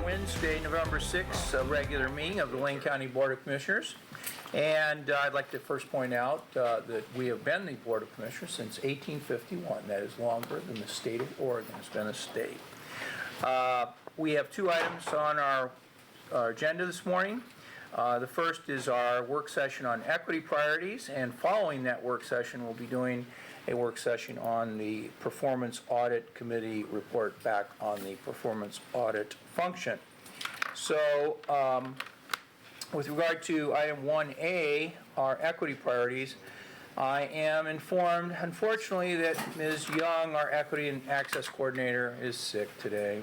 Wednesday, November 6th, regular meeting of the Lane County Board of Commissioners. And I'd like to first point out that we have been the Board of Commissioners since 1851. That is longer than the state of Oregon has been a state. We have two items on our agenda this morning. The first is our work session on equity priorities, and following that work session, we'll be doing a work session on the Performance Audit Committee report back on the performance audit function. So, with regard to item 1A, our equity priorities, I am informed, unfortunately, that Ms. Young, our Equity and Access Coordinator, is sick today.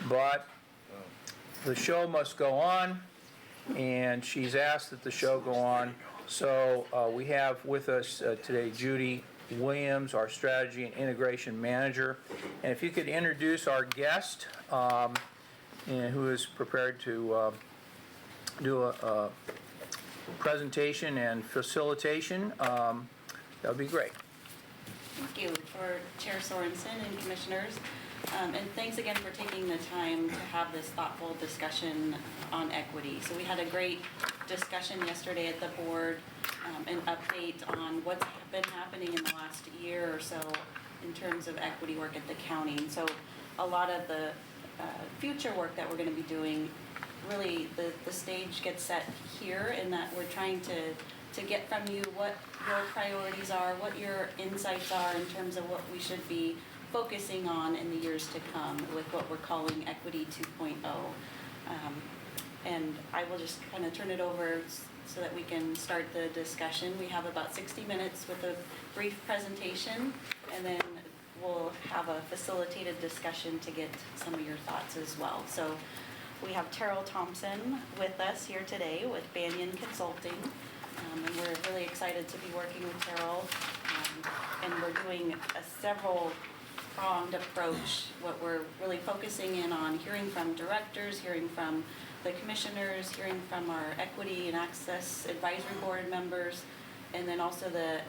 But the show must go on, and she's asked that the show go on. So we have with us today Judy Williams, our Strategy and Integration Manager. And if you could introduce our guest, who is prepared to do a presentation and facilitation, that would be great. Thank you for Chair Sorensen and Commissioners. And thanks again for taking the time to have this thoughtful discussion on equity. So we had a great discussion yesterday at the board, an update on what's been happening in the last year or so in terms of equity work at the county. And so a lot of the future work that we're going to be doing, really the stage gets set here in that we're trying to get from you what your priorities are, what your insights are in terms of what we should be focusing on in the years to come with what we're calling Equity 2.0. And I will just kind of turn it over so that we can start the discussion. We have about 60 minutes with a brief presentation, and then we'll have a facilitated discussion to get some of your thoughts as well. So we have Terrell Thompson with us here today with Banyan Consulting, and we're really excited to be working with Terrell. And we're doing a several-pronged approach. What we're really focusing in on, hearing from directors, hearing from the commissioners, hearing from our Equity and Access Advisory Board members, and then also the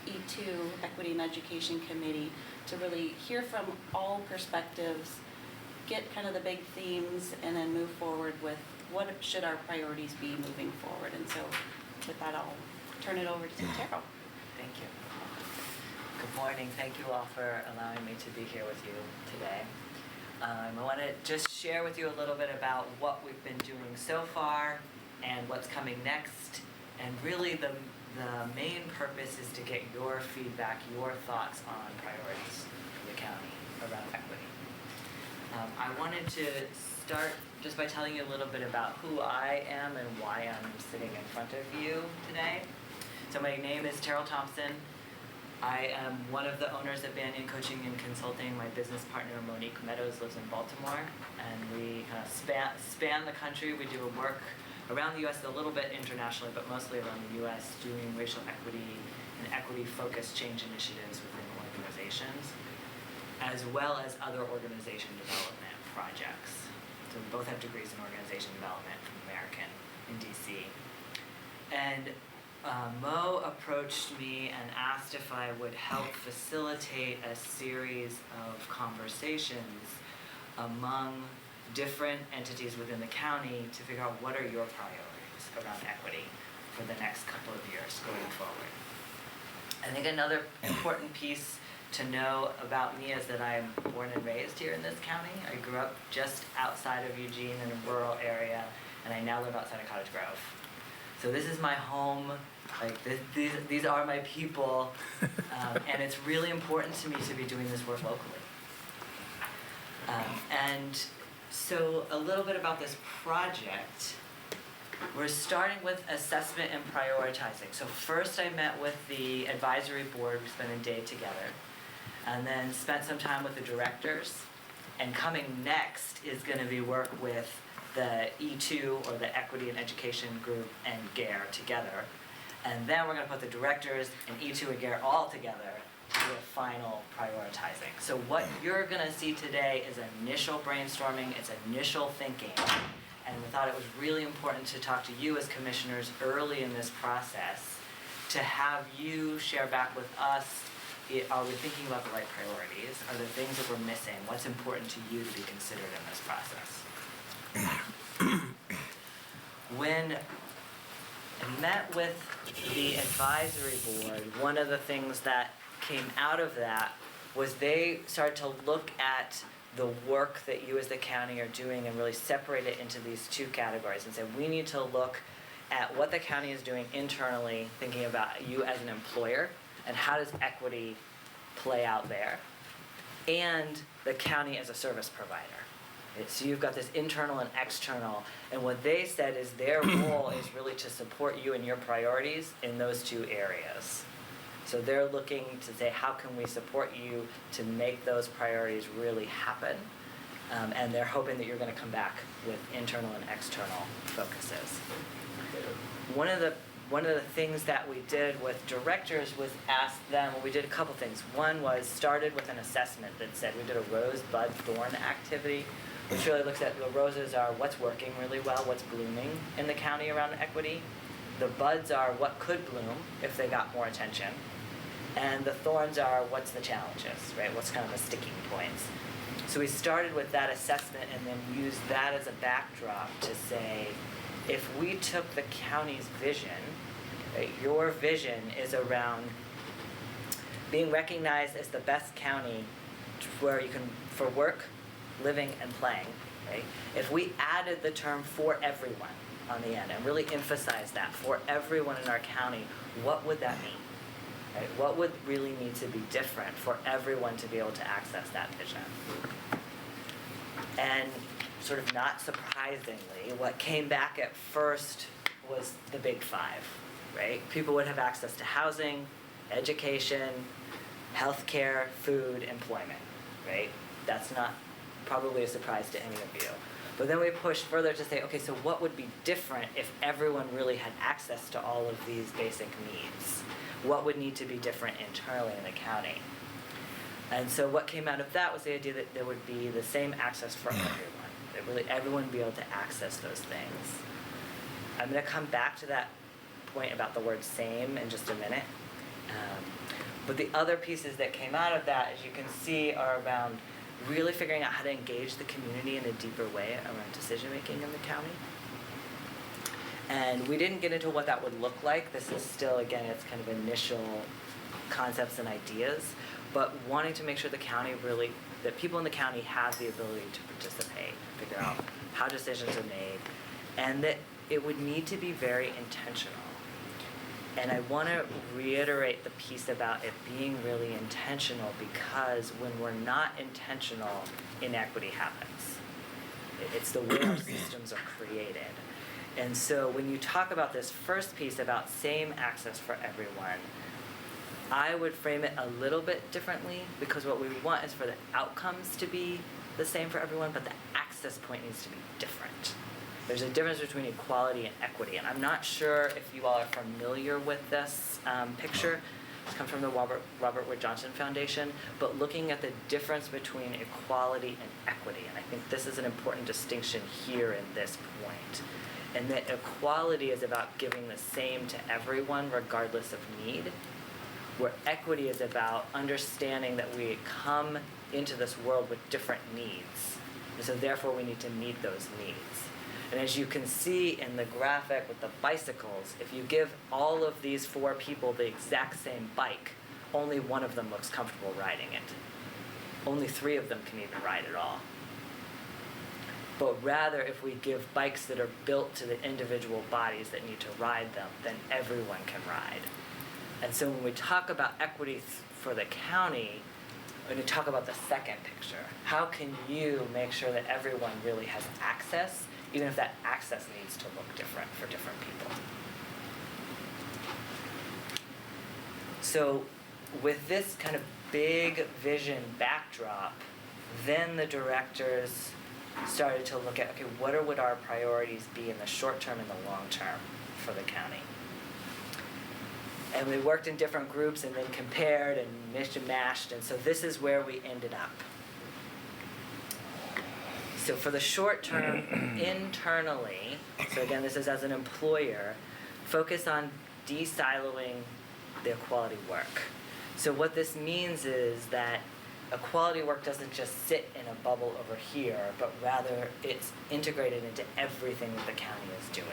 E2 Equity and Education Committee, to really hear from all perspectives, get kind of the big themes, and then move forward with what should our priorities be moving forward. And so with that, I'll turn it over to Terrell. Thank you. Good morning. Thank you all for allowing me to be here with you today. I want to just share with you a little bit about what we've been doing so far and what's coming next. And really the main purpose is to get your feedback, your thoughts on priorities for the county around equity. I wanted to start just by telling you a little bit about who I am and why I'm sitting in front of you today. So my name is Terrell Thompson. I am one of the owners of Banyan Coaching and Consulting. My business partner, Monique Meadows, lives in Baltimore, and we span the country. We do work around the U.S., a little bit internationally, but mostly around the U.S., doing racial equity and equity-focused change initiatives within organizations, as well as other organization development projects. So we both have degrees in organization development from American in D.C. And Mo approached me and asked if I would help facilitate a series of conversations among different entities within the county to figure out what are your priorities around equity for the next couple of years going forward. I think another important piece to know about me is that I'm born and raised here in this county. I grew up just outside of Eugene in a rural area, and I now live outside of Cottage Grove. So this is my home, like these are my people, and it's really important to me to be doing this work locally. And so a little bit about this project. We're starting with assessment and prioritizing. So first I met with the advisory board, we spent a day together, and then spent some time with the directors. And coming next is going to be work with the E2, or the Equity and Education Group, and GARE together. And then we're going to put the directors and E2 and GARE all together to do a final prioritizing. So what you're going to see today is initial brainstorming, it's initial thinking. And we thought it was really important to talk to you as commissioners early in this process to have you share back with us, are we thinking about the right priorities? Are there things that we're missing? What's important to you to be considered in this process? When I met with the advisory board, one of the things that came out of that was they started to look at the work that you as the county are doing and really separate it into these two categories and say, we need to look at what the county is doing internally, thinking about you as an employer, and how does equity play out there, and the county as a service provider. Right? So you've got this internal and external, and what they said is their role is really to support you and your priorities in those two areas. So they're looking to say, how can we support you to make those priorities really happen? And they're hoping that you're going to come back with internal and external focuses. One of the things that we did with directors was ask them, well, we did a couple things. One was started with an assessment that said we did a rose, bud, thorn activity, which really looks at the roses are what's working really well, what's blooming in the county around equity. The buds are what could bloom if they got more attention. And the thorns are what's the challenges, right? What's kind of the sticking points. So we started with that assessment and then used that as a backdrop to say, if we took the county's vision, right, your vision is around being recognized as the best county where you can, for work, living, and playing, right? If we added the term for everyone on the end and really emphasized that for everyone in our county, what would that mean? Right? What would really need to be different for everyone to be able to access that vision? And sort of not surprisingly, what came back at first was the big five, right? People would have access to housing, education, healthcare, food, employment, right? That's not probably a surprise to any of you. But then we pushed further to say, okay, so what would be different if everyone really had access to all of these basic needs? What would need to be different internally in the county? And so what came out of that was the idea that there would be the same access for everyone. That really everyone would be able to access those things. I'm going to come back to that point about the word same in just a minute. But the other pieces that came out of that, as you can see, are around really figuring out how to engage the community in a deeper way around decision making in the county. And we didn't get into what that would look like. This is still, again, it's kind of initial concepts and ideas, but wanting to make sure the county really, that people in the county have the ability to participate, figure out how decisions are made, and that it would need to be very intentional. And I want to reiterate the piece about it being really intentional, because when we're not intentional, inequity happens. It's the way our systems are created. And so when you talk about this first piece about same access for everyone, I would frame it a little bit differently, because what we want is for the outcomes to be the same for everyone, but the access point needs to be different. There's a difference between equality and equity, and I'm not sure if you all are familiar with this picture. It comes from the Robert Wood Johnson Foundation, but looking at the difference between equality and equity, and I think this is an important distinction here in this point. And that equality is about giving the same to everyone regardless of need, where equity is about understanding that we come into this world with different needs, and so therefore we need to meet those needs. And as you can see in the graphic with the bicycles, if you give all of these 4 people the exact same bike, only one of them looks comfortable riding it. Only 3 of them can even ride at all. But rather, if we give bikes that are built to the individual bodies that need to ride them, then everyone can ride. And so when we talk about equity for the county, when we talk about the second picture, how can you make sure that everyone really has access, even if that access needs to look different for different people? So with this kind of big vision backdrop, then the directors started to look at, okay, what would our priorities be in the short term and the long term for the county? And we worked in different groups and then compared and mixed and matched, and so this is where we ended up. So for the short term, internally, so again, this is as an employer, focus on de-siloing the equality work. So what this means is that equality work doesn't just sit in a bubble over here, but rather it's integrated into everything that the county is doing.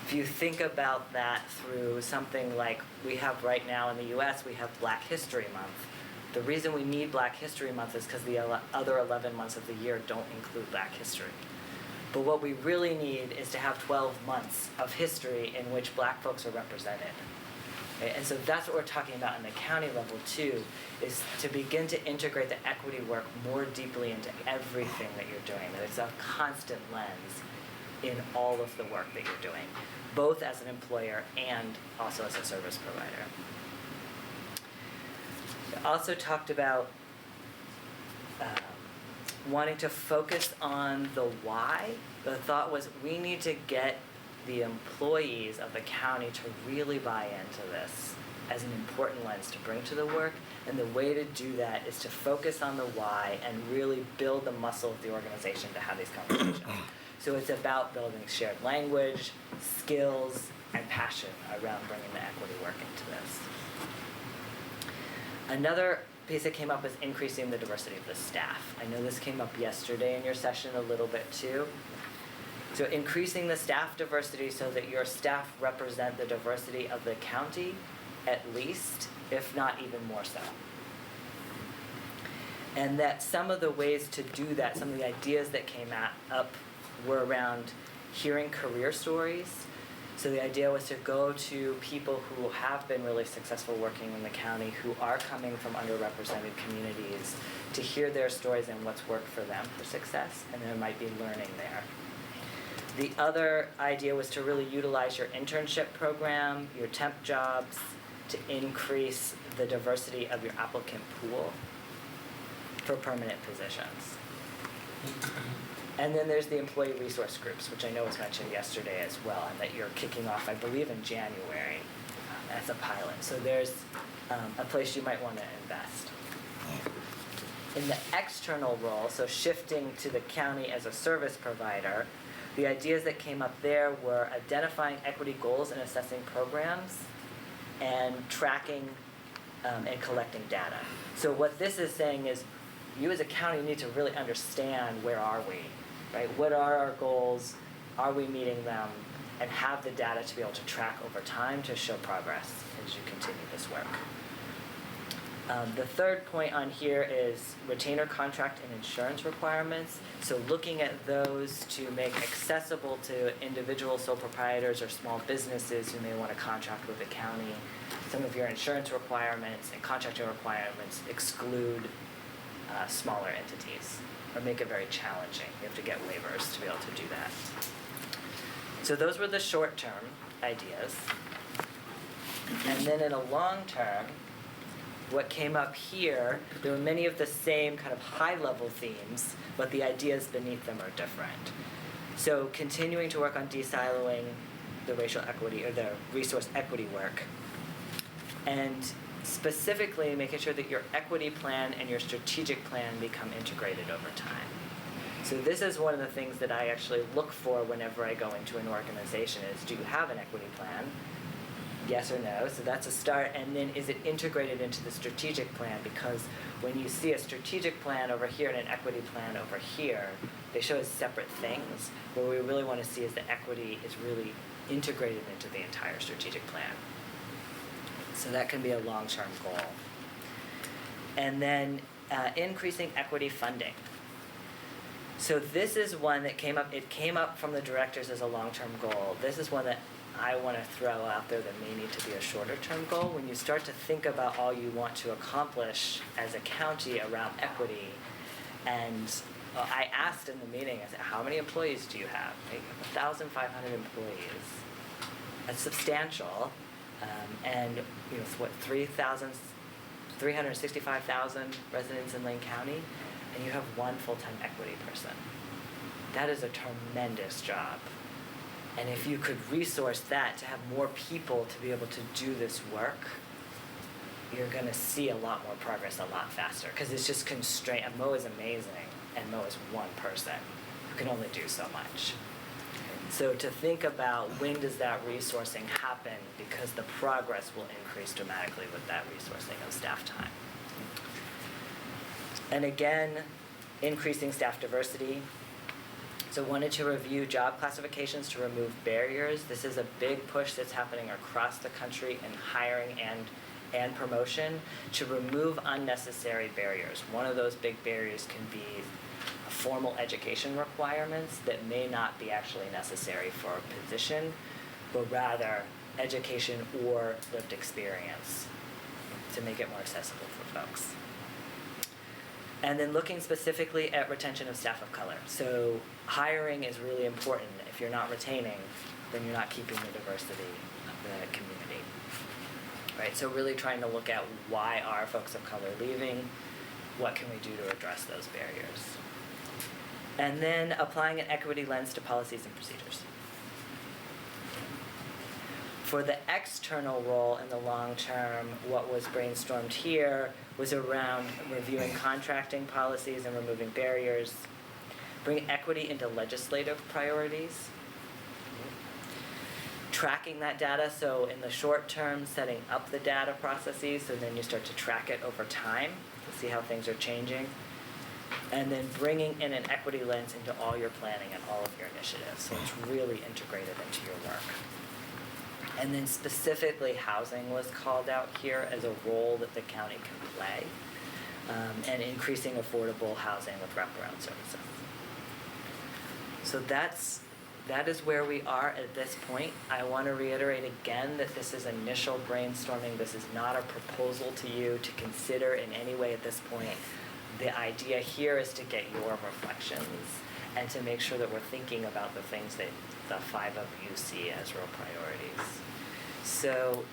If you think about that through something like we have right now in the US, we have Black History Month. The reason we need Black History Month is because the other 11 months of the year don't include Black history. But what we really need is to have 12 months of history in which Black folks are represented. Okay? And so that's what we're talking about in the county level too, is to begin to integrate the equity work more deeply into everything that you're doing, that it's a constant lens in all of the work that you're doing, both as an employer and also as a service provider. I also talked about wanting to focus on the why. The thought was we need to get the employees of the county to really buy into this as an important lens to bring to the work. And the way to do that is to focus on the why and really build the muscle of the organization to have these conversations. So it's about building shared language, skills, and passion around bringing the equity work into this. Another piece that came up was increasing the diversity of the staff. I know this came up yesterday in your session a little bit too. So increasing the staff diversity so that your staff represent the diversity of the county at least, if not even more so. And that some of the ways to do that, some of the ideas that came up were around hearing career stories. So the idea was to go to people who have been really successful working in the county, who are coming from underrepresented communities, to hear their stories and what's worked for them for success, and there might be learning there. The other idea was to really utilize your internship program, your temp jobs, to increase the diversity of your applicant pool for permanent positions. And then there's the employee resource groups, which I know was mentioned yesterday as well, and that you're kicking off, I believe, in January as a pilot. So there's a place you might want to invest. In the external role, so shifting to the county as a service provider, the ideas that came up there were identifying equity goals and assessing programs, and tracking and collecting data. So what this is saying is, you as a county need to really understand where are we, right? What are our goals? Are we meeting them? And have the data to be able to track over time to show progress as you continue this work. The third point on here is retainer contract and insurance requirements. So looking at those to make accessible to individual sole proprietors or small businesses who may want to contract with the county. Some of your insurance requirements and contracting requirements exclude smaller entities or make it very challenging. You have to get waivers to be able to do that. So those were the short-term ideas. And then in a long term, what came up here, there were many of the same kind of high-level themes, but the ideas beneath them are different. So continuing to work on de-siloing the racial equity or the resource equity work, and specifically making sure that your equity plan and your strategic plan become integrated over time. So this is one of the things that I actually look for whenever I go into an organization is, do you have an equity plan? Yes or no, so that's a start, and then is it integrated into the strategic plan? Because when you see a strategic plan over here and an equity plan over here, they show as separate things. What we really want to see is the equity is really integrated into the entire strategic plan. So that can be a long-term goal. And then increasing equity funding. So this is one that came up, it came up from the directors as a long-term goal. This is one that I want to throw out there that may need to be a shorter-term goal. When you start to think about all you want to accomplish as a county around equity, and I asked in the meeting, I said, how many employees do you have? You have 1,500 employees. That's substantial. And you know, what, 365,000 residents in Lane County, and you have one full-time equity person. That is a tremendous job. And if you could resource that to have more people to be able to do this work, you're going to see a lot more progress a lot faster, because it's just constrained. And Mo is amazing, and Mo is one person who can only do so much. So to think about when does that resourcing happen, because the progress will increase dramatically with that resourcing of staff time. And again, increasing staff diversity. So wanted to review job classifications to remove barriers. This is a big push that's happening across the country in hiring and promotion to remove unnecessary barriers. One of those big barriers can be formal education requirements that may not be actually necessary for a position, but rather education or lived experience to make it more accessible for folks. And then looking specifically at retention of staff of color. So hiring is really important. If you're not retaining, then you're not keeping the diversity of the community. Right? So really trying to look at why are folks of color leaving, what can we do to address those barriers? And then applying an equity lens to policies and procedures. For the external role in the long term, what was brainstormed here was around reviewing contracting policies and removing barriers, bring equity into legislative priorities, tracking that data, so in the short term, setting up the data processes, so then you start to track it over time to see how things are changing, and then bringing in an equity lens into all your planning and all of your initiatives, so it's really integrated into your work. And then specifically, housing was called out here as a role that the county can play, and increasing affordable housing with wraparound services. So that is where we are at this point. I want to reiterate again that this is initial brainstorming. This is not a proposal to you to consider in any way at this point. The idea here is to get your reflections and to make sure that we're thinking about the things that the five of you see as real priorities. So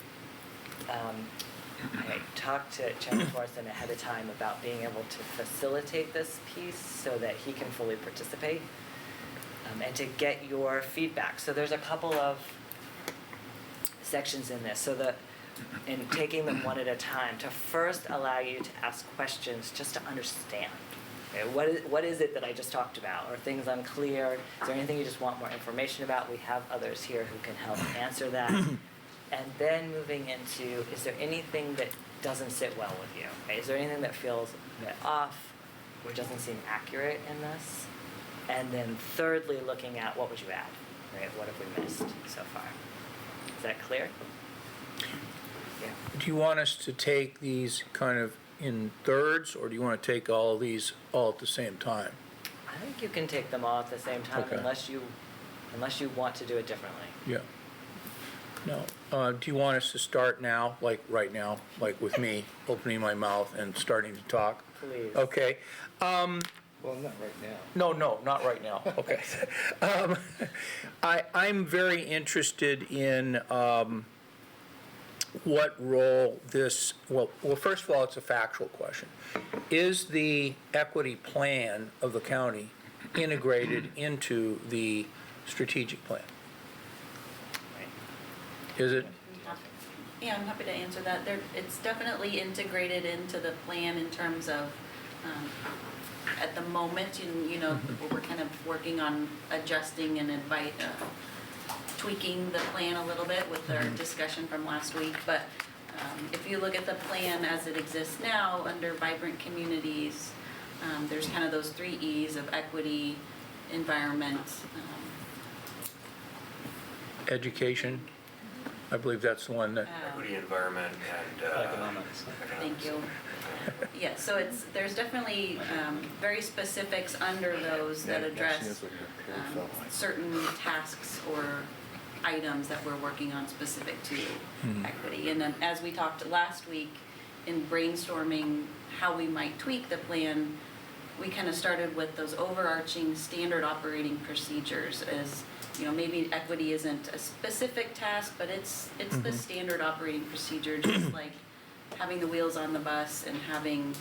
I talked to Chairman Morrison ahead of time about being able to facilitate this piece so that he can fully participate, and to get your feedback. So there's a couple of sections in this. So in taking them one at a time, to first allow you to ask questions just to understand. Okay, what is it that I just talked about? Are things unclear? Is there anything you just want more information about? We have others here who can help answer that. And then moving into, is there anything that doesn't sit well with you? Okay, is there anything that feels a bit off or doesn't seem accurate in this? And then thirdly, looking at what would you add? Right? What have we missed so far? Is that clear? Yeah. Do you want us to take these kind of in thirds, or do you want to take all of these all at the same time? I think you can take them all at the same time, Okay. unless you want to do it differently. Yeah. No. Do you want us to start now, like right now, like with me, opening my mouth and starting to talk? Please. Okay. Well, not right now. No, not right now. Okay. I'm very interested in what role this, well, first of all, it's a factual question. Is the equity plan of the county integrated into the strategic plan? Right. Is it? Yeah, I'm happy to answer that. It's definitely integrated into the plan in terms of, at the moment, we're kind of working on adjusting and tweaking the plan a little bit with our discussion from last week. But if you look at the plan as it exists now under vibrant communities, there's kind of those 3 E's of equity, environment, Education? I believe that's the one that, Equity, environment, and Economics. thank you. Yeah, so there's definitely very specifics under those that address certain tasks or items that we're working on specific to equity. And then as we talked last week in brainstorming how we might tweak the plan, we kind of started with those overarching standard operating procedures as, maybe equity isn't a specific task, but it's the standard operating procedure, just like having the wheels on the bus and having,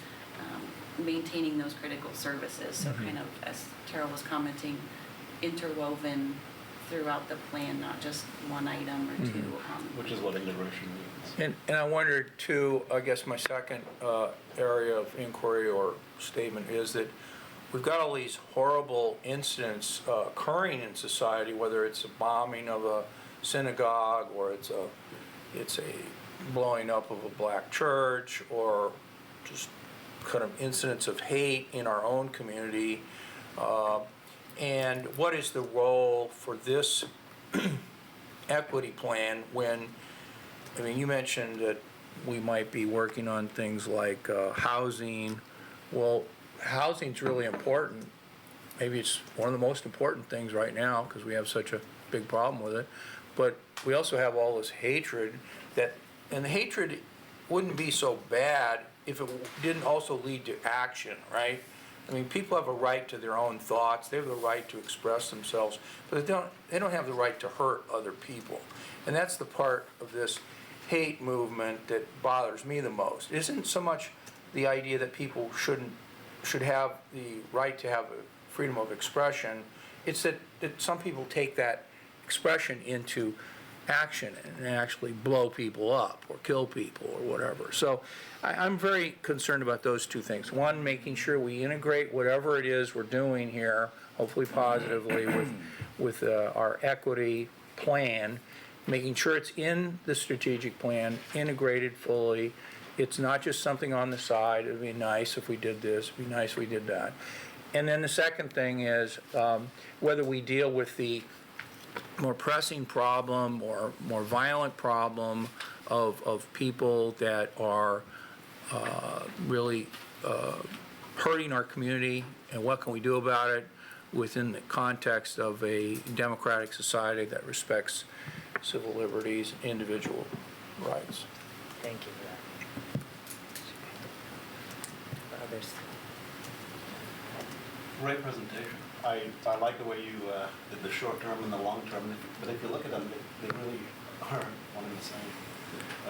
maintaining those critical services. So kind of, as Terrell was commenting, interwoven throughout the plan, not just one item or two. Which is what integration means. and I wondered too, I guess my second area of inquiry or statement is that we've got all these horrible incidents occurring in society, whether it's a bombing of a synagogue or it's a blowing up of a black church or just kind of incidents of hate in our own community, and what is the role for this equity plan when, I mean, you mentioned that we might be working on things like housing. Well, housing's really important. Maybe it's one of the most important things right now because we have such a big problem with it. But we also have all this hatred and the hatred wouldn't be so bad if it didn't also lead to action, right? I mean, people have a right to their own thoughts. They have the right to express themselves, but they don't have the right to hurt other people. And that's the part of this hate movement that bothers me the most. It isn't so much the idea that people should have the right to have a freedom of expression. It's that some people take that expression into action and actually blow people up or kill people or whatever. So I'm very concerned about those two things. One, making sure we integrate whatever it is we're doing here, hopefully positively, with our equity plan, making sure it's in the strategic plan, integrated fully. It's not just something on the side. It'd be nice if we did this, it'd be nice if we did that. And then the second thing is whether we deal with the more pressing problem or more violent problem of people that are really hurting our community, and what can we do about it within the context of a democratic society that respects civil liberties, individual rights. Thank you for that. Others? Great presentation. I like the way you did the short term and the long term, but if you look at them, they really are one and the same.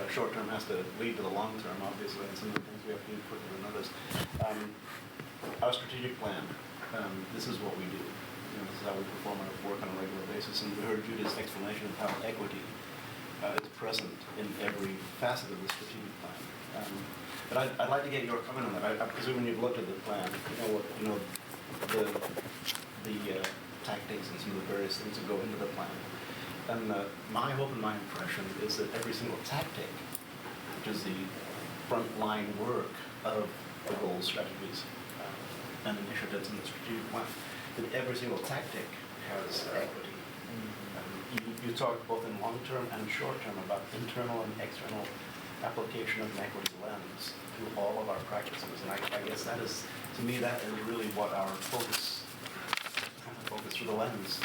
Short term has to lead to the long term, obviously, and some of the things we have to do quicker than others. Our strategic plan, this is what we do. This is how we perform our work on a regular basis, and we heard Judy's explanation of how equity is present in every facet of the strategic plan. But I'd like to get your comment on that. I presume when you've looked at the plan, the tactics and some of the various things that go into the plan. And my hope and my impression is that every single tactic, which is the frontline work of the goals, strategies, and initiatives in the strategic plan, that every single tactic has equity. You talked both in long-term and short-term about internal and external application of an equity lens through all of our practices. And I guess that is, to me, that is really what our focus through the lens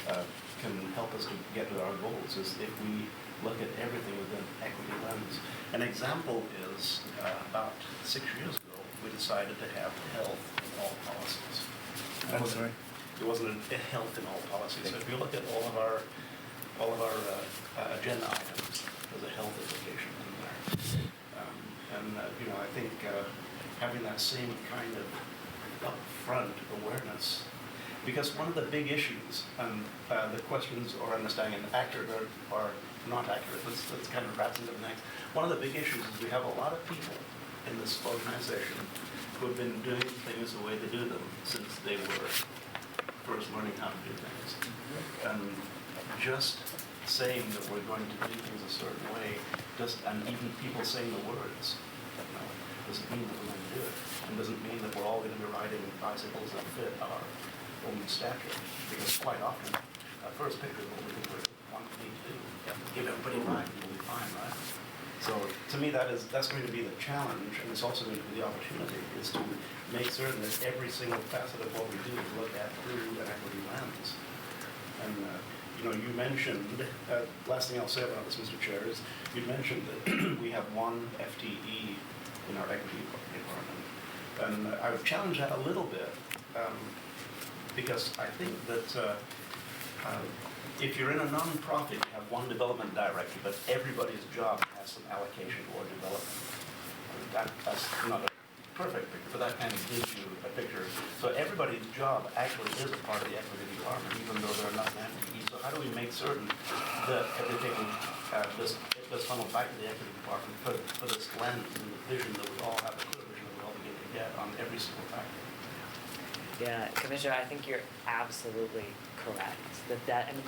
can help us to get to our goals, is if we look at everything with an equity lens. An example is about 6 years ago, we decided to have health in all policies. It wasn't a health in all policies. So if you look at all of our agenda items, there's a health implication in there. I think having that same kind of upfront awareness, because one of the big issues, the questions or understanding accurate or not accurate, let's kind of wrap into the next. One of the big issues is we have a lot of people in this organization who have been doing things the way they do them since they were first learning how to do things. And just saying that we're going to do things a certain way, and even people saying the words, doesn't mean that we're going to do it. And doesn't mean that we're all going to be riding bicycles that fit our own stature. Because quite often, our first picture is what we think we want to need to do. Give everybody a ride and we'll be fine, right? So to me, that's going to be the challenge, and it's also going to be the opportunity, is to make certain that every single facet of what we do is looked at through an equity lens. And you mentioned, last thing I'll say about this, Mr. Chair, is you mentioned that we have one FTE in our equity department. And I would challenge that a little bit, because I think that if you're in a non-profit, you have one development director, but everybody's job has some allocation or development. That's not a perfect picture, but that kind of gives you a picture. So everybody's job actually is a part of the equity department, even though they're not an FTE. So how do we make certain that everything this funnel back to the equity department for this lens and the vision that we all have, the clear vision that we all begin to get on every single factor? Yeah, Commissioner, I think you're absolutely correct.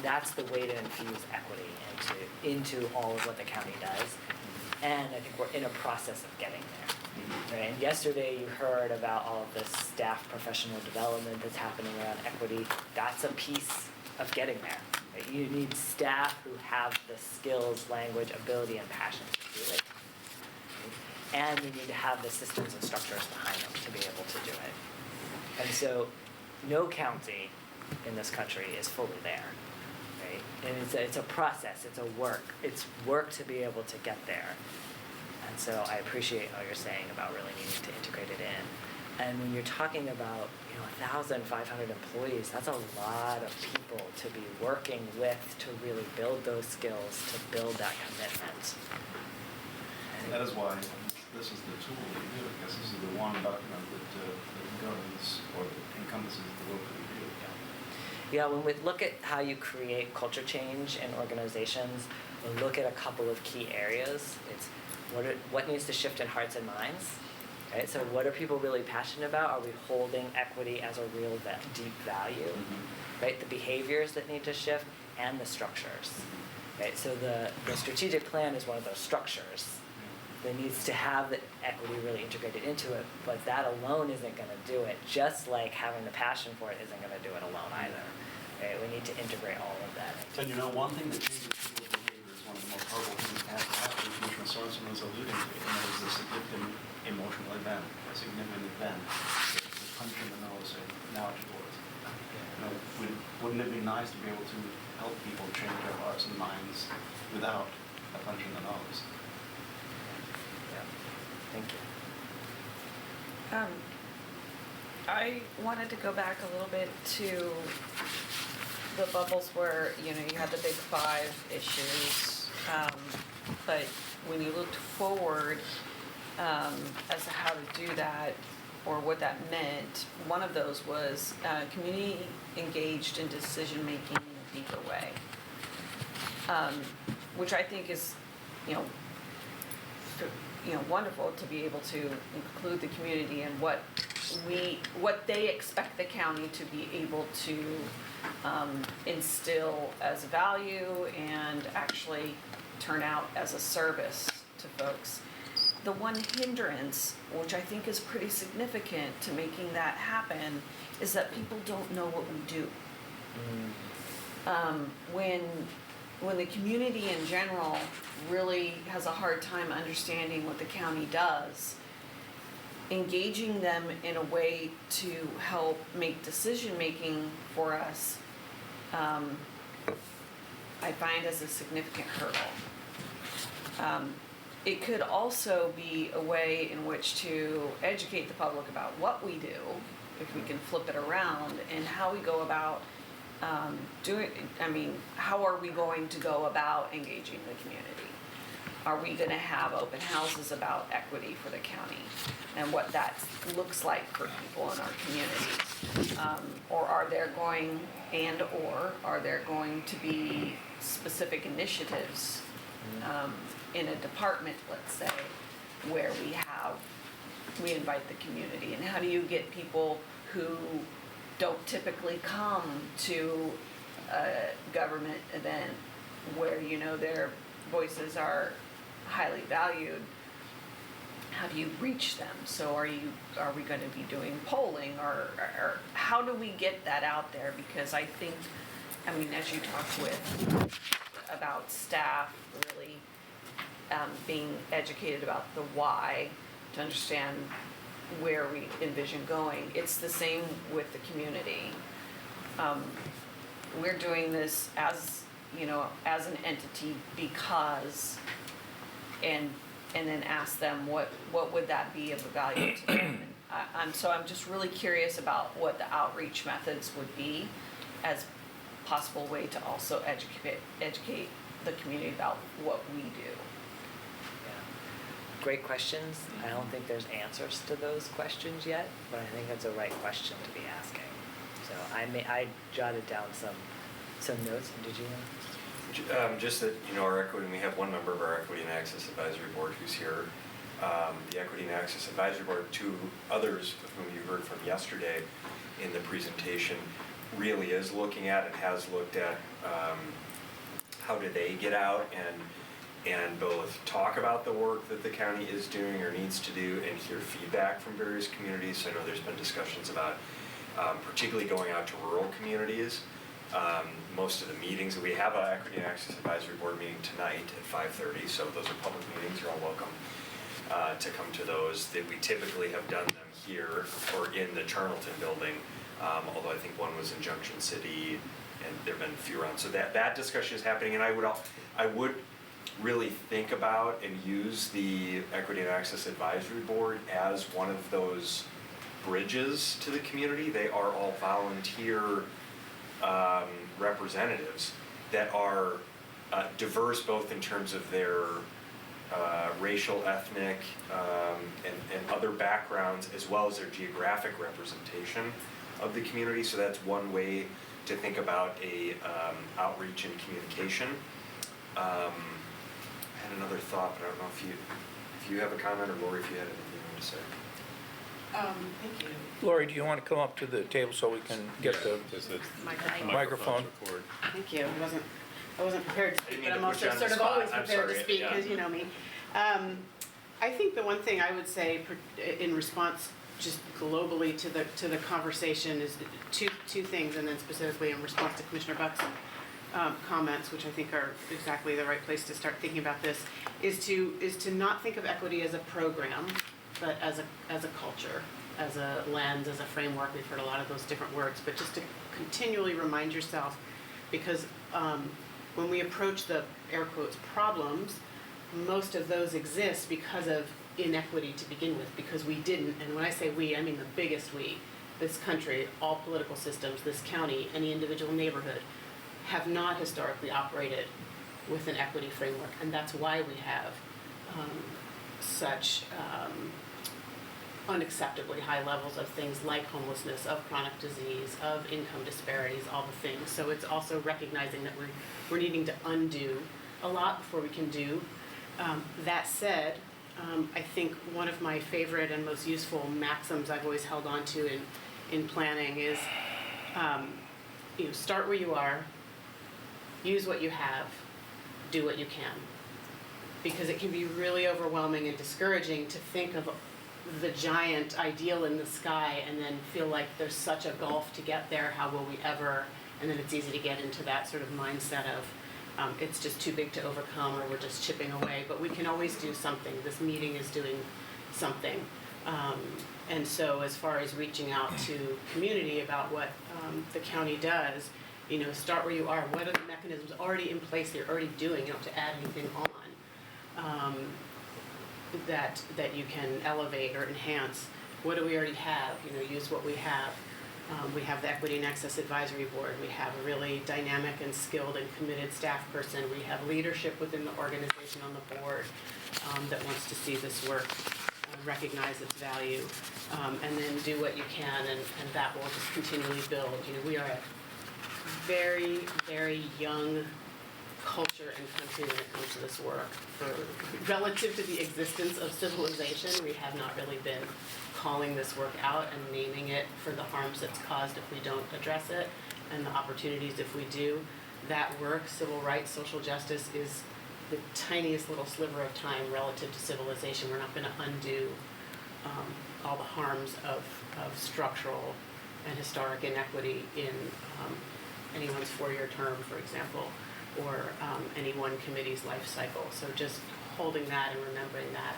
That's the way to infuse equity into all of what the county does. And I think we're in a process of getting there. Right, and yesterday you heard about all of this staff professional development that's happening around equity. That's a piece of getting there. Right? You need staff who have the skills, language, ability, and passion to do it. And you need to have the systems and structures behind them to be able to do it. And so no county in this country is fully there. Right? And it's a process, it's work to be able to get there. And so I appreciate all you're saying about really needing to integrate it in. And when you're talking about 1,500 employees, that's a lot of people to be working with to really build those skills, to build that commitment. And that is why this is the tool we do, because this is the one document that governs or that encompasses the work that we do. Yeah, when we look at how you create culture change in organizations, we look at a couple of key areas. It's what needs to shift in hearts and minds, right? So what are people really passionate about? Are we holding equity as a real deep value, right? The behaviors that need to shift and the structures, right? So the strategic plan is one of those structures that needs to have the equity really integrated into it, but that alone isn't going to do it, just like having the passion for it isn't going to do it alone either, right? We need to integrate all of that. And one thing that changes people's behavior is one of the most powerful things that has to happen. Commissioner Sorensen was alluding to it, and that is a significant emotional event, a significant event. The punch in the nose, and now it's yours. Wouldn't it be nice to be able to help people change their hearts and minds without a punch in the nose? Yeah. Thank you. I wanted to go back a little bit to the bubbles where, you had the big 5 issues, but when you looked forward as to how to do that or what that meant, one of those was community engaged in decision-making in a deeper way, which I think is, wonderful to be able to include the community in what they expect the county to be able to instill as value and actually turn out as a service to folks. The one hindrance, which I think is pretty significant to making that happen, is that people don't know what we do. When the community in general really has a hard time understanding what the county does, engaging them in a way to help make decision-making for us, I find as a significant hurdle. It could also be a way in which to educate the public about what we do, if we can flip it around, and how we go about how are we going to go about engaging the community? Are we going to have open houses about equity for the county and what that looks like for people in our community? Or are there going to be specific initiatives in a department, let's say, where we invite the community? And how do you get people who don't typically come to a government event where their voices are highly valued? How do you reach them? So are we going to be doing polling, or how do we get that out there? Because I think, as you talk with about staff really being educated about the why to understand where we envision going, it's the same with the community. We're doing this as an entity because, and then ask them what would that be of a value to them. And I'm just really curious about what the outreach methods would be as possible way to also educate the community about what we do. Great questions. I don't think there's answers to those questions yet, but I think it's a right question to be asking. So I jotted down some notes. Did you? Just that, our equity, we have one member of our Equity and Access Advisory Board who's here. The Equity and Access Advisory Board, 2 others of whom you heard from yesterday in the presentation, really is looking at and has looked at how do they get out and both talk about the work that the county is doing or needs to do and hear feedback from various communities. So I know there's been discussions about particularly going out to rural communities. Most of the meetings, we have an Equity and Access Advisory Board meeting tonight at 5:30, so those are public meetings, you're all welcome to come to those. That we typically have done them here or in the Charlton building, although I think one was in Junction City and there've been a few around. So that discussion is happening, and I would really think about and use the Equity and Access Advisory Board as one of those bridges to the community. They are all volunteer representatives that are diverse both in terms of their racial, ethnic, and other backgrounds, as well as their geographic representation of the community. So that's one way to think about a outreach and communication. I had another thought, but I don't know if you have a comment, or Lori, if you had anything you wanted to say. Thank you. Lori, do you want to come up to the table so we can get the Just the Microphone. microphone? record. Thank you. I wasn't prepared to I speak, didn't but mean I'm to put you also on the sort of spot. always I'm prepared to sorry, speak, yeah. because you know me. I think the one thing I would say in response just globally to the conversation is two things, and then specifically in response to Commissioner Buck's comments, which I think are exactly the right place to start thinking about this, is to not think of equity as a program, but as a culture, as a lens, as a framework. We've heard a lot of those different words, but just to continually remind yourself, because when we approach the air quotes problems, most of those exist because of inequity to begin with, because we didn't, and when I say we, I mean the biggest we, this country, all political systems, this county, any individual neighborhood, have not historically operated with an equity framework, and that's why we have such unacceptably high levels of things like homelessness, of chronic disease, of income disparities, all the things. So it's also recognizing that we're needing to undo a lot before we can do. That said, I think one of my favorite and most useful maxims I've always held on to in planning is, start where you are, use what you have, do what you can. Because it can be really overwhelming and discouraging to think of the giant ideal in the sky and then feel like there's such a gulf to get there, how will we ever? And then it's easy to get into that sort of mindset of it's just too big to overcome, or we're just chipping away, but we can always do something. This meeting is doing something. And so as far as reaching out to community about what the county does, start where you are. What are the mechanisms already in place that you're already doing? You don't have to add anything on. That you can elevate or enhance. What do we already have? Use what we have. We have the Equity and Access Advisory Board. We have a really dynamic and skilled and committed staff person. We have leadership within the organization on the board that wants to see this work, recognize its value, and then do what you can, and that will just continually build. We are a very, very young culture and country when it comes to this work. Relative to the existence of civilization, we have not really been calling this work out and naming it for the harms it's caused if we don't address it, and the opportunities if we do. That work, civil rights, social justice, is the tiniest little sliver of time relative to civilization. We're not going to undo all the harms of structural and historic inequity in anyone's four-year term, for example, or any one committee's life cycle. So just holding that and remembering that.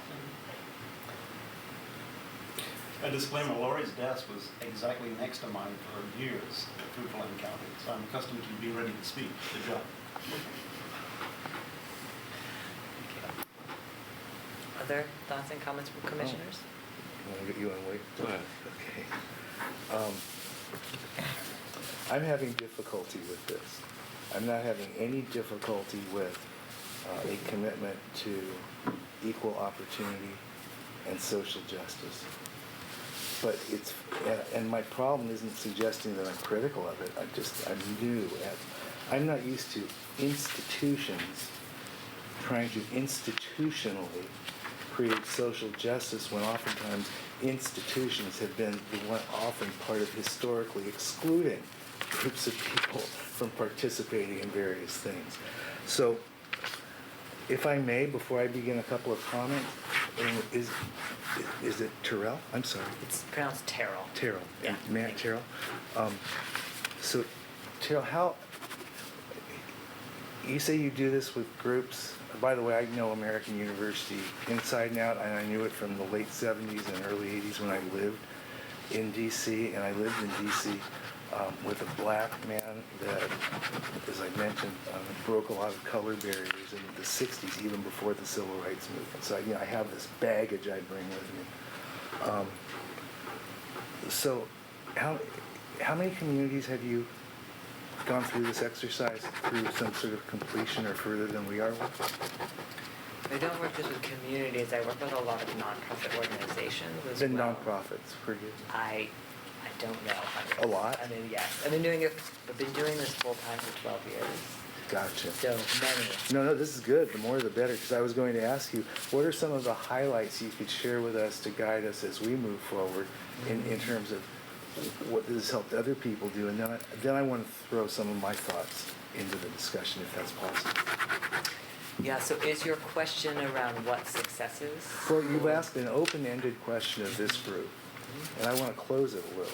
A disclaimer, Lori's desk was exactly next to mine for years at Freeman County, so I'm accustomed to being ready to speak. Good job. Other thoughts and comments from commissioners? You want to wait? Go ahead. Okay. I'm having difficulty with this. I'm not having any difficulty with a commitment to equal opportunity and social justice. But and my problem isn't suggesting that I'm critical of it. I'm new I'm not used to institutions trying to institutionally create social justice when oftentimes institutions have been the one often part of historically excluding groups of people from participating in various things. So If I may, before I begin, a couple of comments. Is it Terrell? I'm sorry. It's pronounced Terrell. Terrell. Yeah. Matt Terrell. So, Terrell, how, you say you do this with groups? By the way, I know American University inside and out, and I knew it from the late 70s and early 80s when I lived in D.C., and I lived in D.C. With a black man that, as I mentioned, broke a lot of color barriers in the 60s, even before the Civil Rights Movement. So, I have this baggage I bring with me. So, how many communities have you gone through this exercise through some sort of completion or further than we are with? I don't work just with communities, I work with a lot of nonprofit organizations as The well. nonprofits, forgive me. I don't know hundreds. A lot? I mean, yes. I've been doing this full time for 12 years. Gotcha. So many. No, this is good. The more the better, because I was going to ask you, what are some of the highlights you could share with us to guide us as we move forward in terms of what this has helped other people do? And then I want to throw some of my thoughts into the discussion, if that's possible. Yeah, so is your question around what successes? Well, you've asked an open-ended question of this group, and I want to close it a little.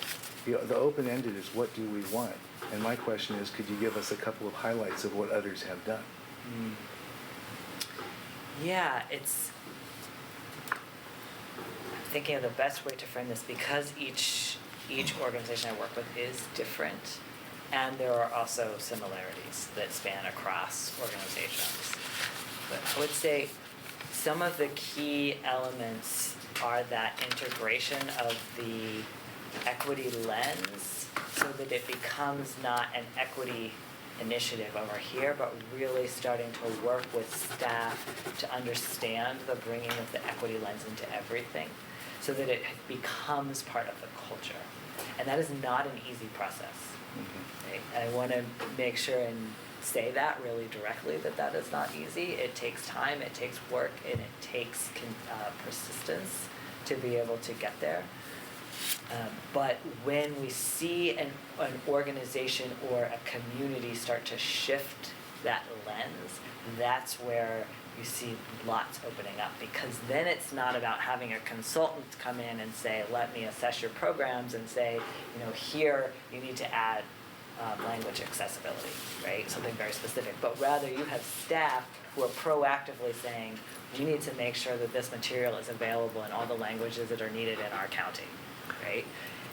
The open-ended is, what do we want? And my question is, could you give us a couple of highlights of what others have done? Yeah, it's thinking of the best way to frame this, because each organization I work with is different, and there are also similarities that span across organizations. But I would say some of the key elements are that integration of the equity lens, so that it becomes not an equity initiative over here, but really starting to work with staff to understand the bringing of the equity lens into everything, so that it becomes part of the culture. And that is not an easy process. Right? I want to make sure and say that really directly, that is not easy. It takes time, it takes work, and it takes persistence to be able to get there. But when we see an organization or a community start to shift that lens, that's where you see lots opening up, because then it's not about having a consultant come in and say, let me assess your programs and say, here you need to add language accessibility, right? Something very specific. But rather you have staff who are proactively saying, we need to make sure that this material is available in all the languages that are needed in our county, right?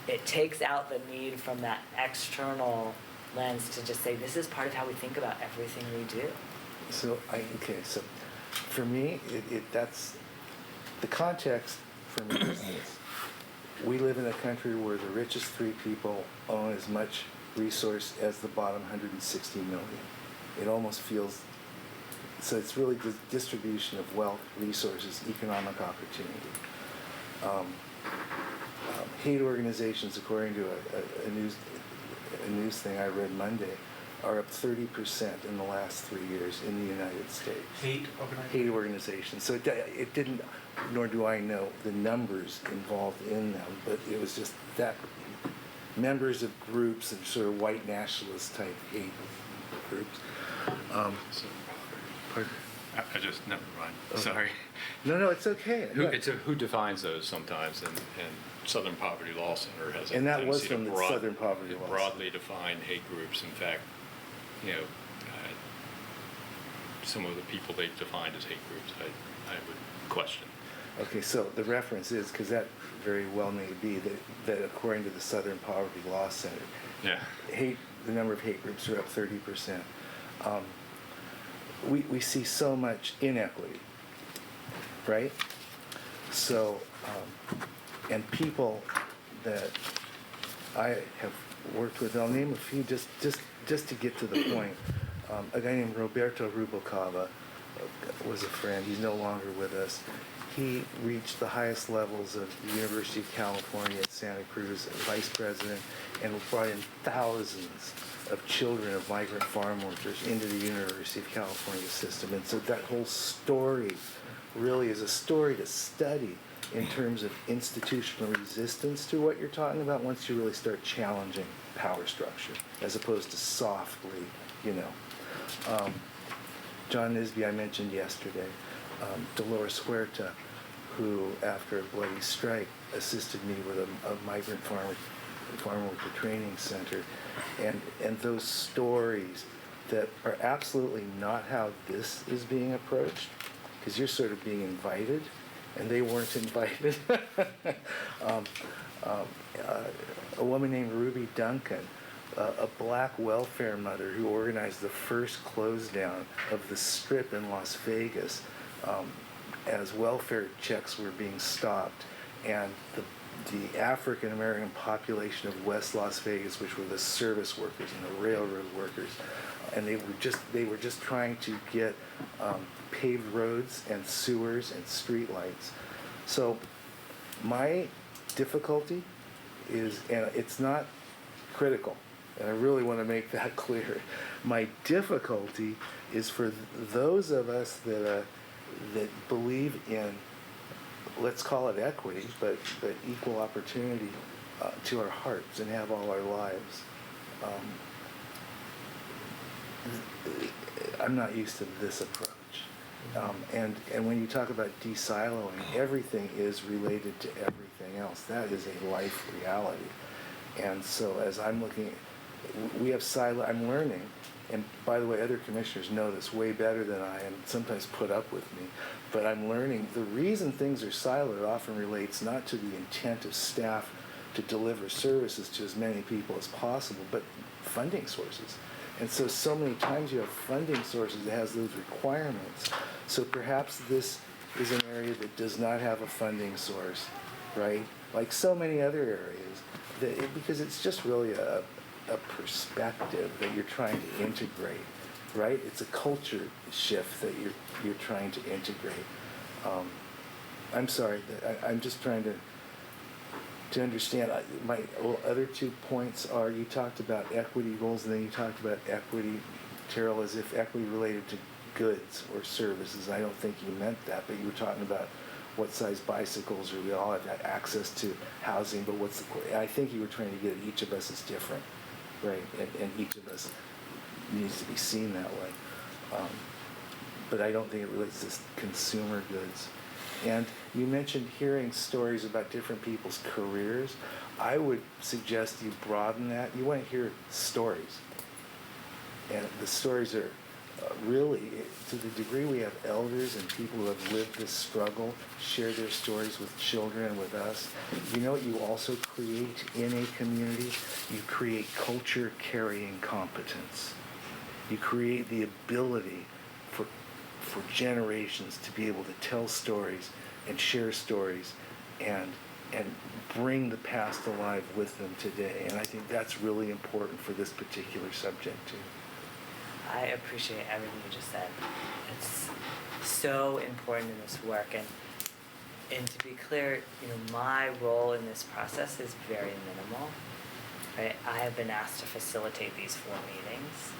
It takes out the need from that external lens to just say, this is part of how we think about everything we do. So for me, that's the context for me is this. We live in a country where the richest 3 people own as much resource as the bottom 160 million. It almost feels, so it's really the distribution of wealth, resources, economic opportunity. Hate organizations, according to a news thing I read Monday, are up 30% in the last 3 years in the United States. Hate organizations. So it didn't, nor do I know the numbers involved in them, but it was just that members of groups and sort of white nationalist type hate groups. Pardon? I just, never mind, Okay. sorry. No, it's okay. Who defines those sometimes, and Southern Poverty Law Center has a And that was tendency from to the Southern Poverty Law Center. broadly define hate groups. In fact, some of the people they've defined as hate groups, I would question. Okay, so the reference is, because that very well may be, that according to the Southern Poverty Law Center, Yeah. the number of hate groups are up 30%. We see so much inequity, right? So, and people that I have worked with, I'll name a few just to get to the point. A guy named Roberto Rubalcaba was a friend. He's no longer with us. He reached the highest levels of the University of California at Santa Cruz as vice president, and brought in thousands of children of migrant farm workers into the University of California system. And so that whole story really is a story to study in terms of institutional resistance to what you're talking about once you really start challenging power structure, as opposed to softly, John Nisby I mentioned yesterday, Dolores Huerta, who after a bloody strike assisted me with a migrant farm worker training center, and those stories that are absolutely not how this is being approached, because you're sort of being invited, and they weren't invited. A woman named Ruby Duncan, a black welfare mother who organized the first close down of the Strip in Las Vegas, as welfare checks were being stopped, and the African American population of West Las Vegas, which were the service workers and the railroad workers, and they were just trying to get paved roads and sewers and street lights. So my difficulty is, and it's not critical, and I really want to make that clear. My difficulty is for those of us that believe in, let's call it equity, but equal opportunity to our hearts and have all our lives. I'm not used to this approach. And when you talk about de-siloing, everything is related to everything else. That is a life reality. And so as I'm looking, we have silo, I'm learning, and by the way, other commissioners know this way better than I am, sometimes put up with me, but I'm learning the reason things are siloed often relates not to the intent of staff to deliver services to as many people as possible, but funding sources. And so many times you have funding sources that has those requirements. So perhaps this is an area that does not have a funding source, right? Like so many other areas, because it's just really a perspective that you're trying to integrate, right? It's a culture shift that you're trying to integrate. I'm sorry, I'm just trying to understand. My other 2 points are, you talked about equity goals, and then you talked about equity, Terrell, as if equity related to goods or services. I don't think you meant that, but you were talking about what size bicycles, or we all have access to housing, but I think you were trying to get at each of us is different, right? And each of us needs to be seen that way. But I don't think it relates to consumer goods. And you mentioned hearing stories about different people's careers. I would suggest you broaden that. You want to hear stories. And the stories are really, to the degree we have elders and people who have lived this struggle, share their stories with children and with us. You know what you also create in a community? You create culture-carrying competence. You create the ability for generations to be able to tell stories and share stories and bring the past alive with them today. And I think that's really important for this particular subject too. I appreciate everything you just said. It's so important in this work, and to be clear, my role in this process is very minimal. Right? I have been asked to facilitate these 4 meetings,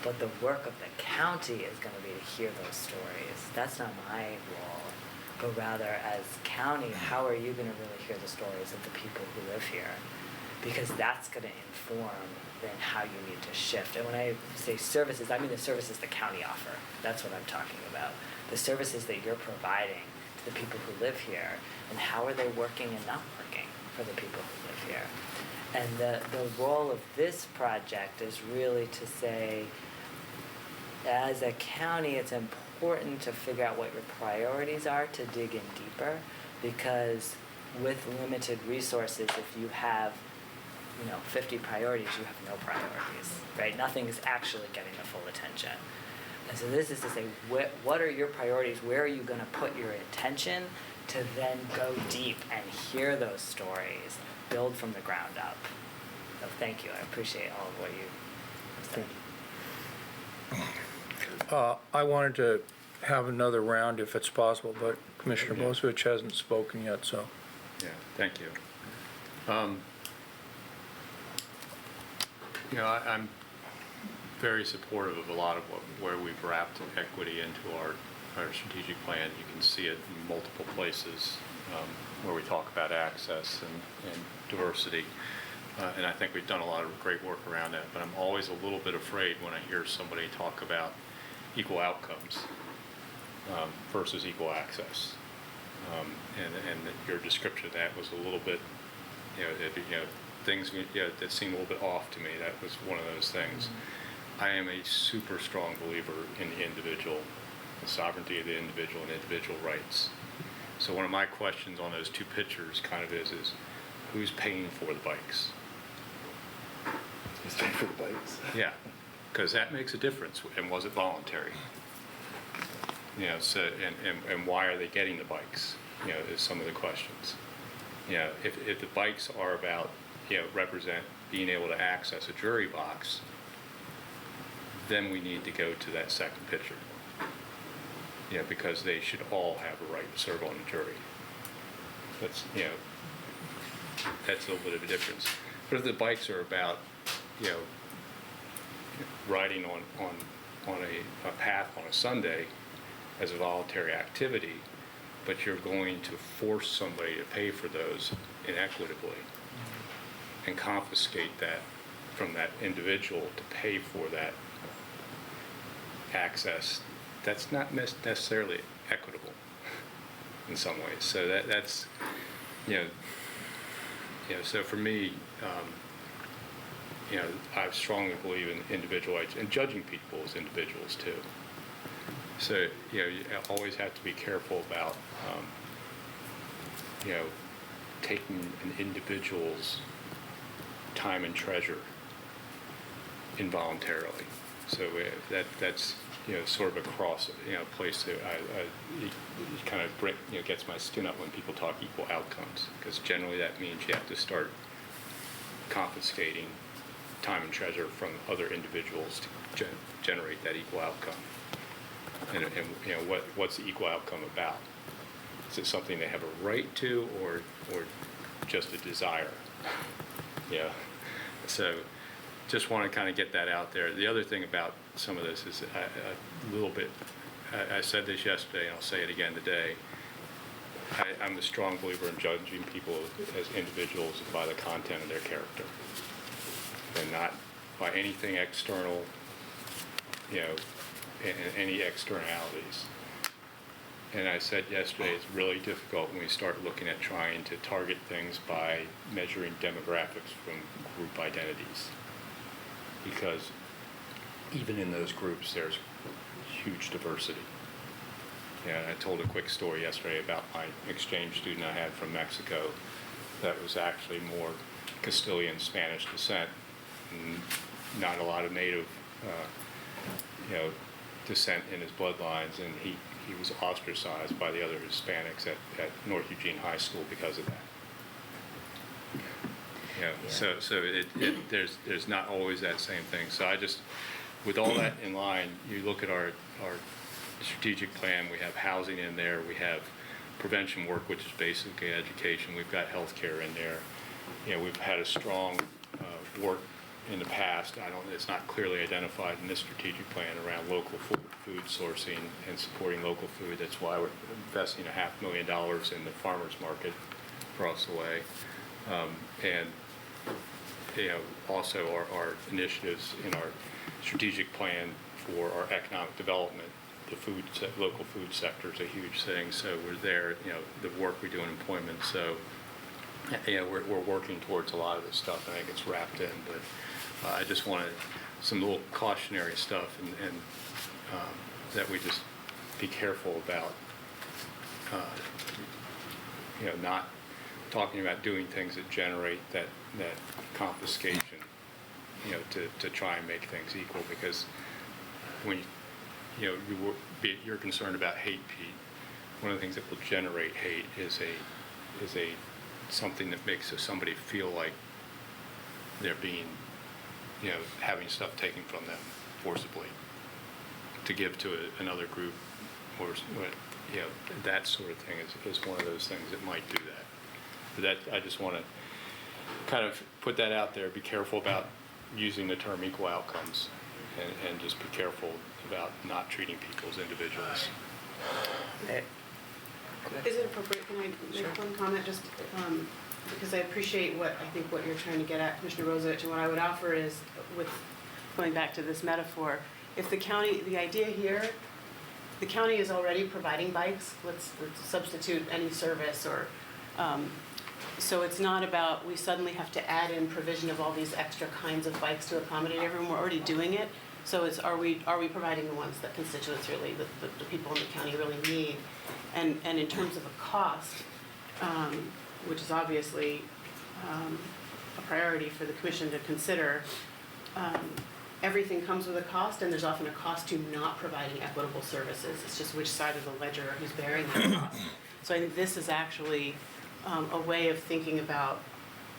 but the work of the county is going to be to hear those stories. That's not my role, but rather as county, how are you going to really hear the stories of the people who live here? Because that's going to inform then how you need to shift. And when I say services, I mean the services the county offer. That's what I'm talking about. The services that you're providing to the people who live here, and how are they working and not working for the people who live here. And the role of this project is really to say, as a county, it's important to figure out what your priorities are, to dig in deeper, because with limited resources, if you have 50 priorities, you have no priorities, right? Nothing is actually getting the full attention. And so this is to say, what are your priorities? Where are you going to put your attention to then go deep and hear those stories, build from the ground up? So thank you. I appreciate all of what you said. I wanted to have another round if it's possible, but Commissioner Bosevich hasn't spoken yet, so. Yeah, thank you. I'm very supportive of a lot of where we've wrapped equity into our strategic plan. You can see it in multiple places where we talk about access and diversity. And I think we've done a lot of great work around that, but I'm always a little bit afraid when I hear somebody talk about equal outcomes versus equal access. And your description of that was a little bit, things that seemed a little bit off to me. That was one of those things. I am a super strong believer in the individual, the sovereignty of the individual and individual rights. So one of my questions on those two pictures kind of is who's paying for the bikes? Who's paying for the bikes? Yeah, because that makes a difference. And was it voluntary? So and why are they getting the bikes? Is some of the questions. If the bikes are about represent being able to access a jury box, then we need to go to that second picture. Because they should all have a right to serve on a jury. That's that's a little bit of a difference. But if the bikes are about riding on a path on a Sunday as a voluntary activity, but you're going to force somebody to pay for those inequitably and confiscate that from that individual to pay for that access, that's not necessarily equitable in some ways. So that's so for me, I strongly believe in individual rights and judging people as individuals too. So you always have to be careful about taking an individual's time and treasure involuntarily. So that's sort of a cross place that it kind of gets my skin up when people talk equal outcomes, because generally that means you have to start confiscating time and treasure from other individuals to generate that equal outcome. And what's the equal outcome about? Is it something they have a right to, or just a desire? So just want to kind of get that out there. The other thing about some of this is a little bit, I said this yesterday and I'll say it again today, I'm a strong believer in judging people as individuals by the content of their character and not by anything external, and any externalities. And I said yesterday, it's really difficult when we start looking at trying to target things by measuring demographics from group identities. Because even in those groups, there's huge diversity. I told a quick story yesterday about my exchange student I had from Mexico that was actually more Castilian Spanish descent, and not a lot of native descent in his bloodlines, and he was ostracized by the other Hispanics at North Eugene High School because of that. So there's not always that same thing. So I just, with all that in line, you look at our strategic plan. We have housing in there. We have prevention work, which is basically education. We've got healthcare in there. We've had a strong work in the past. It's not clearly identified in this strategic plan around local food sourcing and supporting local food. That's why we're investing $500,000 in the farmers market across the way. And also our initiatives in our strategic plan for our economic development. The local food sector is a huge thing. So we're there. The work we do in employment. So we're working towards a lot of this stuff. I think it's wrapped in, but I just wanted some little cautionary stuff and that we just be careful about, not talking about doing things that generate that confiscation, to try and make things equal. Because when you're concerned about hate, Pete, one of the things that will generate hate is something that makes somebody feel like they're being, having stuff taken from them forcibly to give to another group, or that sort of thing is one of those things that might do that. But that, I just want to kind of put that out there. Be careful about using the term equal outcomes, and just be careful about not treating people as individuals. Is it appropriate, can I make one comment, just because I appreciate what you're trying to get at, Commissioner Rosevich, and what I would offer is, with going back to this metaphor, if the county, the idea here, the county is already providing bikes, let's substitute any service or, so it's not about, we suddenly have to add in provision of all these extra kinds of bikes to accommodate everyone, we're already doing it. So it's, are we providing the ones that constituents really, the people in the county really need? And in terms of a cost, which is obviously a priority for the commission to consider, everything comes with a cost, and there's often a cost to not providing equitable services. It's just which side of the ledger who's bearing that cost. So I think this is actually a way of thinking about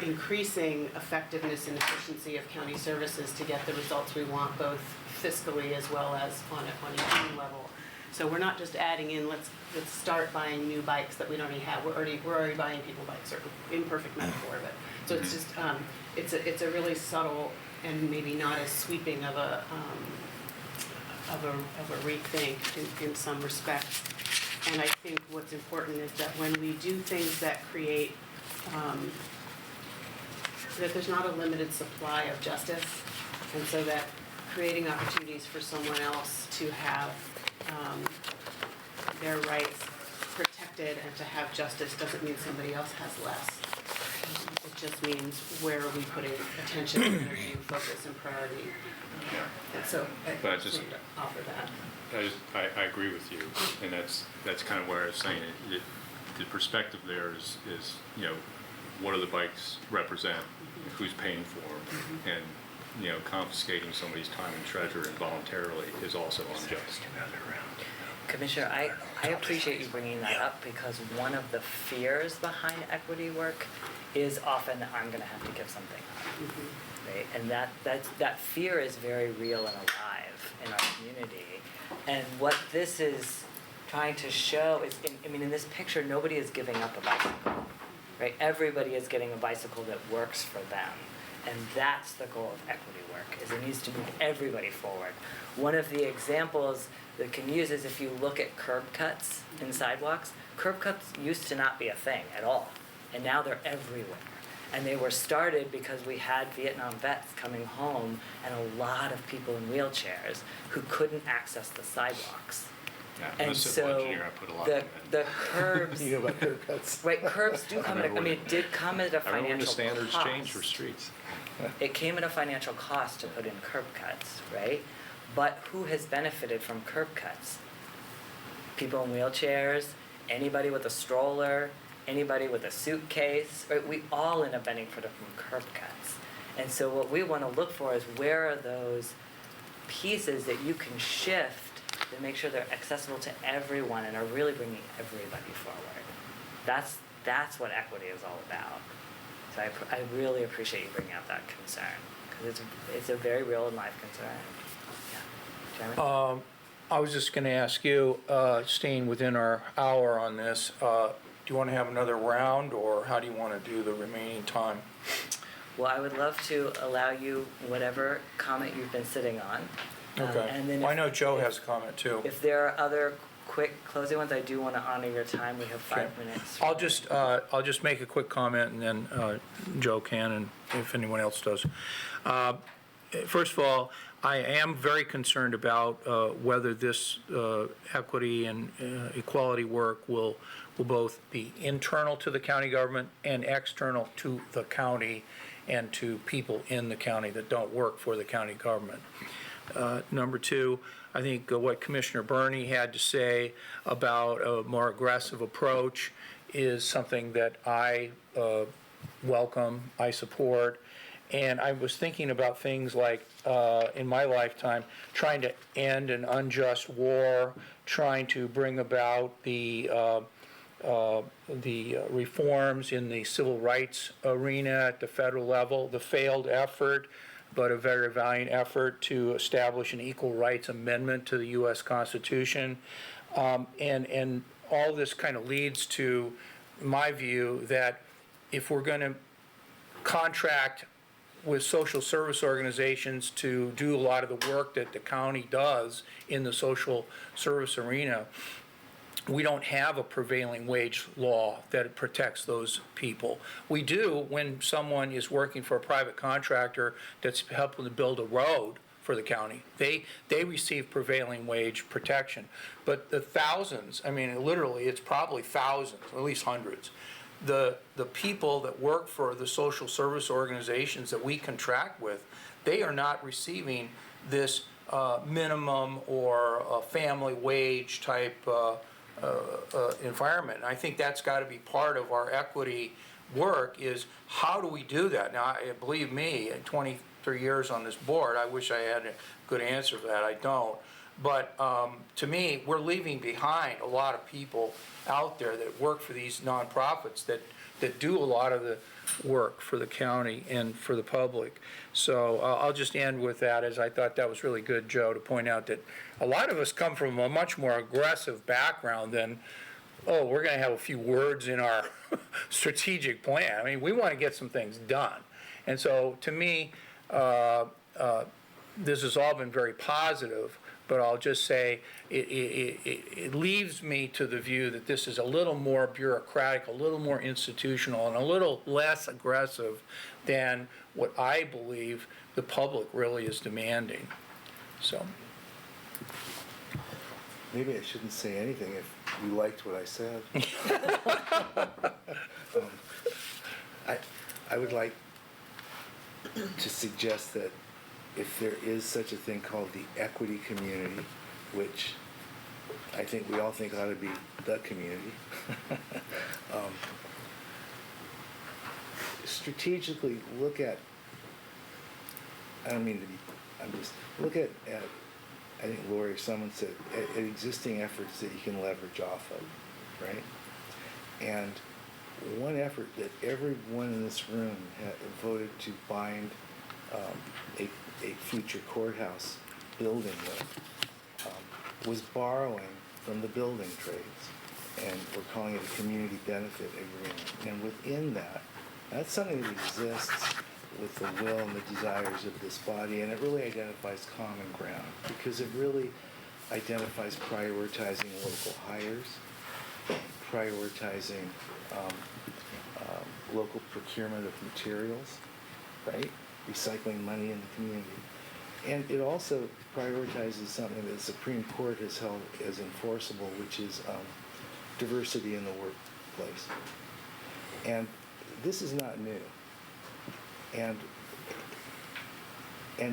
increasing effectiveness and efficiency of county services to get the results we want, both fiscally as well as on a human level. So we're not just adding in, let's start buying new bikes that we don't already have. We're already buying people bikes, or imperfect metaphor, but so it's just it's a really subtle and maybe not as sweeping of a rethink in some respects. And I think what's important is that when we do things that create that there's not a limited supply of justice, and so that creating opportunities for someone else to have their rights protected and to have justice doesn't mean somebody else has less. It just means where are we putting attention, energy, focus, and priority. And so But I just wanted to offer that. I agree with you, and that's kind of where I was saying it. The perspective there is, you know, what do the bikes represent, who's paying for them, and, you know, confiscating somebody's time and treasure involuntarily is also unjust. Commissioner, I appreciate you bringing that up, because one of the fears behind equity work is often that I'm going to have to give something up, right? And that fear is very real and alive in our community. And what this is trying to show is, in this picture, nobody is giving up a bicycle, right? Everybody is getting a bicycle that works for them. And that's the goal of equity work, is it needs to move everybody forward. One of the examples that can use is if you look at curb cuts in sidewalks. Curb cuts used to not be a thing at all, and now they're everywhere. And they were started because we had Vietnam vets coming home and a lot of people in wheelchairs who couldn't access the sidewalks. Yeah, And as a civil so engineer, I put a lot of the curbs, You know about curb cuts. right, curbs do come at, it did come at a I remember when the financial standards cost. changed for streets. It came at a financial cost to put in curb cuts, right? But who has benefited from curb cuts? People in wheelchairs, anybody with a stroller, anybody with a suitcase, right? We all end up benefiting from curb cuts. And so what we want to look for is where are those pieces that you can shift to make sure they're accessible to everyone and are really bringing everybody forward. That's what equity is all about. So I really appreciate you bringing up that concern, because it's a very real and life concern. Yeah, Chairman? I was just going to ask you, staying within our hour on this, do you want to have another round, or how do you want to do the remaining time? Well, I would love to allow you whatever comment you've been sitting on. Okay. And then Well, I know Joe has a comment too. If there are other quick closing ones, I do want to honor your time. We have 5 minutes. I'll just make a quick comment, and then Joe can, and if anyone else does. First of all, I am very concerned about whether this equity and equality work will both be internal to the county government and external to the county and to people in the county that don't work for the county government. Number two, I think what Commissioner Burney had to say about a more aggressive approach is something that I welcome, I support. And I was thinking about things like, in my lifetime, trying to end an unjust war, trying to bring about the reforms in the civil rights arena at the federal level, the failed effort, but a very valiant effort to establish an equal rights amendment to the U.S. Constitution. And all this kind of leads to my view that if we're going to contract with social service organizations to do a lot of the work that the county does in the social service arena, we don't have a prevailing wage law that protects those people. We do when someone is working for a private contractor that's helping to build a road for the county. They receive prevailing wage protection. But the thousands, I mean, literally, it's probably thousands, at least hundreds. The people that work for the social service organizations that we contract with, they are not receiving this minimum or family wage type environment. And I think that's got to be part of our equity work, is how do we do that? Now, believe me, in 23 years on this board, I wish I had a good answer for that. I don't. But to me, we're leaving behind a lot of people out there that work for these nonprofits that do a lot of the work for the county and for the public. So I'll just end with that, as I thought that was really good, Joe, to point out that a lot of us come from a much more aggressive background than, oh, we're going to have a few words in our strategic plan. I mean, we want to get some things done. And so to me, this has all been very positive, but I'll just say it leaves me to the view that this is a little more bureaucratic, a little more institutional, and a little less aggressive than what I believe the public really is demanding. So. Maybe I shouldn't say anything if you liked what I said. I would like to suggest that if there is such a thing called the equity community, which I think we all think ought to be the community, strategically look at, I don't mean to be, I'm just, look at I think Lori or someone said, at existing efforts that you can leverage off of, right? And one effort that everyone in this room had voted to bind a future courthouse building with was borrowing from the building trades. And we're calling it a community benefit agreement. And within that, that's something that exists with the will and the desires of this body, and it really identifies common ground, because it really identifies prioritizing local hires, prioritizing local procurement of materials, right? Recycling money in the community. And it also prioritizes something that the Supreme Court has held as enforceable, which is diversity in the workplace. And this is not new. And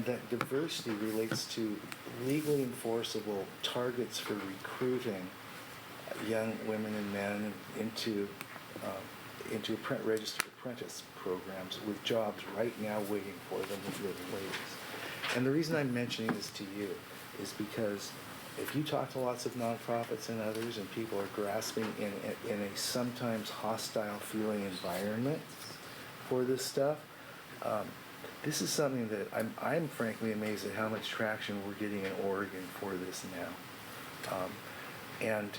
that diversity relates to legally enforceable targets for recruiting young women and men into registered apprentice programs with jobs right now waiting for them with living wages. And the reason I'm mentioning this to you is because if you talk to lots of nonprofits and others, and people are grasping in a sometimes hostile feeling environment for this stuff, this is something that I'm frankly amazed at how much traction we're getting in Oregon for this now. And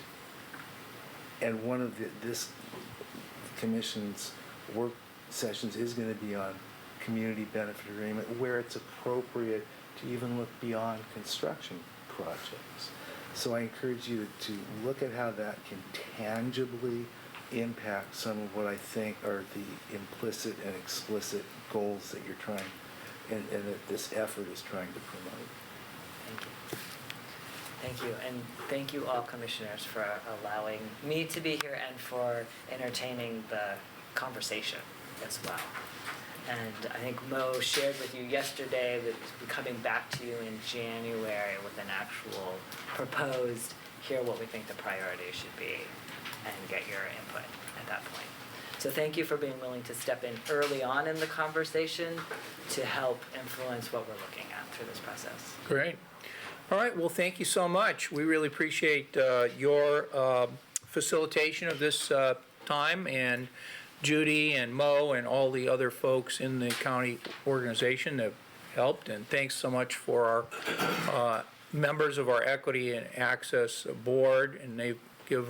one of this commission's work sessions is going to be on community benefit agreement, where it's appropriate to even look beyond construction projects. So I encourage you to look at how that can tangibly impact some of what I think are the implicit and explicit goals that you're trying, and that this effort is trying to promote. Thank you. Thank you, and thank you all commissioners for allowing me to be here and for entertaining the conversation as well. And I think Mo shared with you yesterday that we're coming back to you in January with an actual proposed, here what we think the priorities should be, and get your input at that point. So thank you for being willing to step in early on in the conversation to help influence what we're looking at through this process. Great. All right, well, thank you so much. We really appreciate your facilitation of this time, and Judy and Mo and all the other folks in the county organization that helped. And thanks so much for our members of our Equity and Access Board, and they give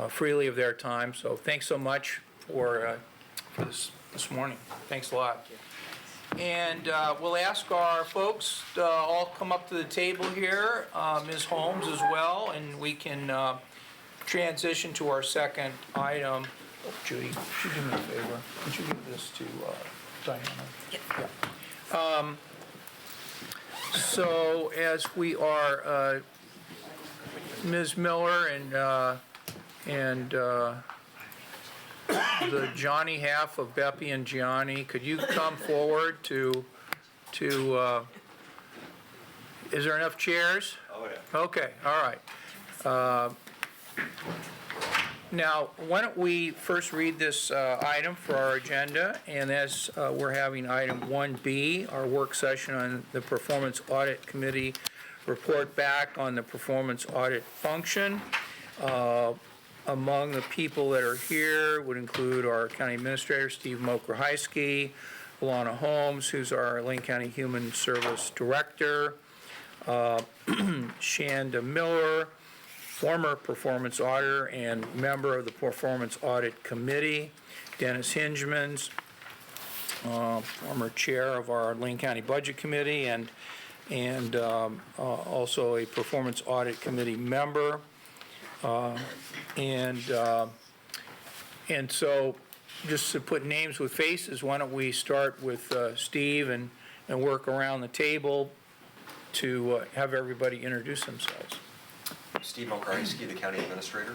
freely of their time. So thanks so much for this morning. Thanks a lot. And we'll ask our folks to all come up to the table here, Ms. Holmes as well, and we can transition to our second item. Oh, Judy, would you do me a favor? Could you give this to Diana? Yep. Yeah. So as we are, Ms. Miller and the Johnny half of Beppy and Gianni, could you come forward to, is there enough chairs? Oh, yeah. Okay, all right. Now, why don't we first read this item for our agenda, and as we're having item 1B, our work session on the Performance Audit Committee report back on the performance audit function. Among the people that are here would include our County Administrator, Steve Mokrahysky, Alana Holmes, who's our Lane County Human Service Director, Shanda Miller, former performance auditor and member of the Performance Audit Committee, Dennis Hingemans, former chair of our Lane County Budget Committee and also a Performance Audit Committee member. And so just to put names with faces, why don't we start with Steve and work around the table to have everybody introduce themselves. Steve Mokrahysky, the County Administrator.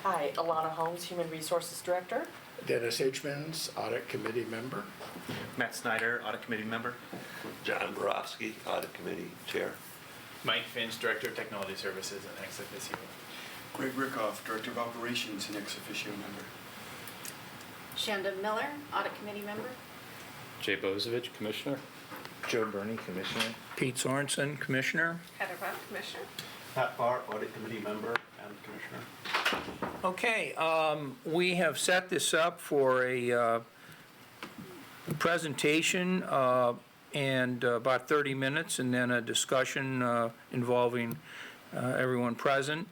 Hi, Alana Holmes, Human Resources Director. Dennis Hingemans, Audit Committee member. Matt Snyder, Audit Committee member. John Borofsky, Audit Committee Chair. Mike Finch, Director of Technology Services and ex officio. Greg Rickoff, Director of Operations and ex officio member. Shanda Miller, Audit Committee member. Jay Bozovich, Commissioner. Joe Burney, Commissioner. Pete Sorensen, Commissioner. Heather Buck, Commissioner. Pat Barr, Audit Committee member and Commissioner. Okay, we have set this up for a presentation and about 30 minutes and then a discussion involving everyone present.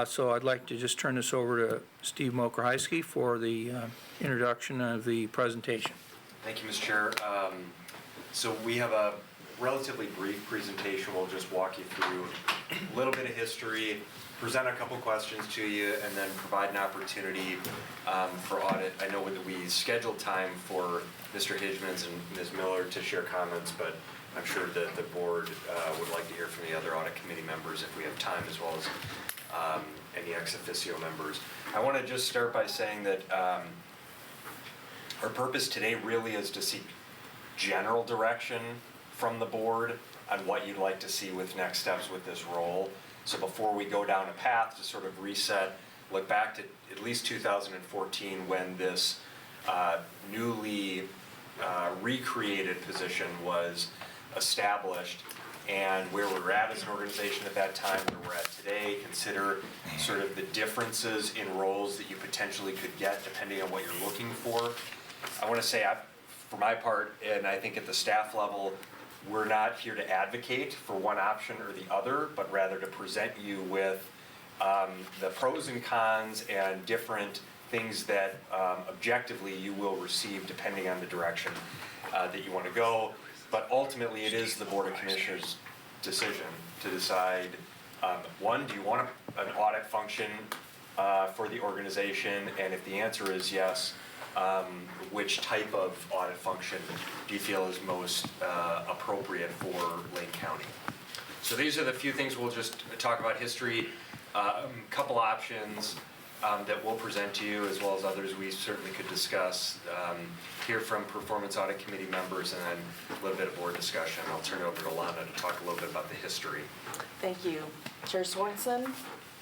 So I'd like to just turn this over to Steve Mokrahysky for the introduction of the presentation. Thank you, Mr. Chair. So we have a relatively brief presentation. We'll just walk you through a little bit of history, present a couple questions to you, and then provide an opportunity for audit. I know that we scheduled time for Mr. Hingemans and Ms. Miller to share comments, but I'm sure that the board would like to hear from the other audit committee members if we have time, as well as any ex officio members. I want to just start by saying that our purpose today really is to seek general direction from the board on what you'd like to see with next steps with this role. So before we go down a path to sort of reset, look back to at least 2014 when this newly recreated position was established, and where we were at as an organization at that time, where we're at today, consider sort of the differences in roles that you potentially could get depending on what you're looking for. I want to say, for my part, and I think at the staff level, we're not here to advocate for one option or the other, but rather to present you with the pros and cons and different things that objectively you will receive depending on the direction that you want to go. But ultimately, it is the Board of Commissioners' decision to decide, one, do you want an audit function for the organization? And if the answer is yes, which type of audit function do you feel is most appropriate for Lane County? So these are the few things we'll just talk about history, couple options that we'll present to you, as well as others we certainly could discuss, hear from Performance Audit Committee members, and then a little bit of board discussion. I'll turn it over to Alana to talk a little bit about the history. Thank you. Chair Sorensen,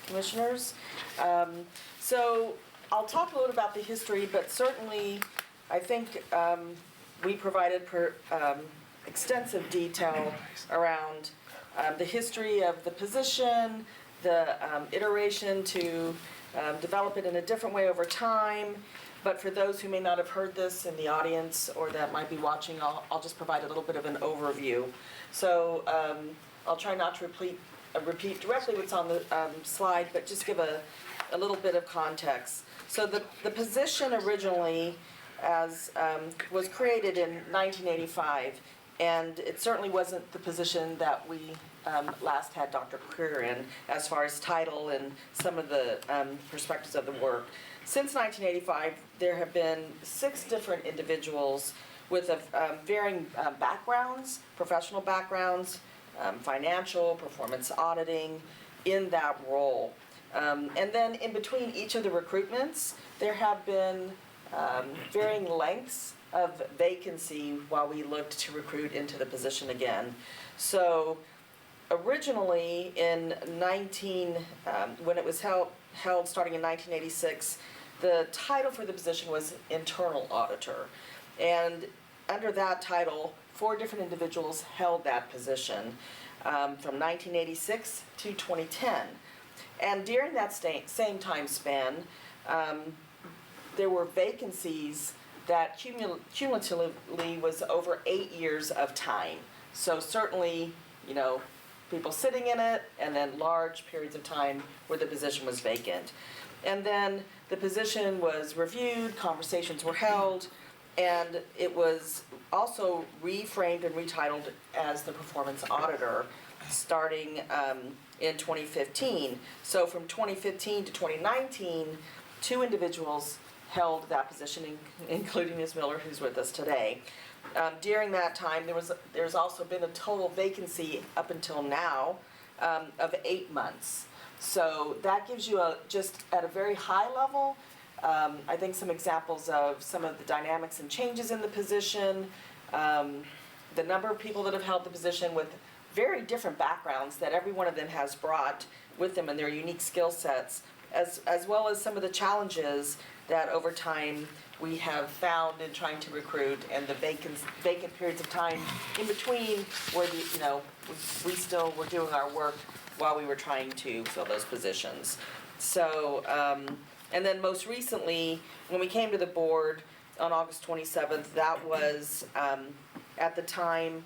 Commissioners. So I'll talk a little about the history, but certainly I think we provided extensive detail around the history of the position, the iteration to develop it in a different way over time. But for those who may not have heard this in the audience or that might be watching, I'll just provide a little bit of an overview. So I'll try not to repeat directly what's on the slide, but just give a little bit of context. So the position originally was created in 1985, and it certainly wasn't the position that we last had Dr. Creer in as far as title and some of the perspectives of the work. Since 1985, there have been 6 different individuals with varying backgrounds, professional backgrounds, financial, performance auditing in that role. And then in between each of the recruitments, there have been varying lengths of vacancy while we looked to recruit into the position again. So originally in when it was held starting in 1986, the title for the position was internal auditor. And under that title, 4 different individuals held that position from 1986 to 2010. And during that same time span, there were vacancies that cumulatively was over 8 years of time. So certainly, people sitting in it, and then large periods of time where the position was vacant. And then the position was reviewed, conversations were held, and it was also reframed and retitled as the performance auditor starting in 2015. So from 2015 to 2019, 2 individuals held that position, including Ms. Miller, who's with us today. During that time, there's also been a total vacancy up until now of 8 months. So that gives you just at a very high level, I think some examples of some of the dynamics and changes in the position, the number of people that have held the position with very different backgrounds that every one of them has brought with them and their unique skill sets, as well as some of the challenges that over time we have found in trying to recruit, and the vacant periods of time in between where we still were doing our work while we were trying to fill those positions. So, and then most recently, when we came to the board on August 27th, that was at the time,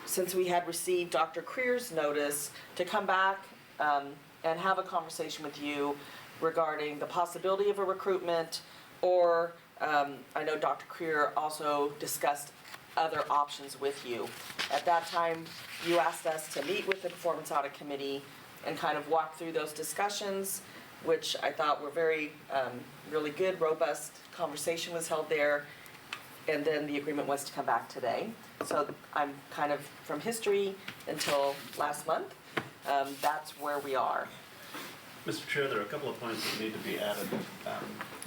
since we had received Dr. Creer's notice to come back and have a conversation with you regarding the possibility of a recruitment, or I know Dr. Creer also discussed other options with you. At that time, you asked us to meet with the Performance Audit Committee and kind of walk through those discussions, which I thought were very, really good, robust conversation was held there. And then the agreement was to come back today. So I'm kind of from history until last month, that's where we are. Mr. Chair, there are a couple of points that need to be added.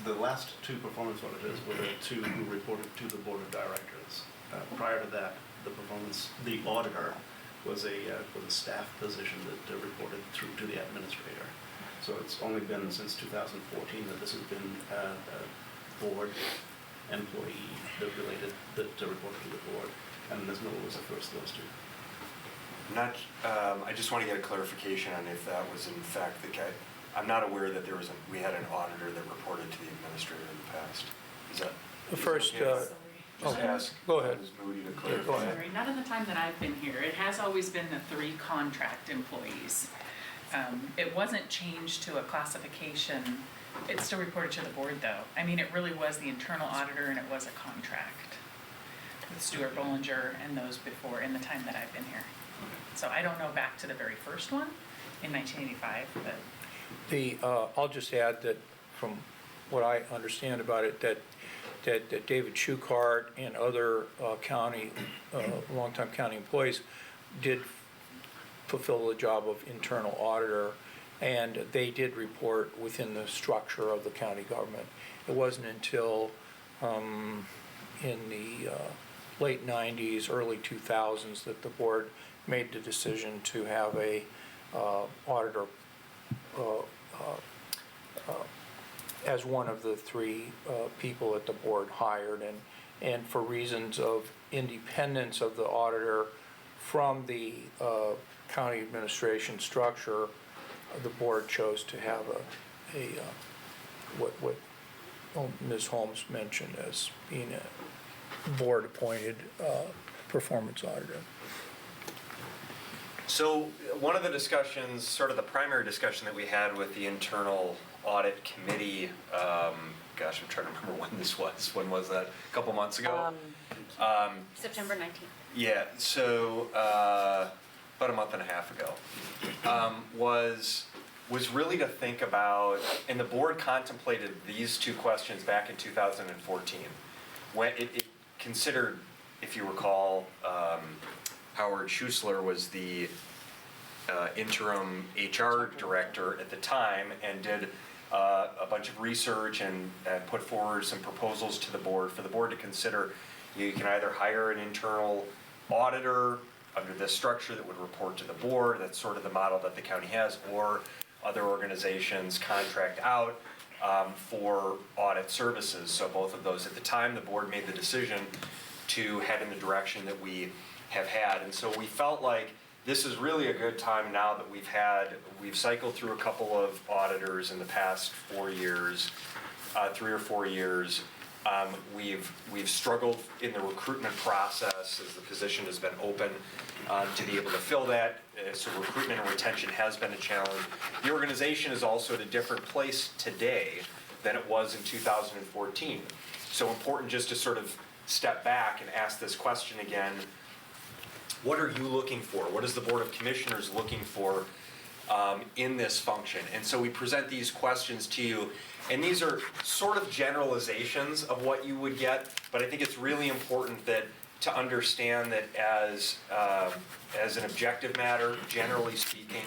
The last 2 performance auditors were the 2 who reported to the board of directors. Prior to that, the auditor was a staff position that reported through to the administrator. So it's only been since 2014 that this has been a board employee that reported to the board, and Ms. Miller was the first of those 2. I just want to get a clarification on if that was in fact the case. I'm not aware that we had an auditor that reported to the administrator in the past. Is that? First, Just ask. Go ahead. Ms. Moody to Yeah, clarify. go ahead. Sorry, not in the time that I've been here. It has always been the 3 contract employees. It wasn't changed to a classification. It still reported to the board though. I mean, it really was the internal auditor, and it was a contract with Stuart Bollinger and those before in the time that I've been here. So I don't know back to the very first one in 1985, but. I'll just add that from what I understand about it, that David Schuchart and other longtime county employees did fulfill the job of internal auditor, and they did report within the structure of the county government. It wasn't until in the late 90s, early 2000s that the board made the decision to have a auditor as one of the 3 people that the board hired, and for reasons of independence of the auditor from the county administration structure, the board chose to have what Ms. Holmes mentioned as being a board-appointed performance auditor. So one of the discussions, sort of the primary discussion that we had with the internal audit committee, gosh, I'm trying to remember when this was. When was that? A couple months ago? September 19th. Yeah, so about a month and a half ago, was really to think about, and the board contemplated these 2 questions back in 2014. When it considered, if you recall, Howard Schussler was the interim HR director at the time and did a bunch of research and put forward some proposals to the board for the board to consider. You can either hire an internal auditor under this structure that would report to the board, that's sort of the model that the county has, or other organizations contract out for audit services. So both of those, at the time, the board made the decision to head in the direction that we have had. And so we felt like this is really a good time now that we've cycled through a couple of auditors in the past 4 years, 3 or 4 years. We've struggled in the recruitment process as the position has been open to be able to fill that. So recruitment and retention has been a challenge. The organization is also at a different place today than it was in 2014. So important just to sort of step back and ask this question again. What are you looking for? What is the Board of Commissioners looking for in this function? And so we present these questions to you, and these are sort of generalizations of what you would get, but I think it's really important that to understand that as an objective matter, generally speaking,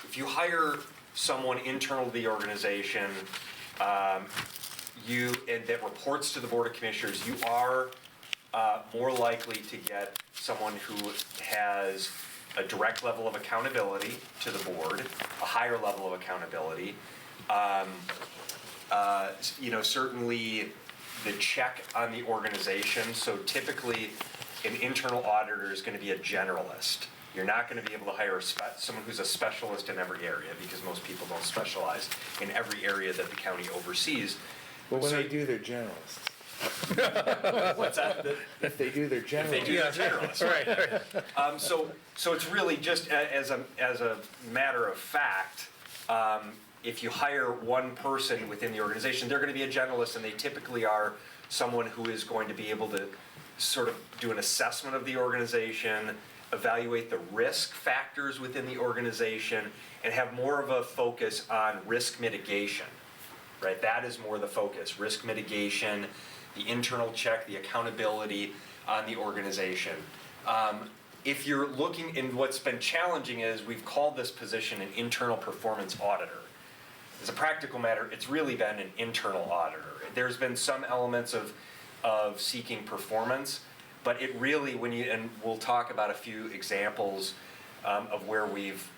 if you hire someone internal to the organization and that reports to the Board of Commissioners, you are more likely to get someone who has a direct level of accountability to the board, a higher level of accountability. Certainly the check on the organization. So typically, an internal auditor is going to be a generalist. You're not going to be able to hire someone who's a specialist in every area, because most people don't specialize in every area that the county oversees. Well, when they do, they're generalists. What's that? If they do, they're generalists. If they do, they're generalists. Right. So it's really just as a matter of fact, if you hire one person within the organization, they're going to be a generalist, and they typically are someone who is going to be able to sort of do an assessment of the organization, evaluate the risk factors within the organization, and have more of a focus on risk mitigation. Right? That is more the focus, risk mitigation, the internal check, the accountability on the organization. If you're looking, and what's been challenging is we've called this position an internal performance auditor. As a practical matter, it's really been an internal auditor. There's been some elements of seeking performance, but it really, and we'll talk about a few examples of where we've,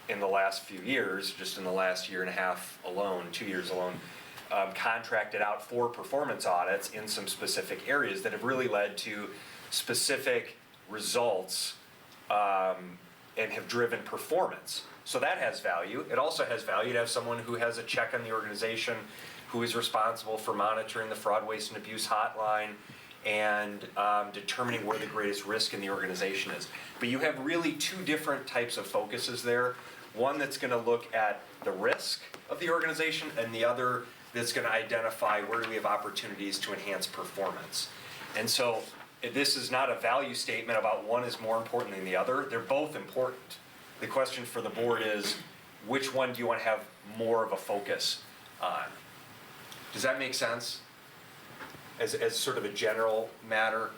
in the last few years, just in the last year and a half alone, 2 years alone, contracted out for performance audits in some specific areas that have really led to specific results and have driven performance. So that has value. It also has value to have someone who has a check on the organization, who is responsible for monitoring the fraud, waste, and abuse hotline and determining where the greatest risk in the organization is. But you have really two different types of focuses there. One that's going to look at the risk of the organization, and the other that's going to identify where do we have opportunities to enhance performance. And so this is not a value statement about one is more important than the other. They're both important. The question for the board is, which one do you want to have more of a focus on? Does that make sense? As sort of a general matter.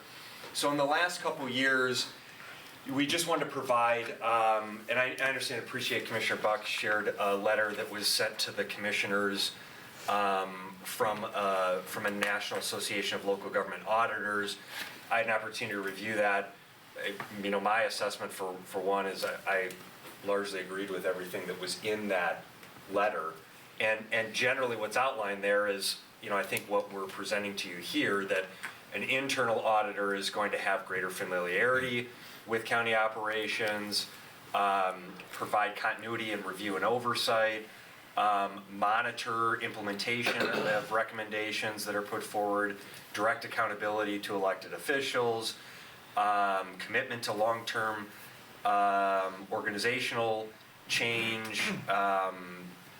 So in the last couple of years, we just wanted to provide, and I understand and appreciate Commissioner Buck shared a letter that was sent to the commissioners from a National Association of Local Government Auditors. I had an opportunity to review that. My assessment for one is I largely agreed with everything that was in that letter. And generally what's outlined there is, I think what we're presenting to you here, that an internal auditor is going to have greater familiarity with county operations, provide continuity and review and oversight, monitor implementation of recommendations that are put forward, direct accountability to elected officials, commitment to long-term organizational change,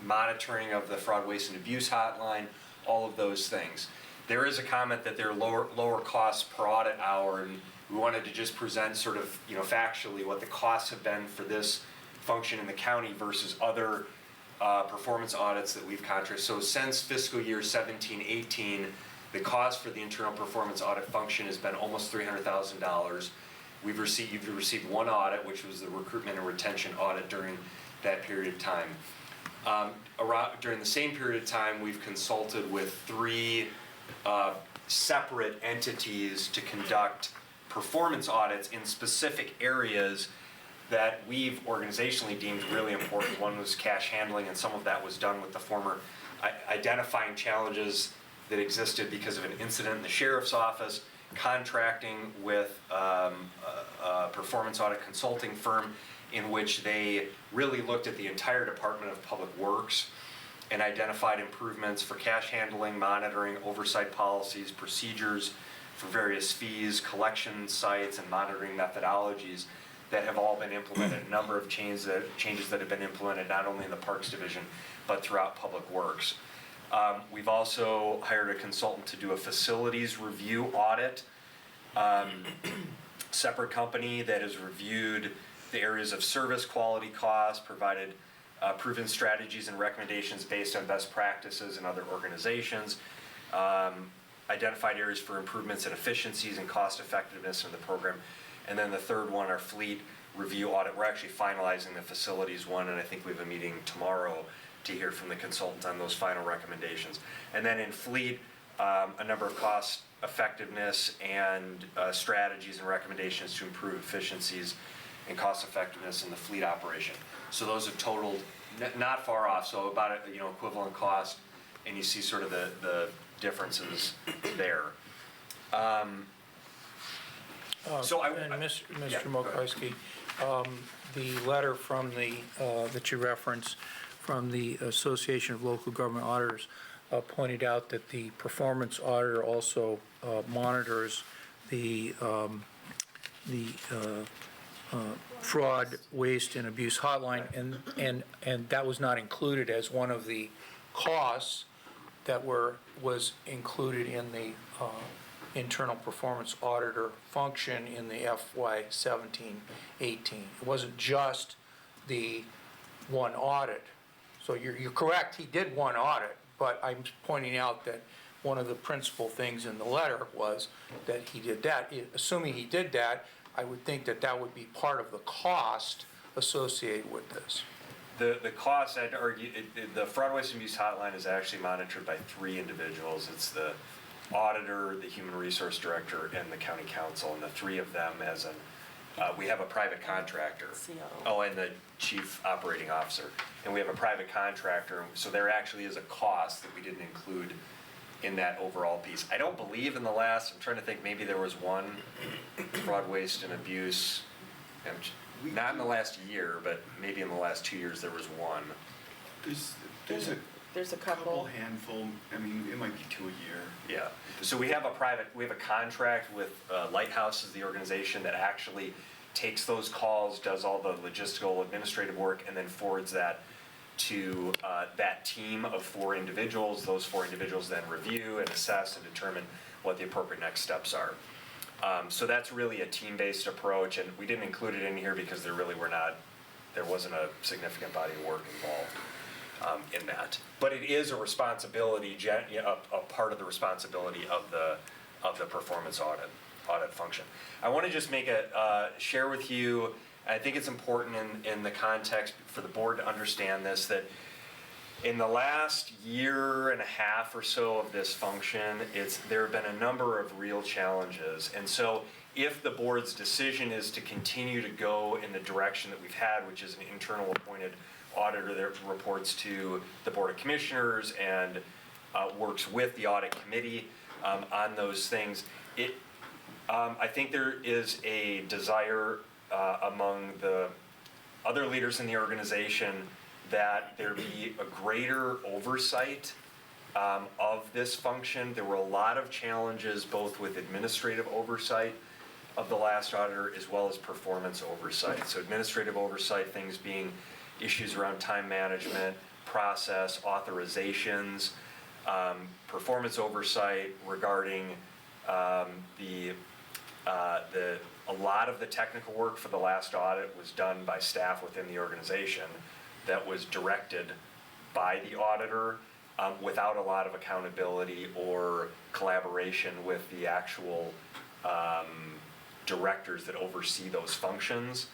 monitoring of the fraud, waste, and abuse hotline, all of those things. There is a comment that there are lower costs per audit hour, and we wanted to just present sort of, factually what the costs have been for this function in the county versus other performance audits that we've contracted. So since fiscal year 17-18, the cost for the internal performance audit function has been almost $300,000. you've received one audit, which was the recruitment and retention audit during that period of time. During the same period of time, we've consulted with 3 separate entities to conduct performance audits in specific areas that we've organizationally deemed really important. One was cash handling, and some of that was done with the former identifying challenges that existed because of an incident in the sheriff's office, contracting with a performance audit consulting firm in which they really looked at the entire Department of Public Works and identified improvements for cash handling, monitoring, oversight policies, procedures for various fees, collection sites, and monitoring methodologies that have all been implemented. A number of changes that have been implemented not only in the Parks Division, but throughout Public Works. We've also hired a consultant to do a facilities review audit, separate company that has reviewed the areas of service, quality, cost, provided proven strategies and recommendations based on best practices in other organizations, identified areas for improvements in efficiencies and cost effectiveness in the program. And then the third one, our fleet review audit. We're actually finalizing the facilities one, and I think we have a meeting tomorrow to hear from the consultant on those final recommendations. And then in fleet, a number of cost effectiveness and strategies and recommendations to improve efficiencies and cost effectiveness in the fleet operation. So those have totaled not far off, so about equivalent cost, and you see sort of the differences there. Mr. Mokowski, the letter from that you referenced from the Association of Local Government Auditors pointed out that the performance auditor also monitors the fraud, waste, and abuse hotline, and that was not included as one of the costs that was included in the internal performance auditor function in the FY 17-18. It wasn't just the one audit. So you're correct, he did one audit, but I'm pointing out that one of the principal things in the letter was that he did that. Assuming he did that, I would think that that would be part of the cost associated with this. The cost, I'd argue, the fraud, waste, and abuse hotline is actually monitored by 3 individuals. It's the auditor, the human resource director, and the county council, and the 3 of them as we have a private contractor. Oh, and the chief operating officer. And we have a private contractor, so there actually is a cost that we didn't include in that overall piece. I don't believe in the last, I'm trying to think, maybe there was one fraud, waste, and abuse, not in the last year, but maybe in the last 2 years there was one. There's a couple. Handful, I mean, it might be 2 a year. Yeah, so we have a contract with Lighthouse is the organization that actually takes those calls, does all the logistical administrative work, and then forwards that to that team of 4 individuals. Those 4 individuals then review and assess and determine what the appropriate next steps are. So that's really a team-based approach, and we didn't include it in here because there wasn't a significant body of work involved in that. But it is a responsibility, a part of the responsibility of the performance audit function. I want to just share with you, I think it's important in the context for the board to understand this, that in the last year and a half or so of this function, there have been a number of real challenges. And so if the board's decision is to continue to go in the direction that we've had, which is an internal appointed auditor that reports to the Board of Commissioners and works with the audit committee on those things, I think there is a desire among the other leaders in the organization that there be a greater oversight of this function. There were a lot of challenges both with administrative oversight of the last auditor as well as performance oversight. So administrative oversight, things being issues around time management, process, authorizations, performance oversight regarding a lot of the technical work for the last audit was done by staff within the organization that was directed by the auditor without a lot of accountability or collaboration with the actual directors that oversee those functions.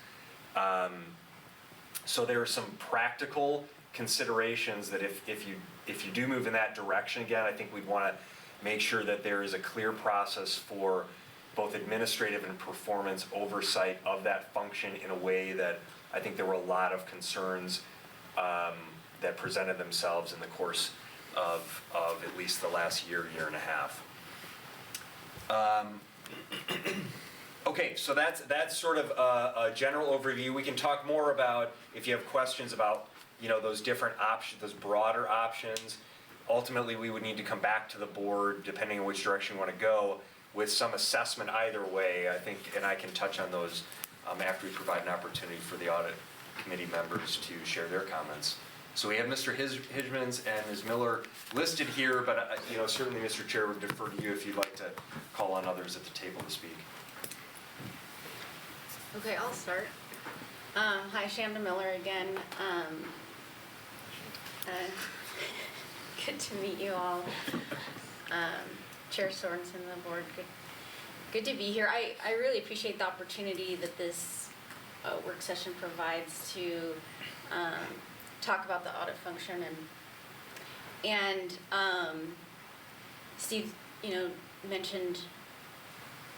So there are some practical considerations that if you do move in that direction again, I think we'd want to make sure that there is a clear process for both administrative and performance oversight of that function in a way that I think there were a lot of concerns that presented themselves in the course of at least the last year and a half. Okay, so that's sort of a general overview. We can talk more about, if you have questions about, those different options, those broader options. Ultimately, we would need to come back to the board, depending on which direction you want to go, with some assessment either way, I think, and I can touch on those after we provide an opportunity for the audit committee members to share their comments. So we have Mr. Hidgmans and Ms. Miller listed here, but certainly, Mr. Chair, would defer to you if you'd like to call on others at the table to speak. Okay, I'll start. Hi, Shamda Miller again. Good to meet you all. Chair Sorensen, the board, good to be here. I really appreciate the opportunity that this work session provides to talk about the audit function and Steve, mentioned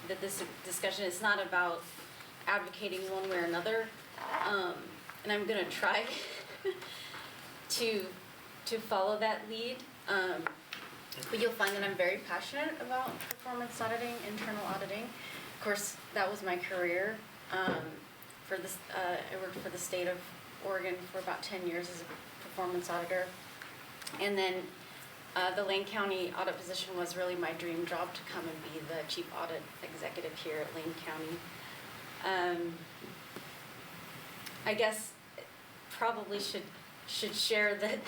that this discussion is not about advocating one way or another, and I'm going to try to follow that lead. But you'll find that I'm very passionate about performance auditing, internal auditing. Of course, that was my career. For this, I worked for the state of Oregon for about 10 years as a performance auditor, and then the Lane County audit position was really my dream job, to come and be the chief audit executive here at Lane County. I guess probably should share that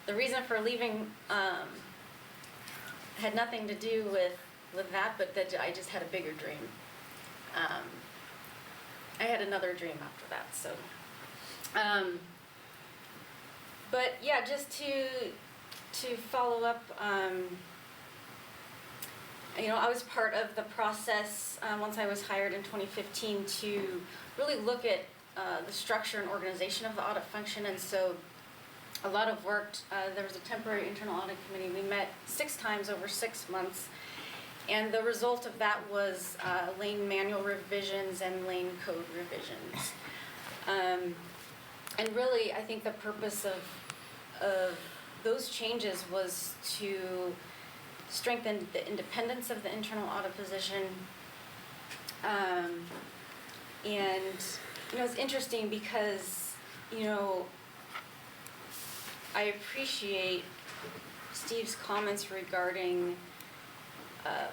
the reason for leaving had nothing to do with that, but that I just had a bigger dream. I had another dream after that, so. But yeah, just to follow up, I was part of the process once I was hired in 2015 to really look at the structure and organization of the audit function, and so a lot of work. There was a temporary internal audit committee. We met 6 times over 6 months, and the result of that was Lane manual revisions and Lane code revisions. And really, I think the purpose of those changes was to strengthen the independence of the internal audit position. And it's interesting because I appreciate Steve's comments regarding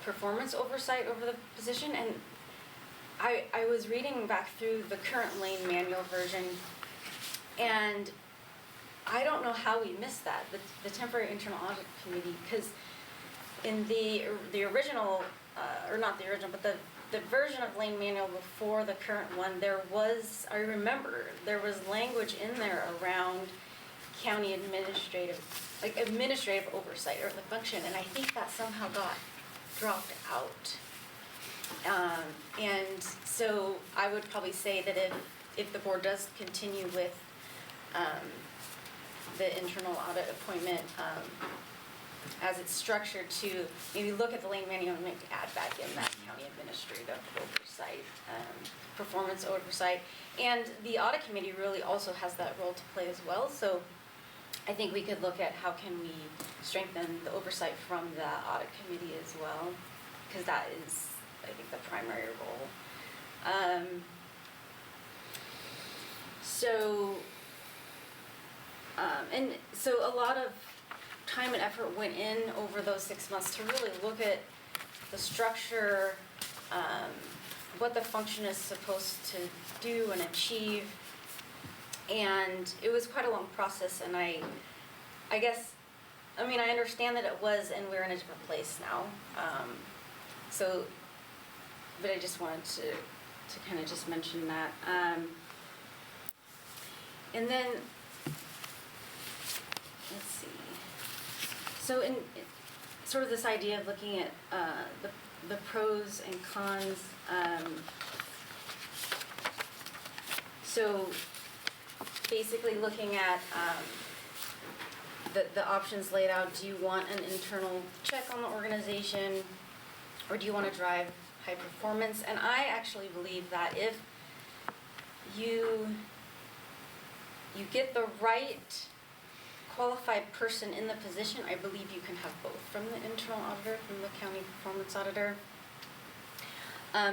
performance oversight over the position, and I was reading back through the current Lane manual version, and I don't know how we missed that, the temporary internal audit committee, because in the original, or not the original, but the version of Lane manual before the current one, I remember there was language in there around county administrative oversight or the function, and I think that somehow got dropped out. And so I would probably say that if the board does continue with the internal audit appointment as it's structured, to maybe look at the Lane manual and add back in that county administrative oversight, performance oversight, and the audit committee really also has that role to play as well. So I think we could look at how can we strengthen the oversight from the audit committee as well, because that is, I think, the primary role. And so a lot of time and effort went in over those 6 months to really look at the structure, what the function is supposed to do and achieve. And it was quite a long process, and I understand that it was, and we're in a different place now. But I just wanted to kind of just mention that. And then, let's see. So in sort of this idea of looking at the pros and cons. So basically looking at the options laid out, do you want an internal check on the organization, or do you want to drive high performance? And I actually believe that if you get the right qualified person in the position, I believe you can have both, from the internal auditor, from the county performance auditor.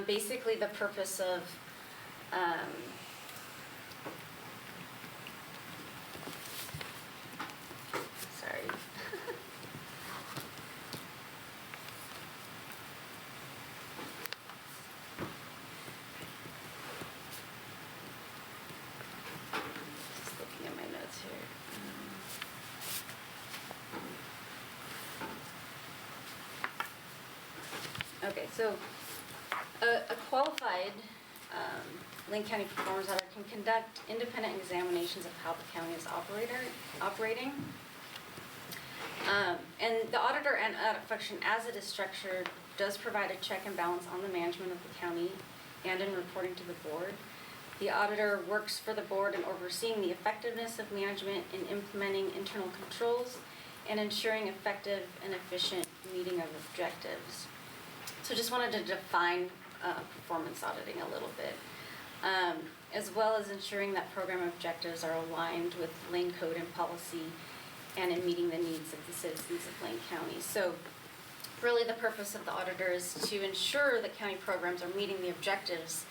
Basically the purpose of sorry. Just looking at my notes here. Okay, so a qualified Lane County Performance Auditor can conduct independent examinations of how the county is operating. And the auditor and audit function, as it is structured, does provide a check and balance on the management of the county and in reporting to the board. The auditor works for the board in overseeing the effectiveness of management in implementing internal controls and ensuring effective and efficient meeting of objectives. So just wanted to define performance auditing a little bit, as well as ensuring that program objectives are aligned with Lane Code and policy and in meeting the needs of the citizens of Lane County. So really the purpose of the auditor is to ensure that county programs are meeting the objectives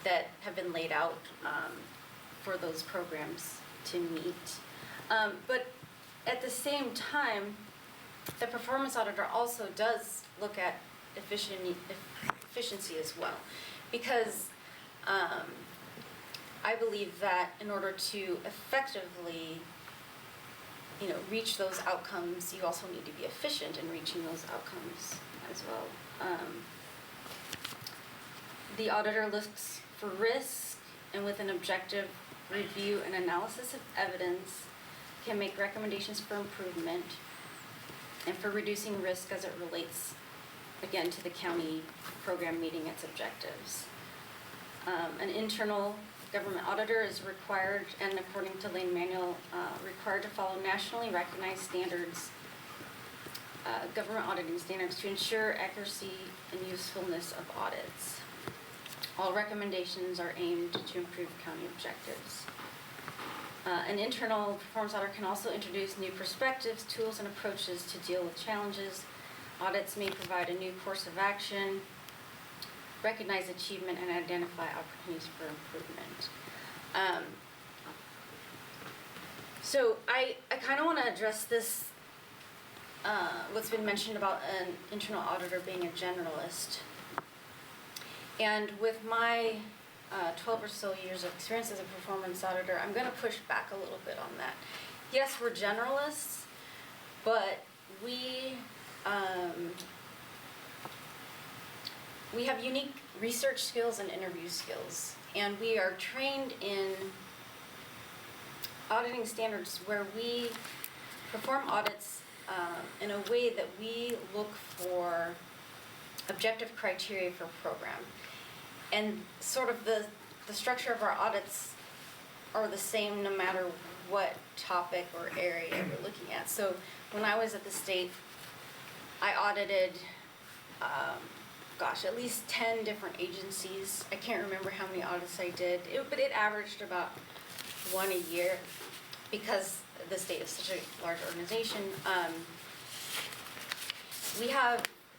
that have been laid out for those programs to meet. But at the same time, the performance auditor also does look at efficiency as well, because I believe that in order to effectively, reach those outcomes, you also need to be efficient in reaching those outcomes as well. The auditor looks for risk, and with an objective review and analysis of evidence, can make recommendations for improvement and for reducing risk as it relates, again, to the county program meeting its objectives. An internal government auditor is required, and according to Lane Manual, required to follow nationally recognized standards, government auditing standards, to ensure accuracy and usefulness of audits. All recommendations are aimed to improve county objectives. An internal performance auditor can also introduce new perspectives, tools, and approaches to deal with challenges. Audits may provide a new course of action, recognize achievement, and identify opportunities for improvement. So I kind of want to address this, what's been mentioned about an internal auditor being a generalist. And with my 12 or so years of experience as a performance auditor, I'm going to push back a little bit on that. Yes, we're generalists, but we have unique research skills and interview skills, and we are trained in auditing standards where we perform audits in a way that we look for objective criteria for program. And sort of the structure of our audits are the same no matter what topic or area we're looking at. So when I was at the state, I audited, at least 10 different agencies. I can't remember how many audits I did, but it averaged about one a year because the state is such a large organization.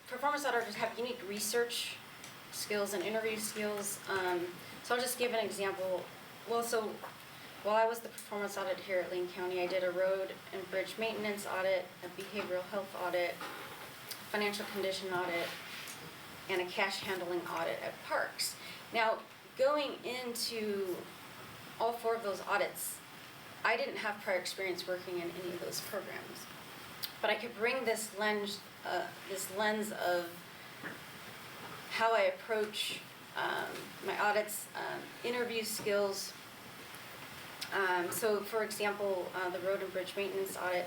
Performance auditors have unique research skills and interview skills. So I'll just give an example. So while I was the performance audit here at Lane County, I did a road and bridge maintenance audit, a behavioral health audit, financial condition audit, and a cash handling audit at parks. Now, going into all 4 of those audits, I didn't have prior experience working in any of those programs, but I could bring this lens of how I approach my audits, interview skills. So for example, the road and bridge maintenance audit,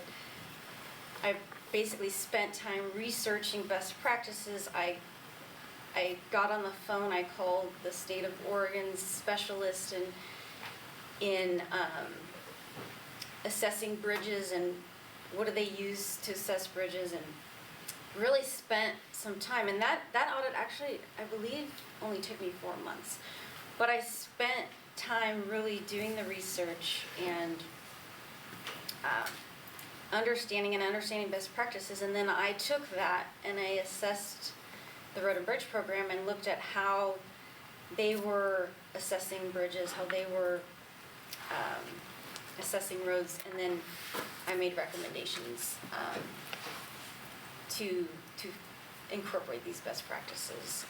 I basically spent time researching best practices. I I got on the phone, I called the state of Oregon's specialist in assessing bridges and what do they use to assess bridges, and really spent some time. And that audit actually, I believe, only took me 4 months. But I spent time really doing the research and understanding best practices. And then I took that and I assessed the Road and Bridge program and looked at how they were assessing bridges, how they were assessing roads, and then I made recommendations to incorporate these best practices.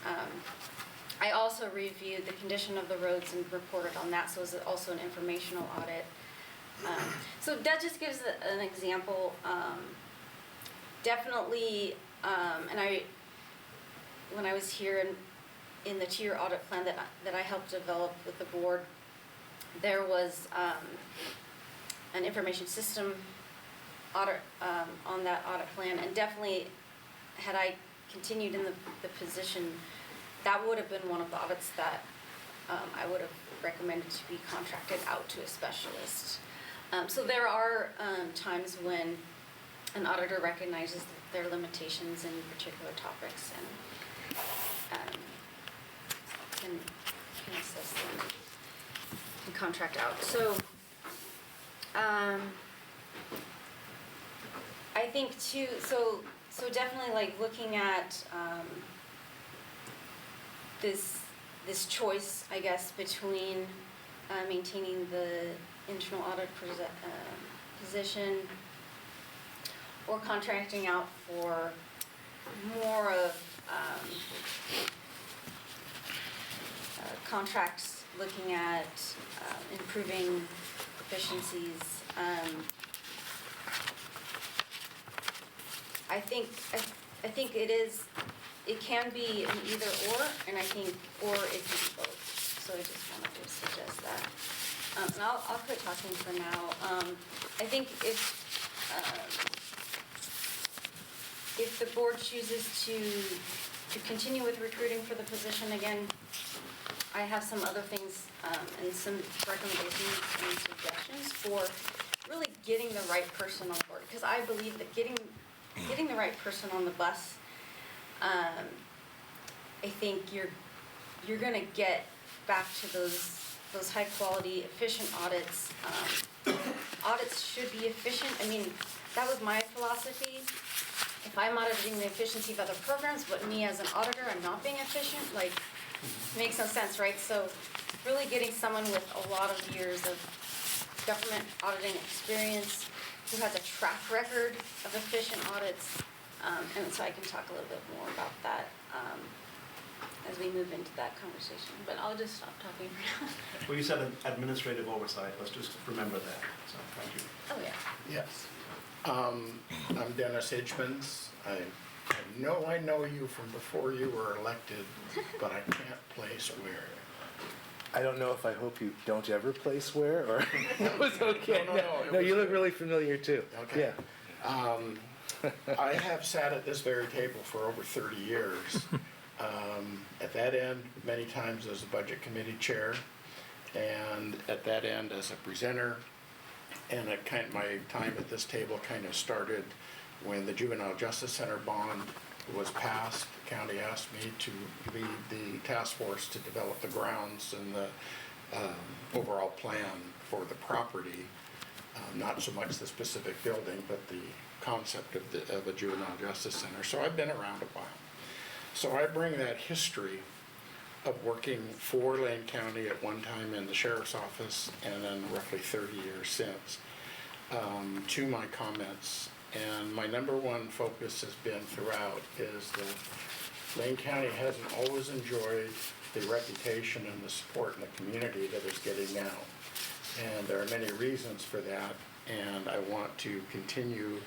I also reviewed the condition of the roads and reported on that, so it was also an informational audit. So that just gives an example. Definitely, and when I was here in the 2-year audit plan that I helped develop with the board, there was an information system audit on that audit plan, and definitely had I continued in the position, that would have been one of the audits that I would have recommended to be contracted out to a specialist. So there are times when an auditor recognizes their limitations in particular topics and can assess them and contract out. So I think too, so definitely like looking at this choice, I guess, between maintaining the internal audit position or contracting out for more of contracts looking at improving efficiencies. I think it can be an either or, and I think, or it can be both. So I just wanted to suggest that. And I'll quit talking for now. I think if the board chooses to continue with recruiting for the position, again, I have some other things and some recommendations and suggestions for really getting the right person on board, because I believe that getting the right person on the bus, I think you're going to get back to those high quality, efficient audits. Audits should be efficient. I mean, that was my philosophy. If I'm auditing the efficiency of other programs, but me as an auditor, I'm not being efficient, like, makes no sense, right? So really getting someone with a lot of years of government auditing experience, who has a track record of efficient audits, and so I can talk a little bit more about that as we move into that conversation. But I'll just stop talking for now. Well, you said administrative oversight. Let's just remember that. So thank you. Oh, yeah. Yes. I'm Dennis Hitchmans. I know you from before you were elected, but I can't place where. I don't know if I hope you don't ever place where, or it was okay. No, You look really familiar too. Okay. Yeah. I have sat at this very table for over 30 years. At that end, many times as a budget committee chair, and at that end as a presenter. And my time at this table kind of started when the Juvenile Justice Center bond was passed. The county asked me to lead the task force to develop the grounds and the overall plan for the property. Not so much the specific building, but the concept of a Juvenile Justice Center. So I've been around a while. So I bring that history of working for Lane County at one time in the sheriff's office, and then roughly 30 years since, to my comments. And my number one focus has been throughout is that Lane County hasn't always enjoyed the reputation and the support in the community that it's getting now. And there are many reasons for that, and I want to continue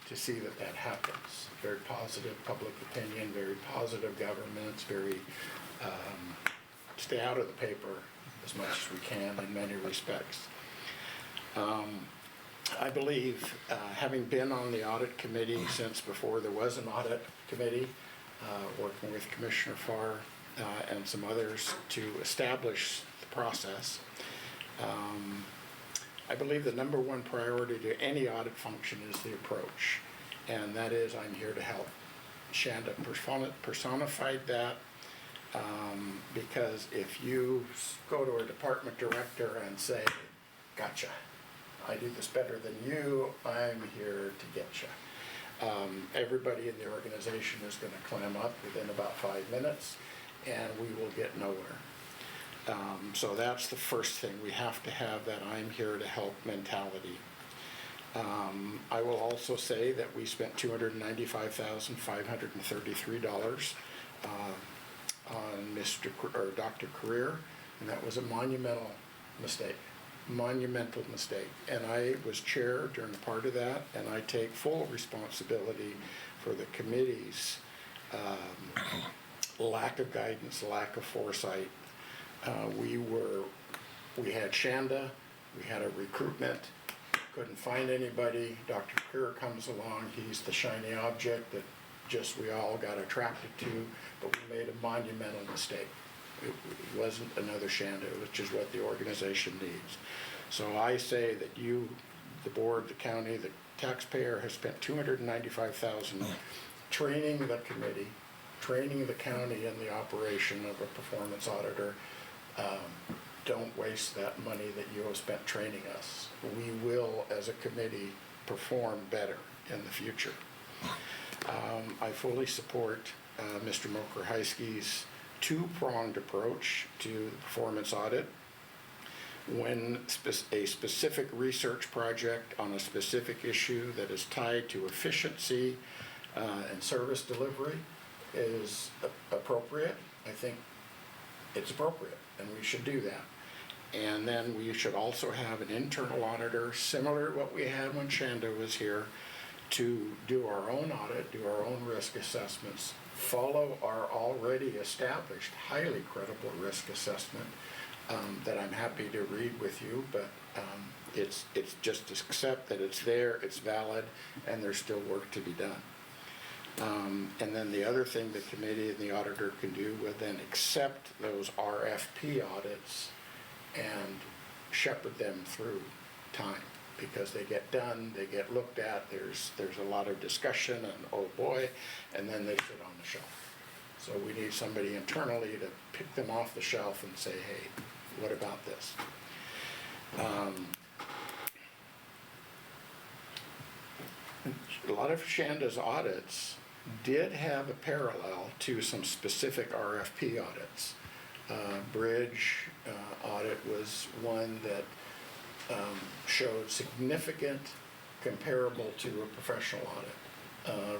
to see that happens. Very positive public opinion, very positive governments, very stay out of the paper as much as we can in many respects. I believe, having been on the audit committee since before there was an audit committee, working with Commissioner Farr and some others to establish the process. I believe the number one priority to any audit function is the approach, and that is, I'm here to help. Shanda personified that, because if you go to a department director and say, gotcha, I do this better than you, I'm here to get you. Everybody in the organization is going to clam up within about 5 minutes, and we will get nowhere. So that's the first thing. We have to have that I'm here to help mentality. I will also say that we spent $295,533 on Dr. Career, and that was a monumental mistake. And I was chair during part of that, and I take full responsibility for the committee's lack of guidance, lack of foresight. We had Shanda, we had a recruitment, couldn't find anybody. Dr. Kerr comes along, he's the shiny object that just we all got attracted to, but we made a monumental mistake. It wasn't another Shanda, which is what the organization needs. So I say that you, the board, the county, the taxpayer has spent $295,000 training the committee, training the county in the operation of a performance auditor. Don't waste that money that you have spent training us. We will, as a committee, perform better in the future. I fully support Mr. Mokrzyski's two-pronged approach to the performance audit. When a specific research project on a specific issue that is tied to efficiency and service delivery is appropriate, I think it's appropriate, and we should do that. And then we should also have an internal auditor, similar to what we had when Shanda was here, to do our own audit, do our own risk assessments, follow our already established, highly credible risk assessment that I'm happy to read with you, but it's just to accept that it's there, it's valid, and there's still work to be done. And then the other thing the committee and the auditor can do will then accept those RFP audits and shepherd them through time, because they get done, they get looked at, there's a lot of discussion, and oh boy, and then they sit on the shelf. So we need somebody internally to pick them off the shelf and say, hey, what about this? A lot of Shanda's audits did have a parallel to some specific RFP audits. Bridge audit was one that showed significant comparable to a professional audit.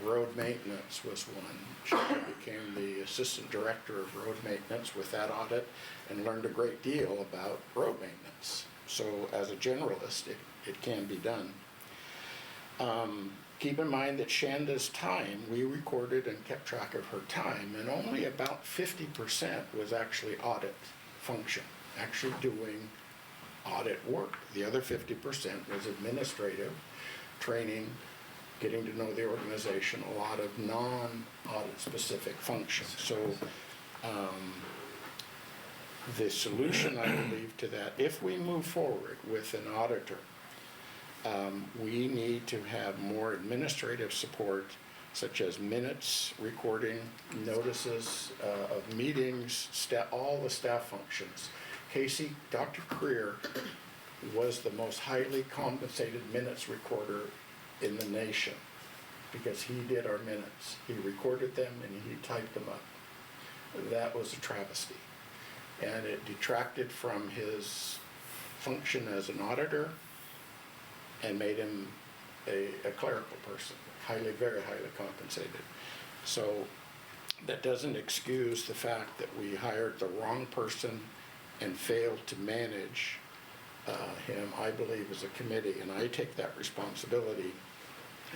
Road maintenance was one. She became the assistant director of road maintenance with that audit and learned a great deal about road maintenance. So as a generalist, it can be done. Keep in mind that Shanda's time, we recorded and kept track of her time, and only about 50% was actually audit function, actually doing audit work. The other 50% was administrative, training, getting to know the organization, a lot of non-audit specific functions. So the solution, I believe, to that, if we move forward with an auditor, we need to have more administrative support, such as minutes, recording, notices of meetings, all the staff functions. Casey, Dr. Creer was the most highly compensated minutes recorder in the nation because he did our minutes. He recorded them and he typed them up. That was a travesty. And it detracted from his function as an auditor and made him a clerical person, very highly compensated. So that doesn't excuse the fact that we hired the wrong person and failed to manage him, I believe, as a committee, and I take that responsibility.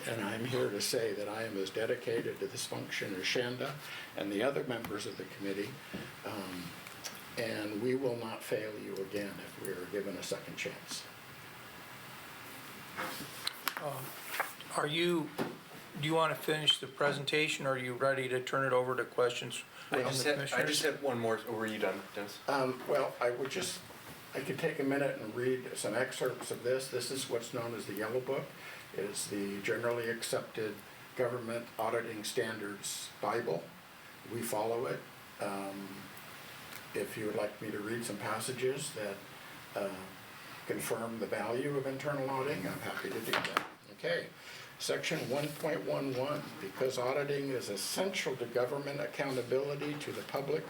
And I'm here to say that I am as dedicated to this function as Shanda and the other members of the committee, and we will not fail you again if we are given a second chance. Are you do you want to finish the presentation, or are you ready to turn it over to questions from the I commissioners? just had one more. Were you done, Dennis? Well, I could take a minute and read some excerpts of this. This is what's known as the Yellow Book. It is the generally accepted government auditing standards Bible. We follow it. If you would like me to read some passages that confirm the value of internal auditing, I'm happy to do that. Okay. Section 1.11, because auditing is essential to government accountability to the public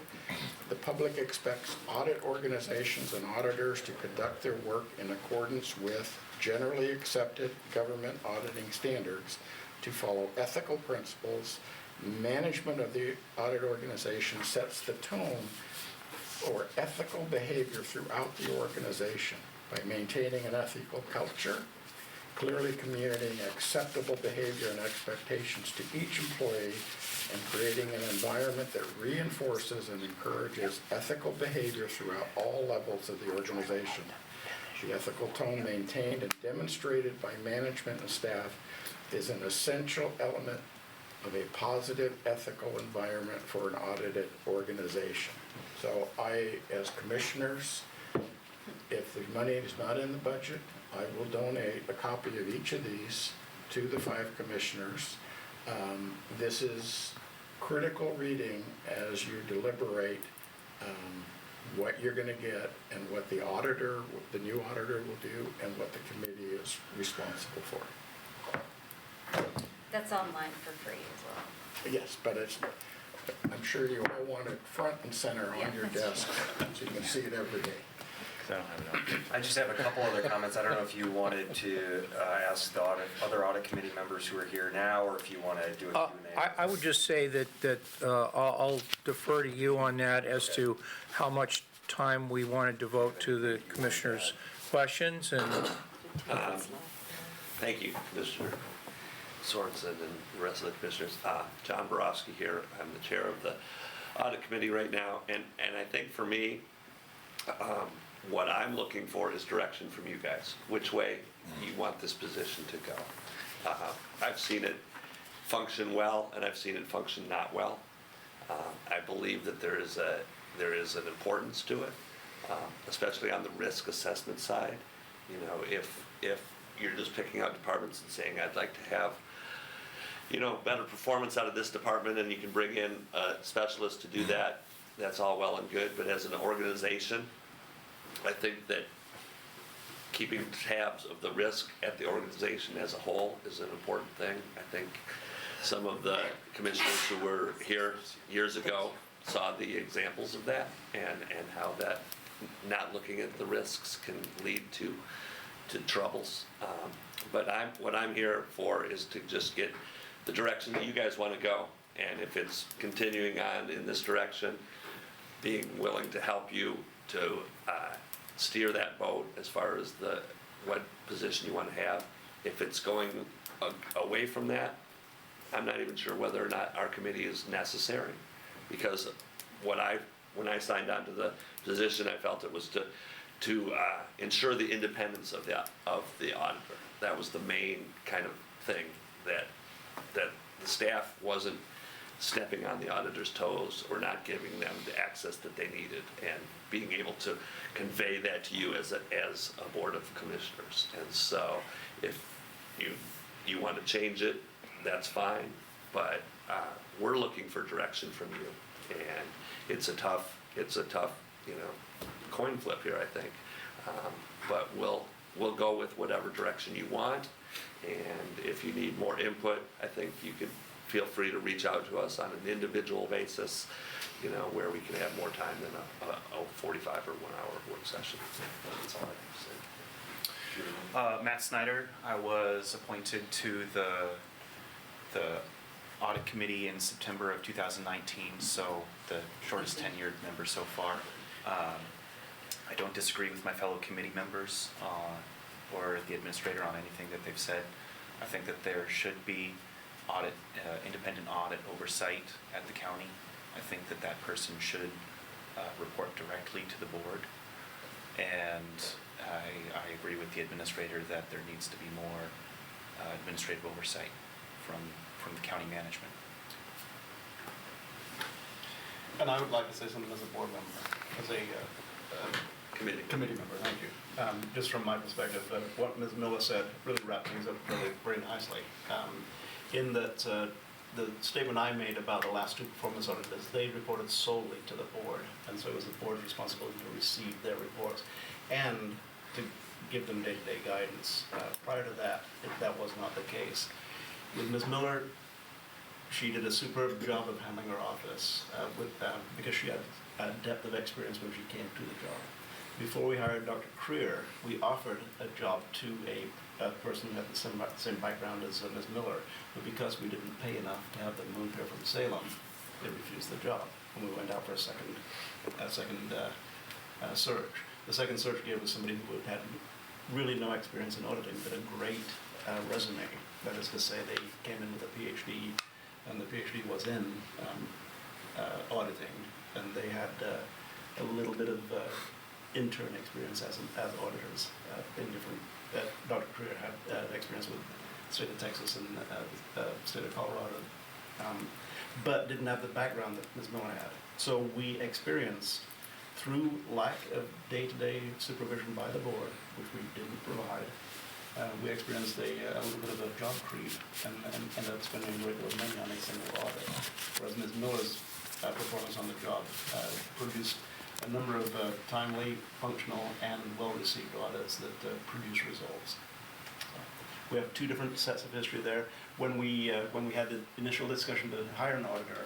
expects audit organizations and auditors to conduct their work in accordance with generally accepted government auditing standards, to follow ethical principles. Management of the audit organization sets the tone for ethical behavior throughout the organization by maintaining an ethical culture, clearly communicating acceptable behavior and expectations to each employee, and creating an environment that reinforces and encourages ethical behavior throughout all levels of the organization. The ethical tone maintained and demonstrated by management and staff is an essential element of a positive ethical environment for an audited organization. So as commissioners, if the money is not in the budget, I will donate a copy of each of these to the 5 commissioners. This is critical reading as you deliberate what you're going to get and what the auditor, the new auditor will do, and what the committee is responsible for. That's online for free as well. Yes, but I'm sure you all want it front and center on your desk so you can see it every day. I just have a couple other comments. I don't know if you wanted to ask the other audit committee members who are here now, or if you want to do a Q&A. I would just say that I'll defer to you on that as to how much time we want to devote to the commissioners' questions. And Thank you, Commissioner Sorensen and the rest of the commissioners. John Borofsky here. I'm the chair of the audit committee right now, and I think for me, what I'm looking for is direction from you guys, which way you want this position to go. I've seen it function well, and I've seen it function not well. I believe that there is an importance to it, especially on the risk assessment side. You know, if you're just picking out departments and saying, I'd like to have, you know, better performance out of this department, and you can bring in a specialist to do that, that's all well and good. But as an organization, I think that keeping tabs of the risk at the organization as a whole is an important thing. I think some of the commissioners who were here years ago saw the examples of that, and how that not looking at the risks can lead to troubles. But what I'm here for is to just get the direction that you guys want to go, and if it's continuing on in this direction, being willing to help you to steer that boat as far as what position you want to have. If it's going away from that, I'm not even sure whether or not our committee is necessary, because when I signed on to the position, I felt it was to ensure the independence of the auditor. That was the main kind of thing, that the staff wasn't stepping on the auditor's toes or not giving them the access that they needed, and being able to convey that to you as a board of commissioners. And so if you want to change it, that's fine, but we're looking for direction from you, and it's a tough coin flip here, I think. But we'll go with whatever direction you want, and if you need more input, I think you could feel free to reach out to us on an individual basis, you know, where we can have more time than a 45 or 1 hour work session. That's all I have to say. Matt Snyder, I was appointed to the audit committee in September of 2019, so the shortest tenured member so far. I don't disagree with my fellow committee members or the administrator on anything that they've said. I think that there should be independent audit oversight at the county. I think that person should report directly to the board. And I agree with the administrator that there needs to be more administrative oversight from the county management. And I would like to say something as a board member, as a committee member, thank you. Just from my perspective, what Ms. Miller said really wrapped things up really very nicely. In that the statement I made about the last two performance auditors, they reported solely to the board, and so it was the board's responsibility to receive their reports and to give them day-to-day guidance. Prior to that, that was not the case. With Ms. Miller, she did a superb job of handling her office because she had a depth of experience when she came to the job. Before we hired Dr. Creer, we offered a job to a person who had the same background as Ms. Miller, but because we didn't pay enough to have them move here from Salem, they refused the job, and we went out for a second search. The second search gave us somebody who had really no experience in auditing, but a great resume. That is to say, they came in with a PhD, and the PhD was in auditing, and they had a little bit of intern experience as auditors in different. Dr. Creer had experience with the state of Texas and the state of Colorado, but didn't have the background that Ms. Miller had. So we experienced, through lack of day-to-day supervision by the board, which we didn't provide, we experienced a little bit of a job creep and ended up spending a great deal of money on a single audit. Whereas Ms. Miller's performance on the job produced a number of timely, functional, and well-received audits that produce results. We have two different sets of history there. When we had the initial discussion to hire an auditor,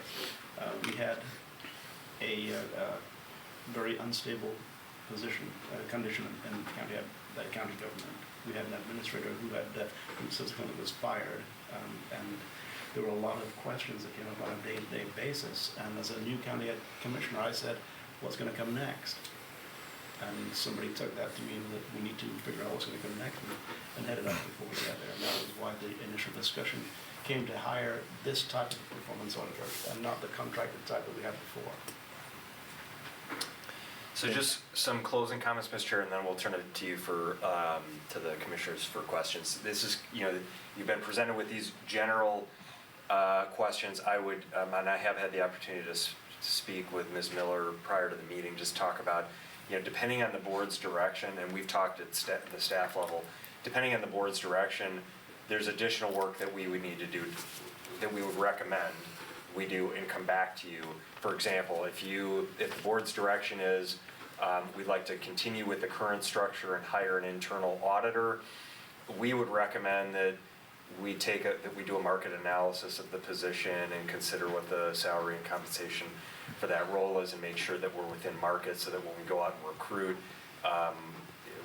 we had a very unstable condition in the county government. We had an administrator who subsequently was fired, and there were a lot of questions that came up on a day-to-day basis. And as a new county commissioner, I said, what's going to come next? And somebody took that to mean that we need to figure out what's going to come next and head it up before we get there. And that was why the initial discussion came to hire this type of performance auditor and not the contracted type that we had before. So just some closing comments, Mr. Chair, and then we'll turn it to you to the commissioners for questions. This is, you've been presented with these general questions. I would, and I have had the opportunity to speak with Ms. Miller prior to the meeting, just talk about, depending on the board's direction, and we've talked at the staff level, depending on the board's direction, there's additional work that we would need to do, that we would recommend we do and come back to you. For example, if the board's direction is we'd like to continue with the current structure and hire an internal auditor, we would recommend that we do a market analysis of the position and consider what the salary and compensation for that role is and make sure that we're within market so that when we go out and recruit,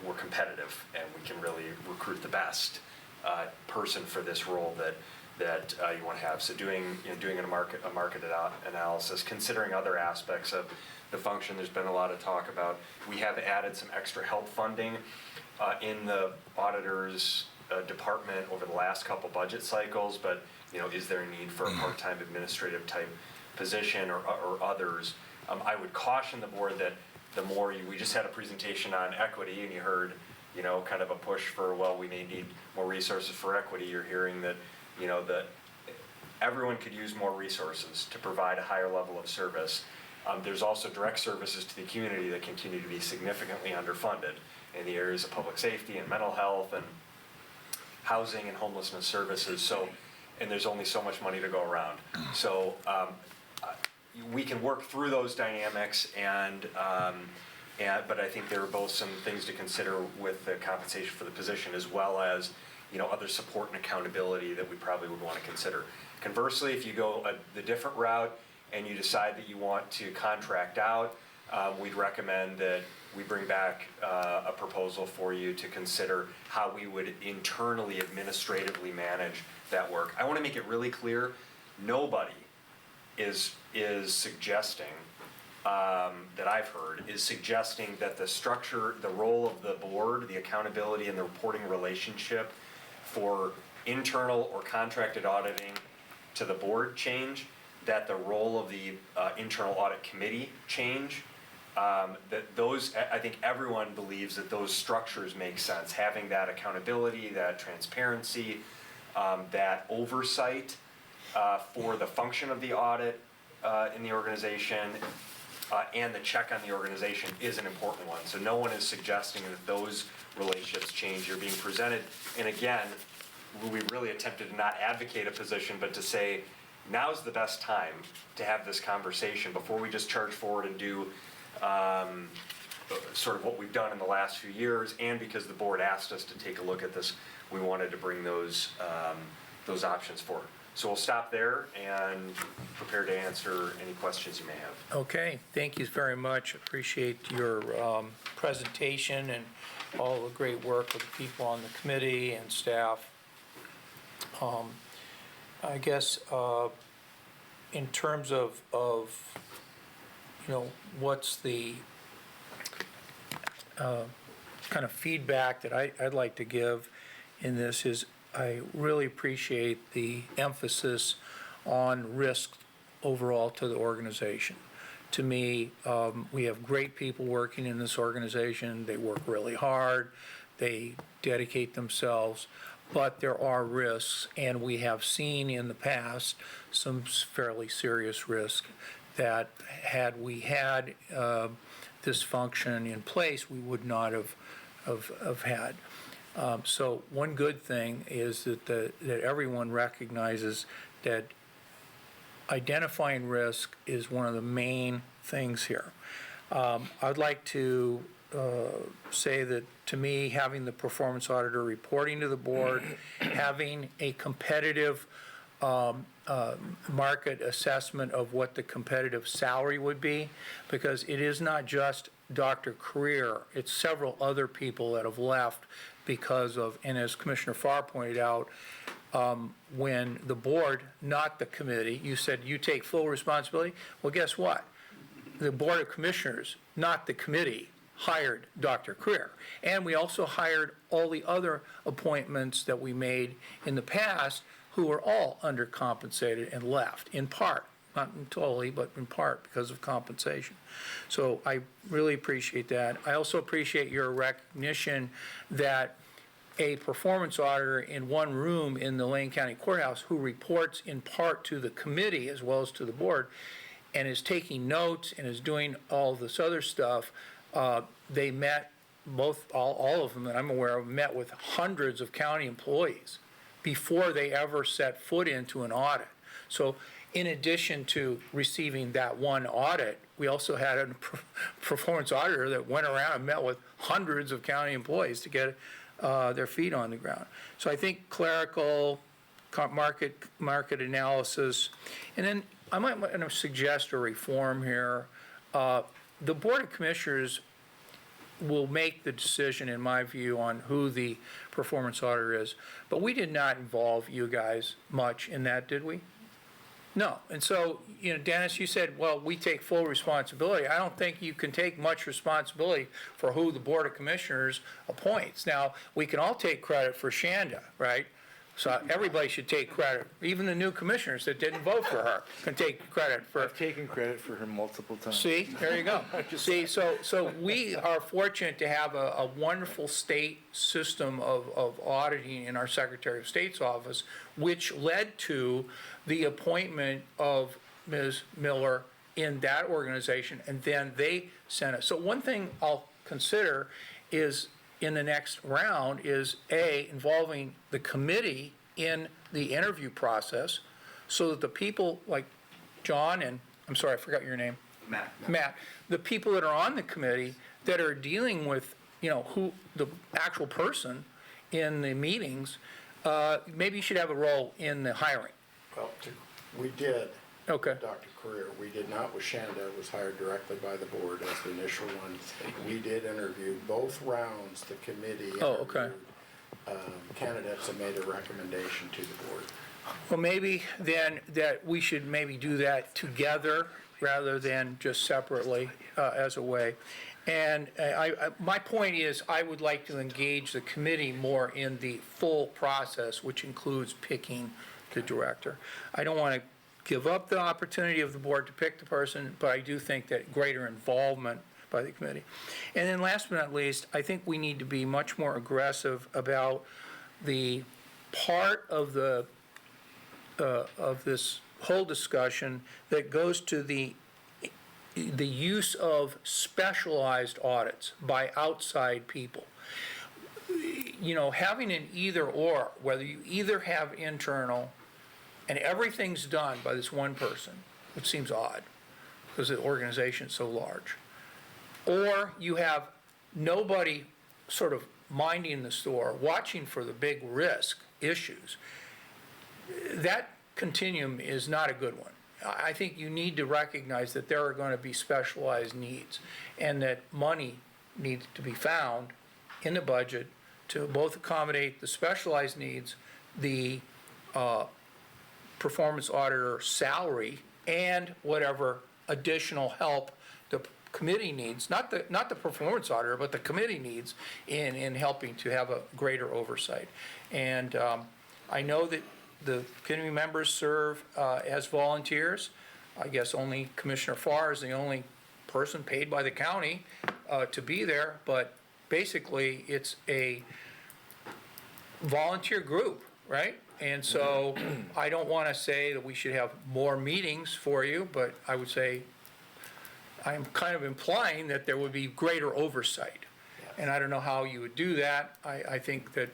we're competitive and we can really recruit the best person for this role that you want to have. So doing a market analysis, considering other aspects of the function. There's been a lot of talk about, we have added some extra help funding in the auditor's department over the last couple budget cycles, but is there a need for a part-time administrative type position or others? I would caution the board that the more we just had a presentation on equity and you heard kind of a push for, well, we may need more resources for equity. You're hearing that that everyone could use more resources to provide a higher level of service. There's also direct services to the community that continue to be significantly underfunded in the areas of public safety and mental health and housing and homelessness services. So, and there's only so much money to go around. So we can work through those dynamics but I think there are both some things to consider with the compensation for the position as well as other support and accountability that we probably would want to consider. Conversely, if you go the different route and you decide that you want to contract out, we'd recommend that we bring back a proposal for you to consider how we would internally administratively manage that work. I want to make it really clear, nobody is suggesting that I've heard is suggesting that the structure, the role of the board, the accountability and the reporting relationship for internal or contracted auditing to the board change, that the role of the internal audit committee change. That those, I think everyone believes that those structures make sense, having that accountability, that transparency, that oversight for the function of the audit in the organization and the check on the organization is an important one. So no one is suggesting that those relationships change. You're being presented, and again, we really attempted to not advocate a position, but to say, now's the best time to have this conversation before we just charge forward and do sort of what we've done in the last few years, and because the board asked us to take a look at this, we wanted to bring those options forward. So we'll stop there and prepare to answer any questions you may have. Okay, thank you very much. Appreciate your presentation and all the great work of the people on the committee and staff. I guess in terms of what's the kind of feedback that I'd like to give in this is I really appreciate the emphasis on risk overall to the organization. To me, we have great people working in this organization. They work really hard. They dedicate themselves. But there are risks, and we have seen in the past some fairly serious risk that had we had this function in place, we would not have had. So one good thing is that everyone recognizes that identifying risk is one of the main things here. I'd like to say that, to me, having the performance auditor reporting to the board, having a competitive market assessment of what the competitive salary would be, because it is not just Dr. Career, it's several other people that have left because of, and as Commissioner Farr pointed out, when the board, not the committee, you said you take full responsibility. Well, guess what? The Board of Commissioners, not the committee, hired Dr. Career. And we also hired all the other appointments that we made in the past who were all undercompensated and left, in part, not totally, but in part because of compensation. So I really appreciate that. I also appreciate your recognition that a performance auditor in one room in the Lane County Courthouse who reports in part to the committee as well as to the board and is taking notes and is doing all this other stuff. They met, all of them that I'm aware of, met with hundreds of county employees before they ever set foot into an audit. So in addition to receiving that one audit, we also had a performance auditor that went around and met with hundreds of county employees to get their feet on the ground. So I think clerical, market analysis, and then I might want to suggest a reform here. The Board of Commissioners will make the decision, in my view, on who the performance auditor is. But we did not involve you guys much in that, did we? No. And so, Dennis, you said, well, we take full responsibility. I don't think you can take much responsibility for who the Board of Commissioners appoints. Now, we can all take credit for Shanda, right? So everybody should take credit. Even the new commissioners that didn't vote for her can take credit for. I've taken credit for her multiple times. See, there you go. See, so we are fortunate to have a wonderful state system of auditing in our Secretary of State's office, which led to the appointment of Ms. Miller in that organization, and then they sent it. So one thing I'll consider is, in the next round, is involving the committee in the interview process so that the people like John and, I'm sorry, I forgot your name. Matt, the people that are on the committee that are dealing with, who the actual person in the meetings, maybe you should have a role in the hiring. Well, we did. Okay. Dr. Career. We did not with Shanda, was hired directly by the board as the initial one. We did interview both rounds. The committee interviewed candidates and made a recommendation to the board. Well, maybe then that we should maybe do that together rather than just separately as a way. And my point is, I would like to engage the committee more in the full process, which includes picking the director. I don't want to give up the opportunity of the board to pick the person, but I do think that greater involvement by the committee. And then last but not least, I think we need to be much more aggressive about the part of this whole discussion that goes to the use of specialized audits by outside people. You know, having an either or, whether you either have internal and everything's done by this one person, which seems odd because the organization's so large, or you have nobody sort of minding the store, watching for the big risk issues, that continuum is not a good one. I think you need to recognize that there are going to be specialized needs and that money needs to be found in the budget to both accommodate the specialized needs, the performance auditor salary, and whatever additional help the committee needs, not the performance auditor, but the committee needs in helping to have a greater oversight. And I know that the committee members serve as volunteers. I guess only Commissioner Farr is the only person paid by the county to be there, but basically it's a volunteer group, right? And so I don't want to say that we should have more meetings for you, but I would say I'm kind of implying that there would be greater oversight. And I don't know how you would do that. I think that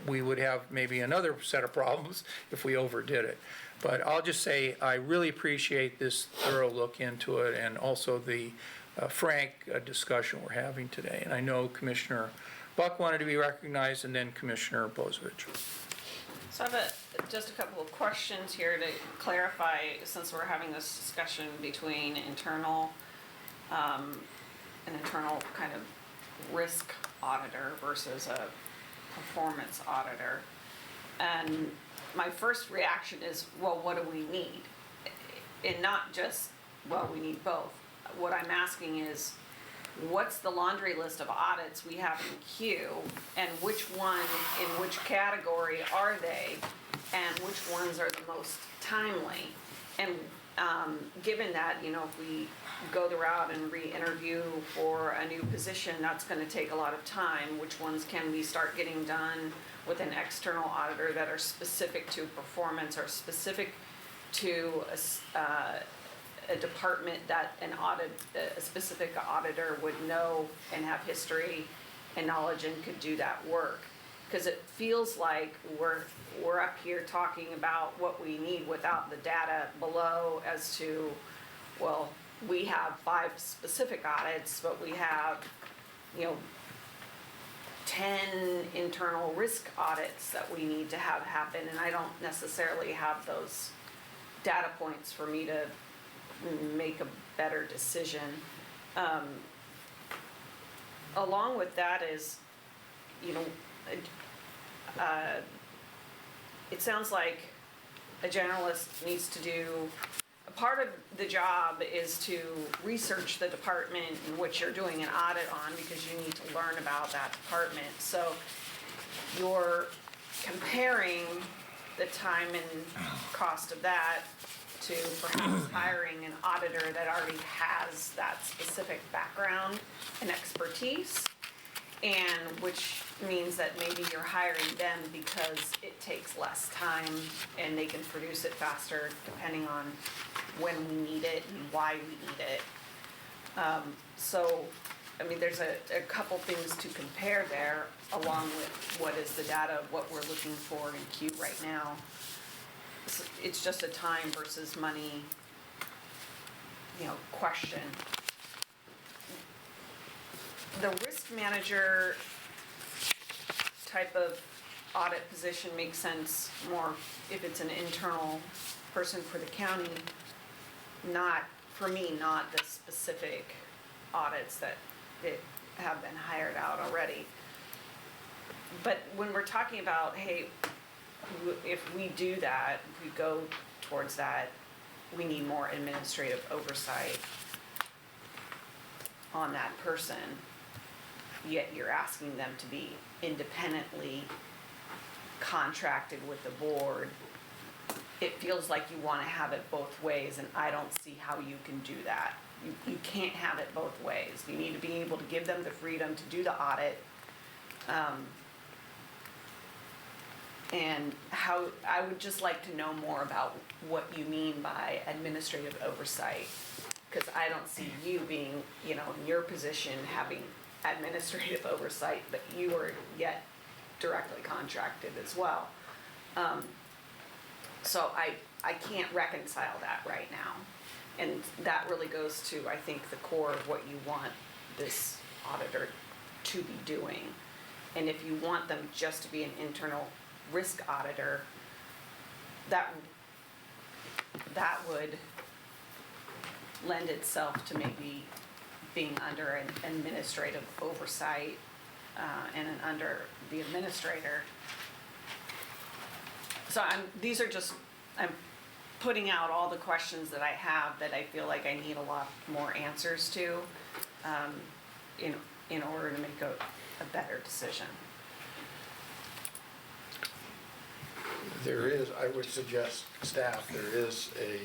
we would have maybe another set of problems if we overdid it. But I'll just say I really appreciate this thorough look into it and also the frank discussion we're having today. And I know Commissioner Buck wanted to be recognized, and then Commissioner Bozovich. So I have just a couple of questions here to clarify, since we're having this discussion between an internal kind of risk auditor versus a performance auditor. And my first reaction is, well, what do we need? And not just, well, we need both. What I'm asking is, what's the laundry list of audits we have in queue, and which one in which category are they, and which ones are the most timely? And given that, you know, if we go the route and re-interview for a new position, that's going to take a lot of time. Which ones can we start getting done with an external auditor that are specific to performance or specific to a department that a specific auditor would know and have history and knowledge and could do that work? Because it feels like we're up here talking about what we need without the data below as to, well, we have 5 specific audits, but we have, 10 internal risk audits that we need to have happen, and I don't necessarily have those data points for me to make a better decision. Along with that is, it sounds like a generalist needs to do, a part of the job is to research the department in which you're doing an audit on, because you need to learn about that department. So you're comparing the time and cost of that to perhaps hiring an auditor that already has that specific background and expertise, and which means that maybe you're hiring them because it takes less time and they can produce it faster depending on when we need it and why we need it. So, there's a couple things to compare there, along with what is the data of what we're looking for in queue right now. It's just a time versus money, question. The risk manager type of audit position makes sense more if it's an internal person for the county, not the specific audits that have been hired out already. But when we're talking about, hey, if we do that, if we go towards that, we need more administrative oversight on that person, yet you're asking them to be independently contracted with the board. It feels like you want to have it both ways, and I don't see how you can do that. You can't have it both ways. You need to be able to give them the freedom to do the audit, And how, I would just like to know more about what you mean by administrative oversight. Because I don't see you being, you know, in your position having administrative oversight, but you are yet directly contracted as well. So I can't reconcile that right now. And that really goes to, I think, the core of what you want this auditor to be doing. And if you want them just to be an internal risk auditor, that would lend itself to maybe being under an administrative oversight and under the administrator. So these are just, I'm putting out all the questions that I have that I feel like I need a lot more answers to in order to make a better decision. There is, I would suggest staff, there is a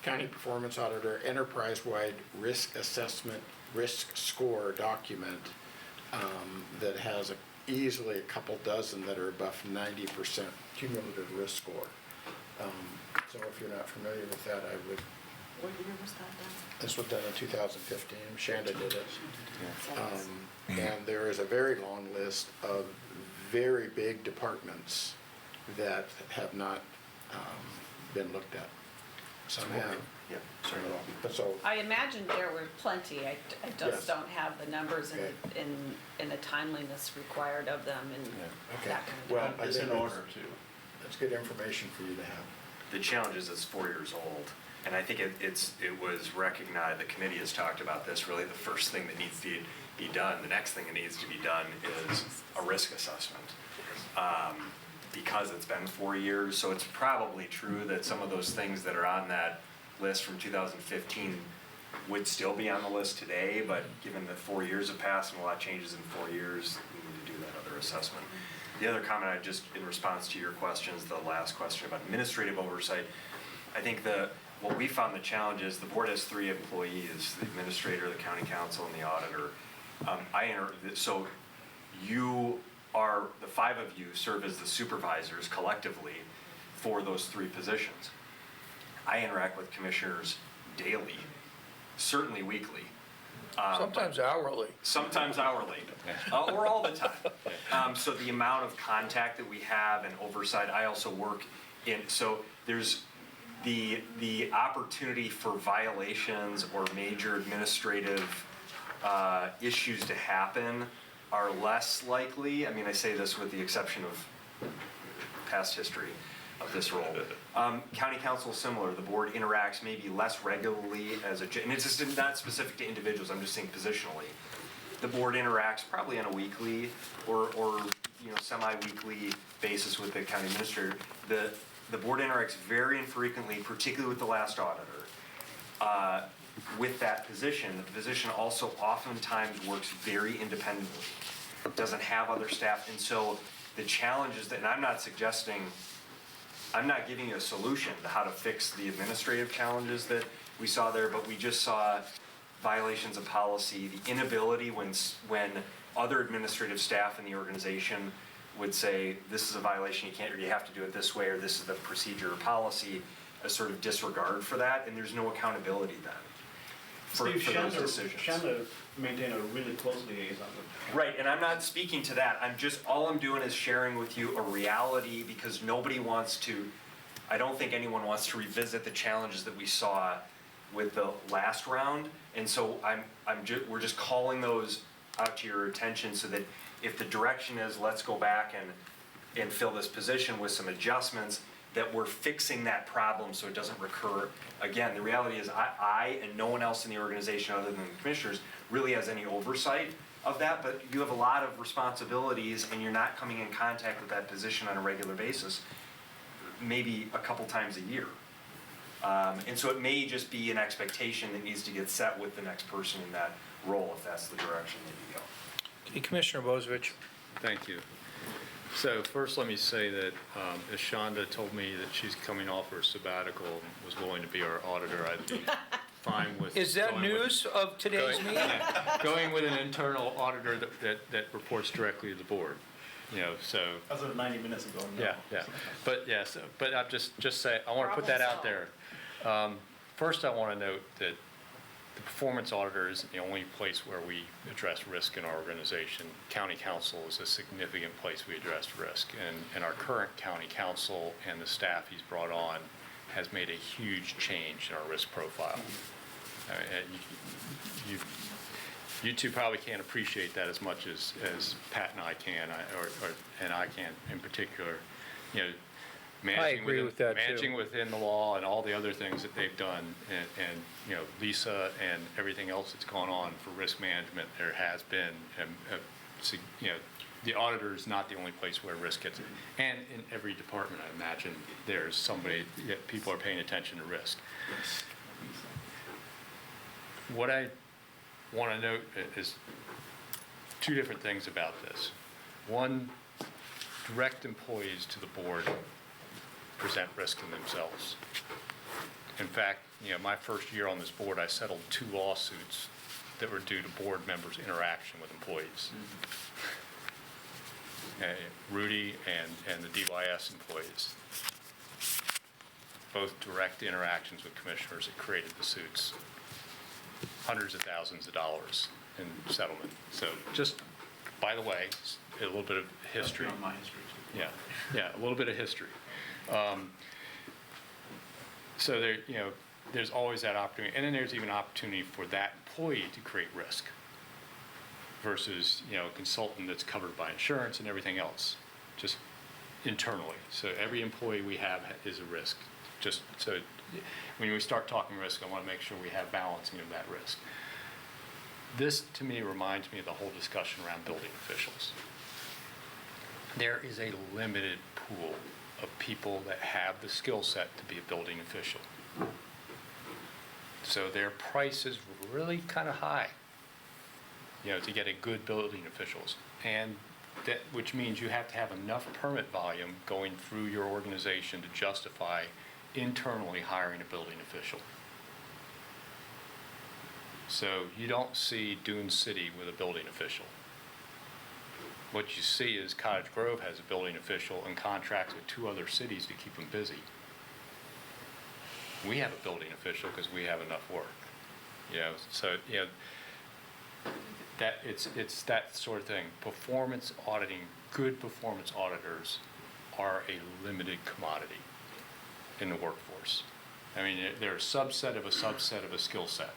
county performance auditor enterprise-wide risk assessment, risk score document that has easily a couple dozen that are above 90% cumulative risk score. So if you're not familiar with that, I would. What year was that done? This was done in 2015. Shanda did it. And there is a very long list of very big departments that have not been looked at. Some have. Yeah, Some don't. But so, I imagined there were plenty. I Yes. just don't have the numbers Okay. and the timeliness required of them and okay. that kind of Well, thing. I It's think in order to. that's good information for you to have. The challenge is it's 4 years old, and I think it was recognized, the committee has talked about this, really the first thing that needs to be done, the next thing that needs to be done is a risk assessment. Because it's been 4 years, so it's probably true that some of those things that are on that list from 2015 would still be on the list today, but given that 4 years have passed and a lot changes in 4 years, we need to do that other assessment. The other comment I just, in response to your questions, the last question about administrative oversight, I think what we found the challenge is the board has 3 employees, the administrator, the county council, and the auditor. So the 5 of you serve as the supervisors collectively for those 3 positions. I interact with commissioners daily, certainly weekly. Sometimes hourly. Sometimes hourly, or all the time. So the amount of contact that we have and oversight, I also work in, so there's the opportunity for violations or major administrative issues to happen are less likely. I mean, I say this with the exception of past history of this role. County council is similar. The board interacts maybe less regularly and it's just not specific to individuals, I'm just saying positionally. The board interacts probably on a weekly or semi-weekly basis with the county administrator. The board interacts very infrequently, particularly with the last auditor. With that position, the position also oftentimes works very independently, doesn't have other staff, and so the challenges that, and I'm not giving you a solution to how to fix the administrative challenges that we saw there, but we just saw violations of policy, the inability when other administrative staff in the organization would say, this is a violation, you have to do it this way, or this is the procedure or policy, a sort of disregard for that, and there's no accountability then for those decisions. Shanda maintain a really close liaison with. Right, and I'm not speaking to that. All I'm doing is sharing with you a reality because nobody wants to, I don't think anyone wants to revisit the challenges that we saw with the last round. And so we're just calling those out to your attention so that if the direction is let's go back and fill this position with some adjustments, that we're fixing that problem so it doesn't recur again. The reality is I and no one else in the organization other than the commissioners really has any oversight of that, but you have a lot of responsibilities and you're not coming in contact with that position on a regular basis, maybe a couple times a year. And so it may just be an expectation that needs to get set with the next person in that role if that's the direction that you go. Okay, Commissioner Bozovich. Thank you. So first, let me say that as Shanda told me that she's coming off her sabbatical and was willing to be our auditor, I'd be fine with. Is that news of today's meeting? Going with an internal auditor that reports directly to the board. so. As of 90 minutes ago, no. Yeah. But yes, but I'm just say, I want to put that out there. First, I want to note that the performance auditor isn't the only place where we address risk in our organization. County council is a significant place we address risk. And our current county council and the staff he's brought on has made a huge change in our risk profile. You two probably can't appreciate that as much as Pat and I can, and I can in particular. Managing agree with that, too. Managing within the law and all the other things that they've done, and Lisa and everything else that's gone on for risk management, there has been, the auditor is not the only place where risk gets, and in every department, I imagine, there's somebody, people are paying attention to risk. What I want to note is two different things about this. One, direct employees to the board present risk in themselves. In fact, my first year on this board, I settled 2 lawsuits that were due to board members' interaction with employees. Rudy and the DYS employees. Both direct interactions with commissioners that created the suits. Hundreds of thousands of dollars in settlement. So just, by the way, a little bit of history. That's beyond my history. Yeah, a little bit of history. So there, there's always that opportunity, and then there's even opportunity for that employee to create risk versus, a consultant that's covered by insurance and everything else, just internally. So every employee we have is a risk. Just so when we start talking risk, I want to make sure we have balancing of that risk. This, to me, reminds me of the whole discussion around building officials. There is a limited pool of people that have the skill set to be a building official. So their price is really kind of high, to get a good building officials. And that, which means you have to have enough permit volume going through your organization to justify internally hiring a building official. So you don't see Dune City with a building official. What you see is Cottage Grove has a building official and contracts with 2 other cities to keep them busy. We have a building official because we have enough work. So that it's that sort of thing. Performance auditing, good performance auditors are a limited commodity in the workforce. I mean, they're a subset of a skill set.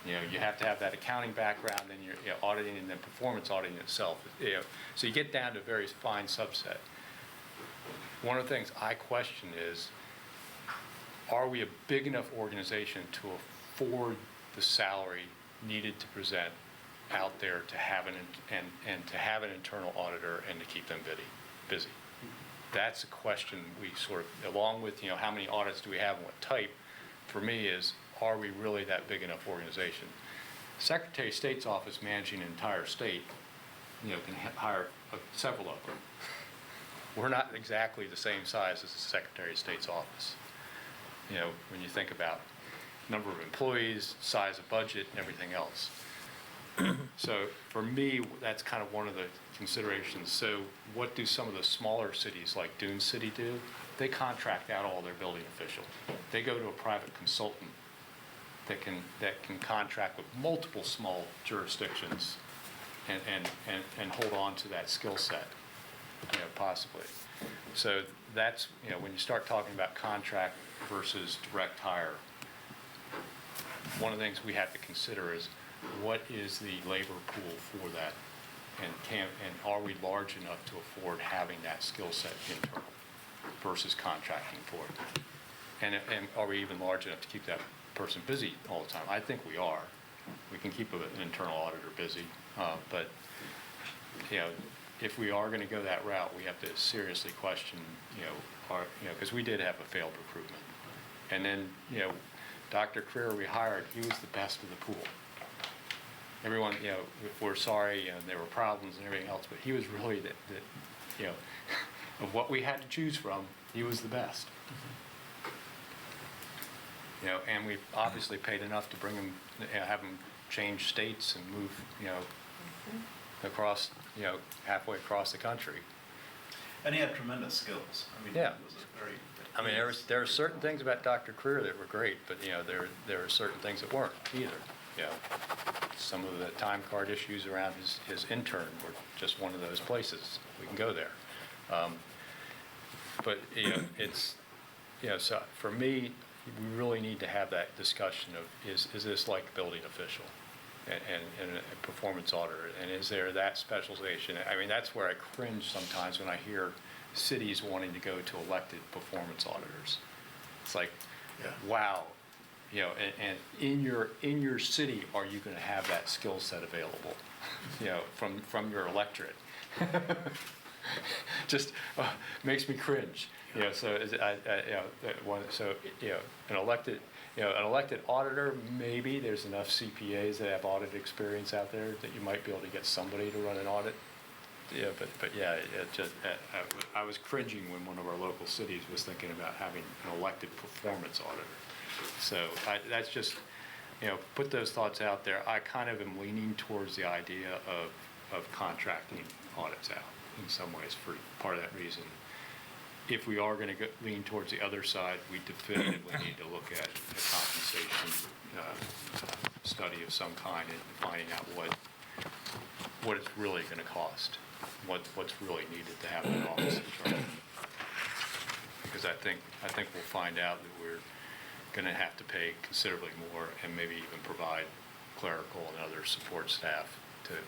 You have to have that accounting background, then you're auditing, and then performance auditing itself. So you get down to a very fine subset. One of the things I question is, are we a big enough organization to afford the salary needed to present out there to have to have an internal auditor and to keep them busy? That's a question we sort of, along with how many audits do we have and what type, for me is, are we really that big enough organization? Secretary of State's office managing an entire state, can hire several of them. We're not exactly the same size as the Secretary of State's office. When you think about number of employees, size of budget, and everything else. So for me, that's kind of one of the considerations. So what do some of the smaller cities like Dune City do? They contract out all their building officials. They go to a private consultant that can contract with multiple small jurisdictions and hold on to that skill set, possibly. So that's, when you start talking about contract versus direct hire, one of the things we have to consider is, what is the labor pool for that? And are we large enough to afford having that skill set internal versus contracting for it? And are we even large enough to keep that person busy all the time? I think we are. We can keep an internal auditor busy, but if we are going to go that route, we have to seriously question, because we did have a failed recruitment, and then Dr. Creer we hired, he was the best of the pool. Everyone, we're sorry, there were problems and everything else, but he was really of what we had to choose from, he was the best. And we've obviously paid enough to bring him, have him change states and move, across, halfway across the country. And he had tremendous skills. I mean, Yeah. he was a very. I mean, there are certain things about Dr. Creer that were great, but, you know, there are certain things that weren't either. You know, some of the time card issues around his intern were just one of those places. We can go there. But, you know, it's, you know, so for me, we really need to have that discussion of, is this like a building official and a performance auditor? And is there that specialization? I mean, that's where I cringe sometimes when I hear cities wanting to go to elected performance auditors. It's like, wow, you know, and in your city, are you going to have that skill set available, you know, from your electorate? Just makes me cringe, you know. So you know, an elected auditor, maybe there's enough CPAs that have audit experience out there that you might be able to get somebody to run an audit. Yeah, but yeah, it just, I was cringing when one of our local cities was thinking about having an elected performance auditor. So that's just, you know, put those thoughts out there. I kind of am leaning towards the idea of contracting audits out in some ways for part of that reason. If we are going to lean towards the other side, we definitively need to look at a compensation study of some kind and finding out what it's really going to cost, what's really needed to have an office in charge. Because I think we'll find out that we're going to have to pay considerably more and maybe even provide clerical and other support staff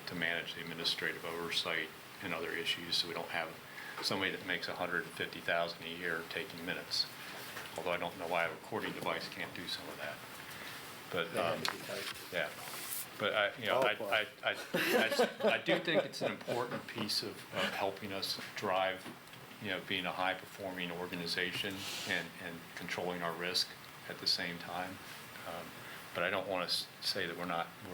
to manage the administrative oversight and other issues, so we don't have somebody that makes $150,000 a year taking minutes. Although I don't know why a recording device can't do some of that. But yeah, but I do think it's an important piece of helping us drive, you know, being a high performing organization and controlling our risk at the same time. But I don't want to say that we're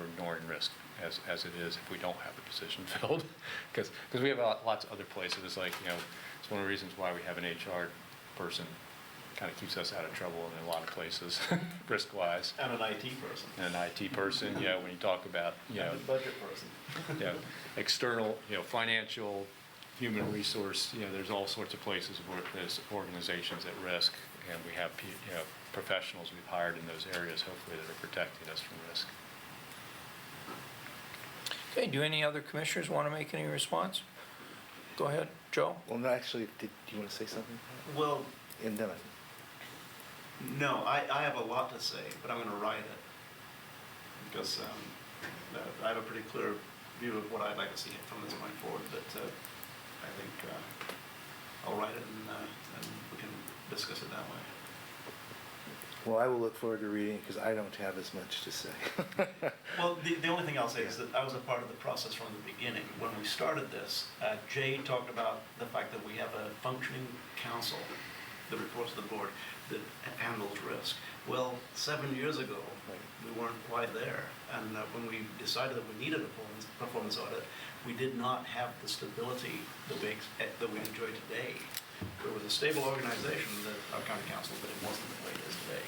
ignoring risk as it is if we don't have the position filled, because we have lots of other places. It's like, you know, it's one of the reasons why we have an HR person. Kind of keeps us out of trouble in a lot of places, risk-wise. And an IT person. And an IT person, yeah, when you talk about, you know. And a budget person. You know, external, you know, financial, human resource, you know, there's all sorts of places where there's organizations at risk, and we have, you know, professionals we've hired in those areas, hopefully, that are protecting us from risk. Okay, do any other commissioners want to make any response? Go ahead, Joe. Well, no, actually, do you want to say something? Well, And then no, I have a lot to say, but I'm going to write it. Because I have a pretty clear view of what I'd like to see from this point forward, but I think I'll write it and we can discuss it that way. Well, I will look forward to reading it because I don't have as much to say. Well, the only thing I'll say is that I was a part of the process from the beginning. When we started this, Jay talked about the fact that we have a functioning council that reports to the board that handles risk. Well, 7 years ago, we weren't quite there. And when we decided that we needed a performance audit, we did not have the stability that we enjoy today. It was a stable organization, our county council, but it wasn't the way it is today.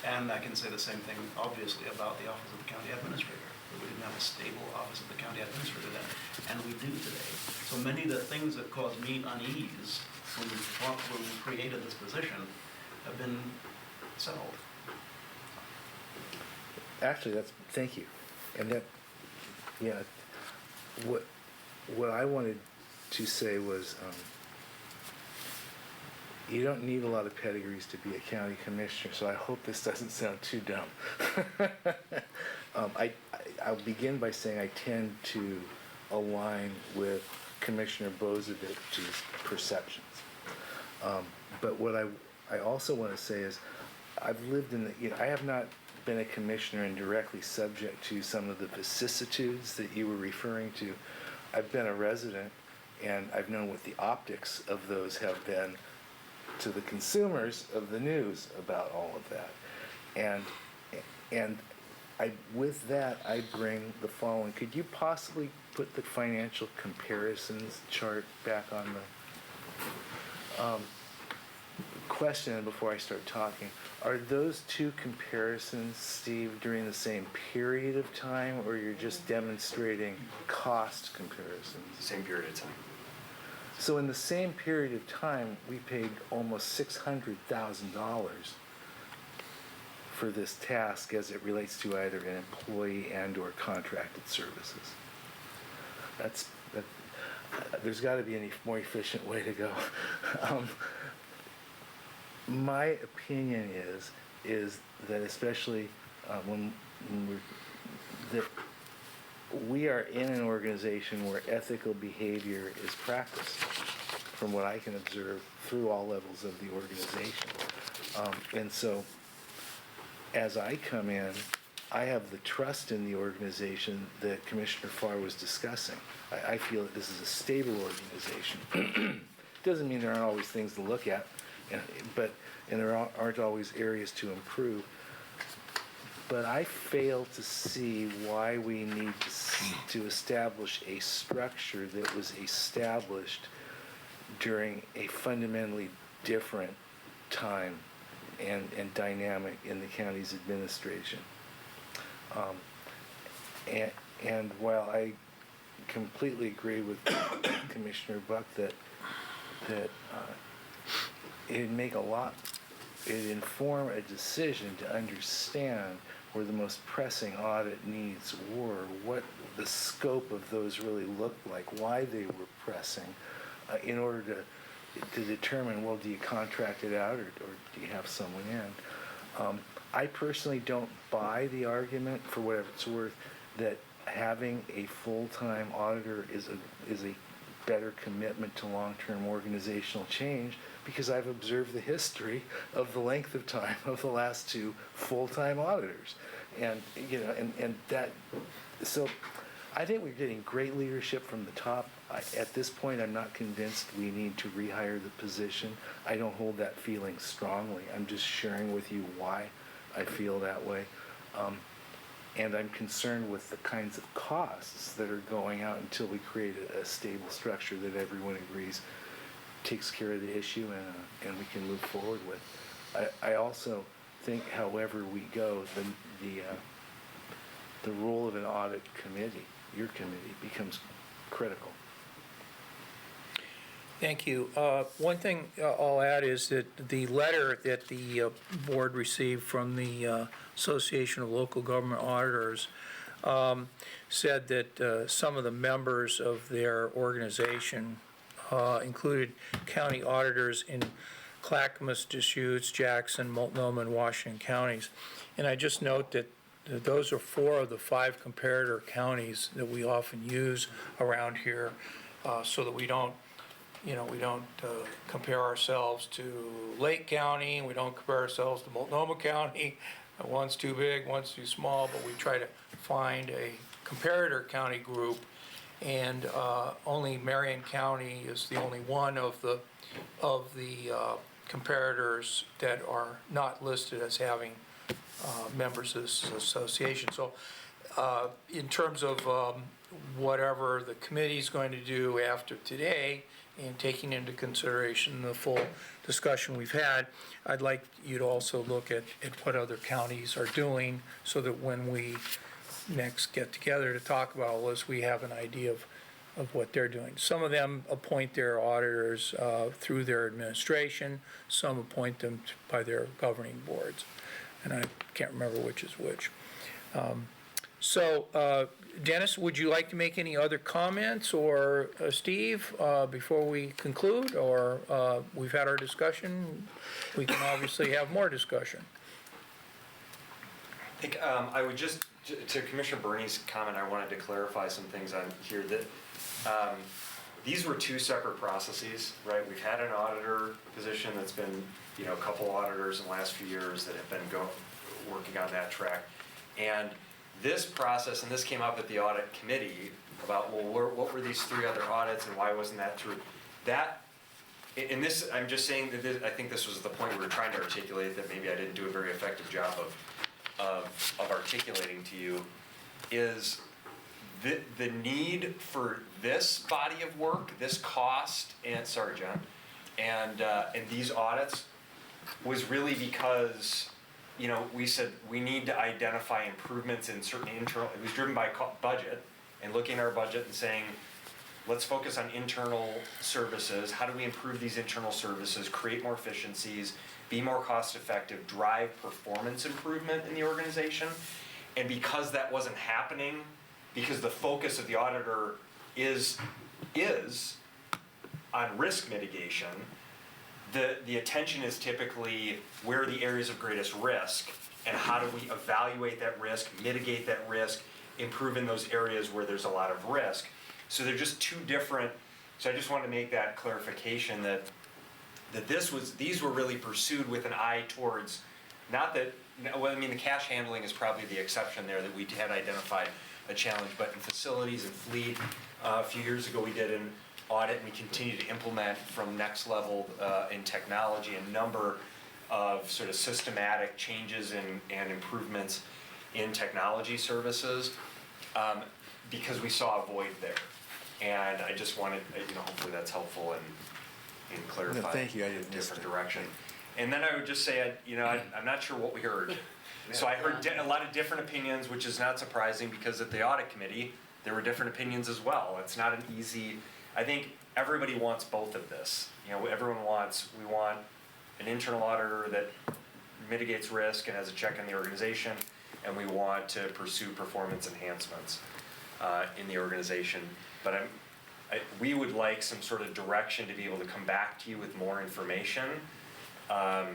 And I can say the same thing, obviously, about the office of the county administrator. We didn't have a stable office of the county administrator then, and we do today. So many of the things that caused me unease when we created this position have been settled. Actually, thank you. And that, yeah, what I wanted to say was, you don't need a lot of pedigrees to be a county commissioner, so I hope this doesn't sound too dumb. I'll begin by saying I tend to align with Commissioner Bozovich's perceptions. But what I also want to say is I've lived in I have not been a commissioner and directly subject to some of the vicissitudes that you were referring to. I've been a resident, and I've known what the optics of those have been to the consumers of the news about all of that. And with that, I bring the following. Could you possibly put the financial comparisons chart back on the question before I start talking? Are those two comparisons, Steve, during the same period of time, or you're just demonstrating cost comparisons? Same period of time. So in the same period of time, we paid almost $600,000 for this task as it relates to either an employee and/or contracted services. There's got to be any more efficient way to go. My opinion is that especially when that we are in an organization where ethical behavior is practiced, from what I can observe through all levels of the organization. And so, as I come in, I have the trust in the organization that Commissioner Farr was discussing. I feel that this is a stable organization. Doesn't mean there aren't always things to look at, and there aren't always areas to improve. But I fail to see why we need to establish a structure that was established during a fundamentally different time and dynamic in the county's administration. And while I completely agree with Commissioner Buck that it'd inform a decision to understand where the most pressing audit needs were, what the scope of those really looked like, why they were pressing, in order to determine, well, do you contract it out or do you have someone in? I personally don't buy the argument, for whatever it's worth, that having a full-time auditor is a better commitment to long-term organizational change, because I've observed the history of the length of time of the last two full-time auditors. And, so I think we're getting great leadership from the top. At this point, I'm not convinced we need to rehire the position. I don't hold that feeling strongly. I'm just sharing with you why I feel that way. And I'm concerned with the kinds of costs that are going out until we create a stable structure that everyone agrees takes care of the issue and we can move forward with. I also think, however we go, the role of an audit committee, your committee, becomes critical. Thank you. One thing I'll add is that the letter that the board received from the Association of Local Government Auditors said that some of the members of their organization included county auditors in Clackamas, Deschutes, Jackson, Multnomah, and Washington counties. And I just note that those are 4 of the 5 comparator counties that we often use around here, so that we don't compare ourselves to Lake County, we don't compare ourselves to Multnomah County. One's too big, one's too small, but we try to find a comparator county group, and only Marion County is the only one of the comparators that are not listed as having members of this association. So in terms of whatever the committee's going to do after today, and taking into consideration the full discussion we've had, I'd like you to also look at what other counties are doing, so that when we next get together to talk about all this, we have an idea of what they're doing. Some of them appoint their auditors through their administration, some appoint them by their governing boards, and I can't remember which is which. So, Dennis, would you like to make any other comments, or Steve, before we conclude? Or we've had our discussion, we can obviously have more discussion. I think I would just, to Commissioner Burney's comment, I wanted to clarify some things on here, that these were 2 separate processes, right? We've had an auditor position that's been, a couple auditors in the last few years that have been working on that track. And this process, and this came up at the audit committee about, well, what were these 3 other audits and why wasn't that true? In this, I'm just saying that I think this was the point we were trying to articulate, that maybe I didn't do a very effective job of articulating to you, is the need for this body of work, this cost, and sorry, John, and these audits was really because we said we need to identify improvements in certain internal, it was driven by budget, and looking at our budget and saying, let's focus on internal services. How do we improve these internal services, create more efficiencies, be more cost effective, drive performance improvement in the organization? And because that wasn't happening, because the focus of the auditor is on risk mitigation, the attention is typically where are the areas of greatest risk and how do we evaluate that risk, mitigate that risk, improve in those areas where there's a lot of risk. So they're just two different, so I just wanted to make that clarification that these were really pursued with an eye towards, not that, well, I mean, the cash handling is probably the exception there, that we had identified a challenge, but in facilities and fleet, a few years ago we did an audit and we continue to implement from next level in technology a number of sort of systematic changes and improvements in technology services because we saw a void there. And I just wanted, hopefully that's helpful in clarifying No, thank you. I a didn't different direction. And then I would just say, I'm not sure what we heard. So I heard a lot of different opinions, which is not surprising because at the audit committee, there were different opinions as well. It's not an easy, I think everybody wants both of this. Everyone we want an internal auditor that mitigates risk and has a check on the organization, and we want to pursue performance enhancements in the organization. But we would like some sort of direction to be able to come back to you with more information. Okay.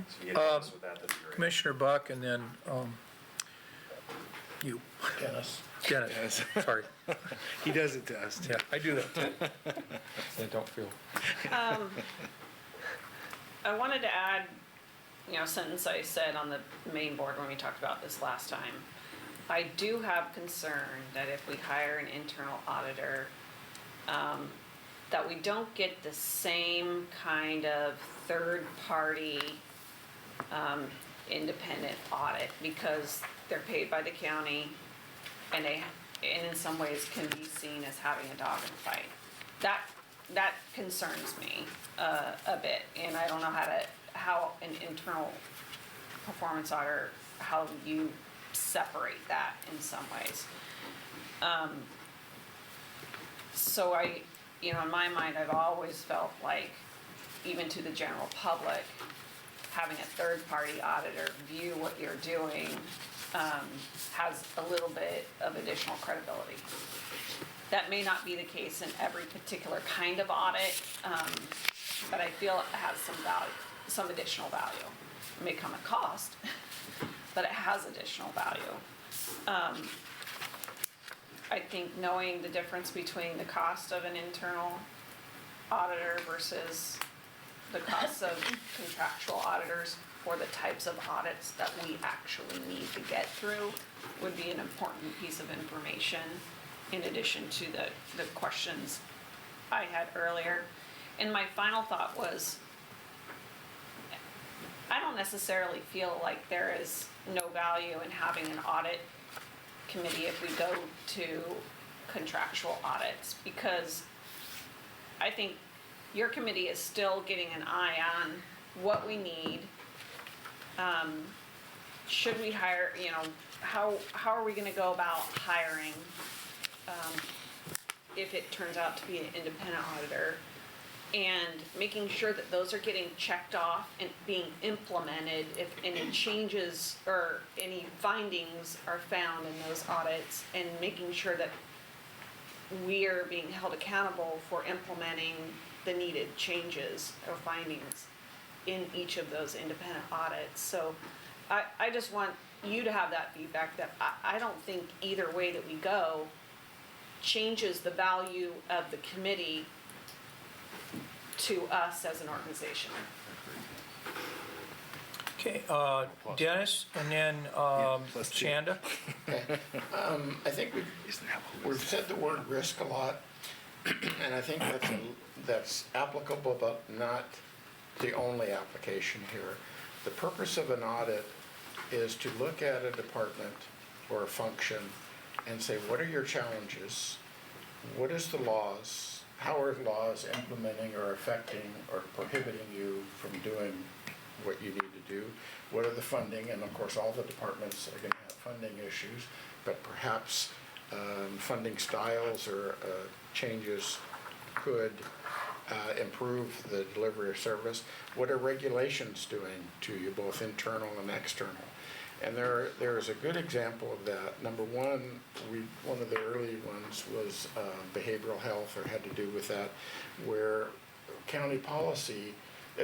So you get us with that'd be great. Commissioner Buck, and then you. Dennis. Dennis, sorry. He does it to us too. Yeah, I do that too. I don't feel. I wanted to add, a sentence I said on the main board when we talked about this last time. I do have concern that if we hire an internal auditor, that we don't get the same kind of third-party independent audit because they're paid by the county and in some ways can be seen as having a dog in the fight. That concerns me a bit, and I don't know how an internal performance auditor, how you separate that in some ways. So in my mind, I've always felt like, even to the general public, having a third-party auditor view what you're doing has a little bit of additional credibility. That may not be the case in every particular kind of audit, but I feel it has some value, some additional value. It may come at cost, but it has additional value. I think knowing the difference between the cost of an internal auditor versus the costs of contractual auditors for the types of audits that we actually need to get through would be an important piece of information in addition to the questions I had earlier. And my final thought was, I don't necessarily feel like there is no value in having an audit committee if we go to contractual audits, because I think your committee is still getting an eye on what we need. Should we hire, how are we gonna go about hiring if it turns out to be an independent auditor? And making sure that those are getting checked off and being implemented if any changes or any findings are found in those audits, and making sure that we are being held accountable for implementing the needed changes or findings in each of those independent audits. So I just want you to have that feedback that I don't think either way that we go changes the value of the committee to us as an organization. Okay, Dennis, and then Shanda. Okay. I think we've said the word risk a lot, and I think that's applicable, but not the only application here. The purpose of an audit is to look at a department or a function and say, what are your challenges? What is the laws? How are laws implementing or affecting or prohibiting you from doing what you need to do? What are the funding? And of course, all the departments are going to have funding issues, but perhaps funding styles or changes could improve the delivery of service? What are regulations doing to you, both internal and external? And there is a good example of that. Number one, one of the early ones was behavioral health, or had to do with that, where county policy,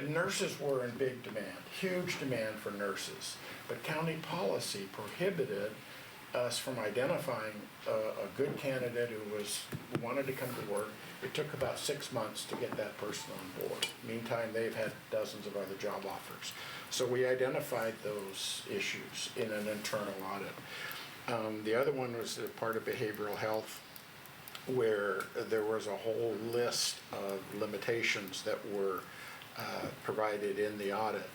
nurses were in big demand, huge demand for nurses, but county policy prohibited us from identifying a good candidate who wanted to come to work. It took about 6 months to get that person on board. Meantime, they've had dozens of other job offers. So we identified those issues in an internal audit. The other one was a part of behavioral health, where there was a whole list of limitations that were provided in the audit.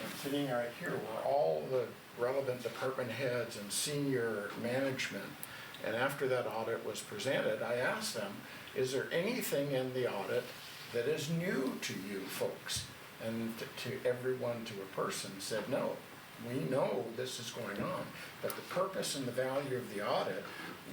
And sitting right here were all the relevant department heads and senior management. And after that audit was presented, I asked them, is there anything in the audit that is new to you folks? And to everyone, to a person, said, no, we know this is going on. But the purpose and the value of the audit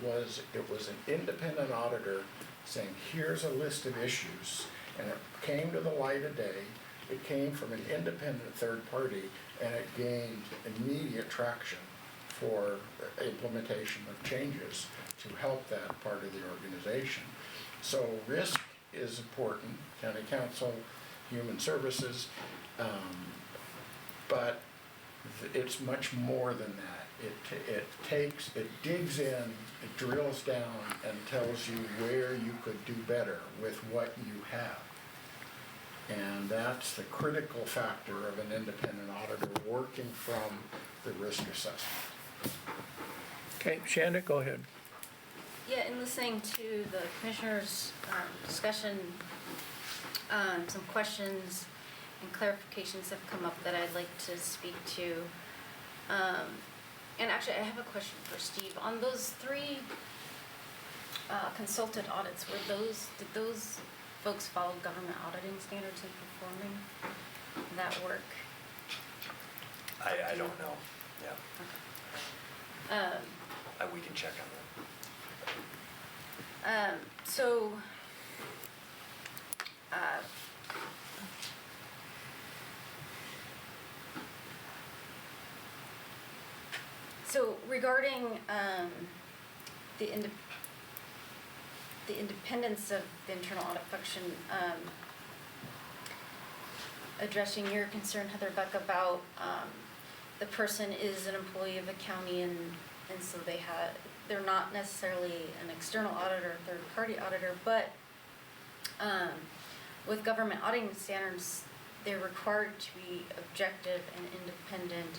was, it was an independent auditor saying, here's a list of issues. And it came to the light of day. It came from an independent third party, and it gained immediate traction for implementation of changes to help that part of the organization. So risk is important, county council, human services, but it's much more than that. It digs in, it drills down, and tells you where you could do better with what you have. And that's the critical factor of an independent auditor working from the risk assessment. Okay, Shanda, go ahead. Yeah, in listening to the commissioners' discussion, some questions and clarifications have come up that I'd like to speak to. And actually, I have a question for Steve. On those 3 consulted audits, did those folks follow government auditing standards in performing that work? I don't know, yeah. Okay. We can check on that. So regarding the independence of the internal audit function, addressing your concern, Heather Beck, about the person is an employee of the county, and so they're not necessarily an external auditor, third-party auditor, but with government auditing standards, they're required to be objective and independent,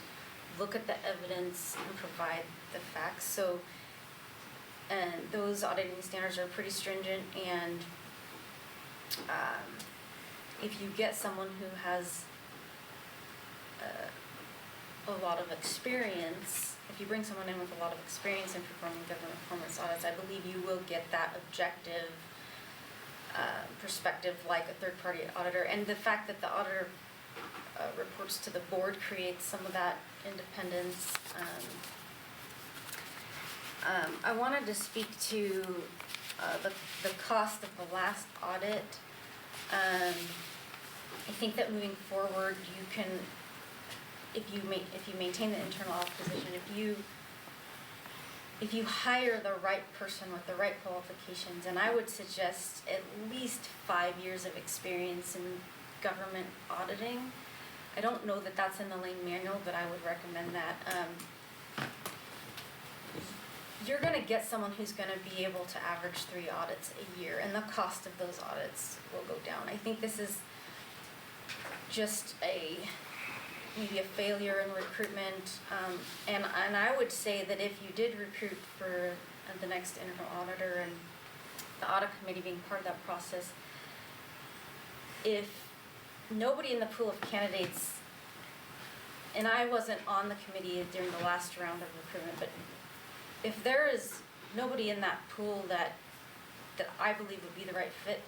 look at the evidence, and provide the facts. So, and those auditing standards are pretty stringent, and if you get someone who has a lot of experience, if you bring someone in with a lot of experience in performing government performance audits, I believe you will get that objective perspective like a third-party auditor. And the fact that the auditor reports to the board creates some of that independence. I wanted to speak to the cost of the last audit. I think that moving forward, you can, if you maintain the internal audit position, if you hire the right person with the right qualifications, and I would suggest at least 5 years of experience in government auditing. I don't know that that's in the Lane manual, but I would recommend that. You're gonna get someone who's gonna be able to average 3 audits a year, and the cost of those audits will go down. I think this is just maybe a failure in recruitment, and I would say that if you did recruit for the next internal auditor and the audit committee being part of that process, if nobody in the pool of candidates, and I wasn't on the committee during the last round of recruitment, but if there is nobody in that pool that I believe would be the right fit,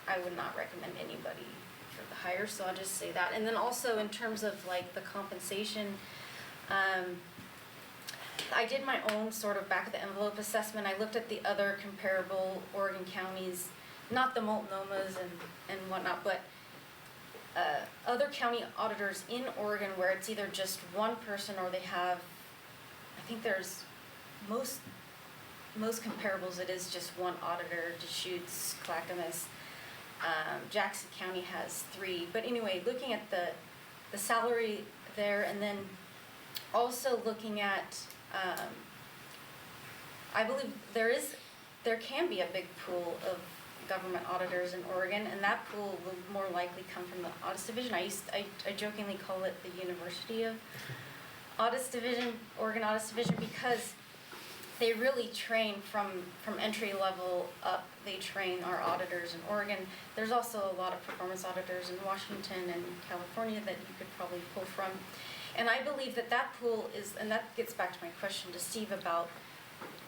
I would not recommend anybody for the hire, so I'll just say that. And then also in terms of like the compensation, I did my own sort of back of the envelope assessment. I looked at the other comparable Oregon counties, not the Multnomas and whatnot, but other county auditors in Oregon where it's either just one person or they have, I think there's most comparables it is just one auditor, Deschutes, Clackamas. Jackson County has 3. But anyway, looking at the salary there, and then also looking at, I believe there can be a big pool of government auditors in Oregon, and that pool will more likely come from the Audits Division. I jokingly call it the University of Audits Division, Oregon Audits Division, because they really train from entry level up. They train our auditors in Oregon. There's also a lot of performance auditors in Washington and California that you could probably pull from. And I believe that pool is, and that gets back to my question to Steve about,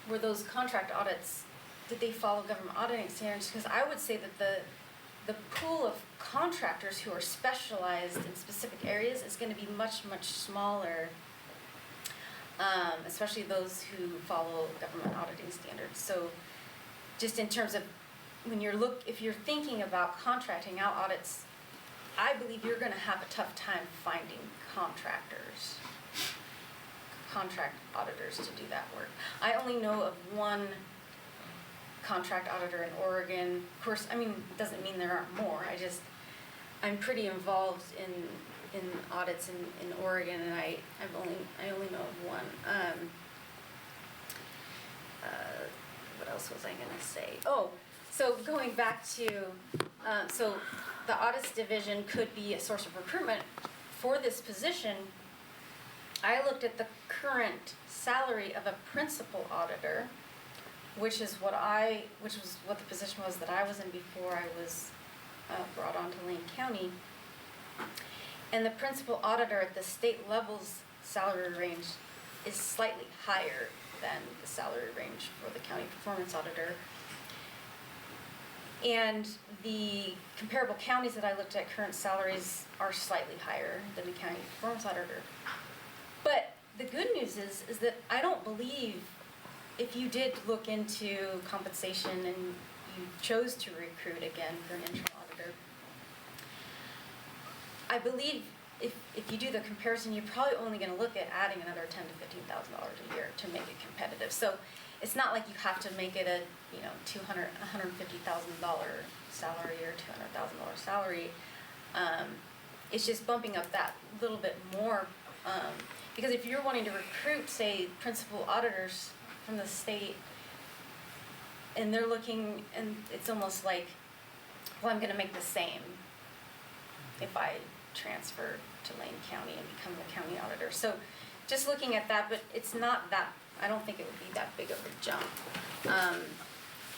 were those contract audits, did they follow government auditing standards? Because I would say that the pool of contractors who are specialized in specific areas is going to be much, much smaller, especially those who follow government auditing standards. So just in terms of if you're thinking about contracting out audits, I believe you're going to have a tough time finding contract auditors to do that work. I only know of one contract auditor in Oregon. Of course, I mean, it doesn't mean there aren't more. I'm pretty involved in audits in Oregon, and I only know of one. What else was I gonna say? Oh, so going back to, so the audits division could be a source of recruitment for this position. I looked at the current salary of a principal auditor, which was what the position was that I was in before I was brought on to Lane County. And the principal auditor at the state level's salary range is slightly higher than the salary range for the county performance auditor. And the comparable counties that I looked at, current salaries are slightly higher than the county performance auditor. But the good news is that I don't believe, if you did look into compensation and you chose to recruit again for an internal auditor, I believe if you do the comparison, you're probably only going to look at adding another $10,000 to $15,000 a year to make it competitive. So it's not like you have to make it a $150,000 salary or $200,000 salary. It's just bumping up that little bit more, because if you're wanting to recruit, say, principal auditors from the state, and they're looking, and it's almost like, well, I'm going to make the same if I transfer to Lane County and become the county auditor. So just looking at that, but it's not that, I don't think it would be that big of a jump.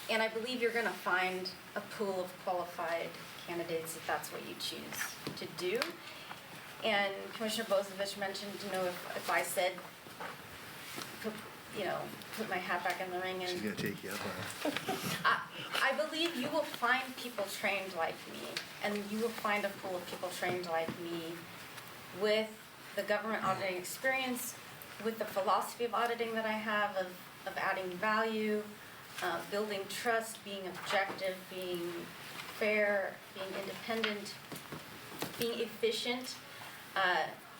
And I believe you're going to find a pool of qualified candidates if that's what you choose to do. And Commissioner Bozovich mentioned, if I said, put my hat back in the ring, and She's gonna take you up on it. I believe you will find people trained like me, and you will find a pool of people trained like me with the government auditing experience, with the philosophy of auditing that I have of adding value, building trust, being objective, being fair, being independent, being efficient,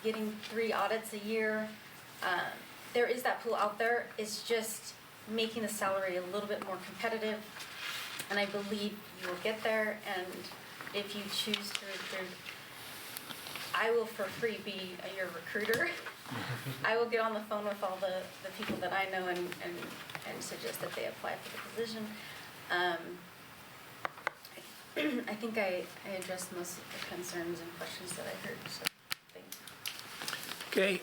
getting 3 audits a year. There is that pool out there. It's just making the salary a little bit more competitive, and I believe you will get there. And if you choose to recruit, I will for free be your recruiter. I will get on the phone with all the people that I know and suggest that they apply for the position. I think I addressed most of the concerns and questions that I heard, so thank you. Okay,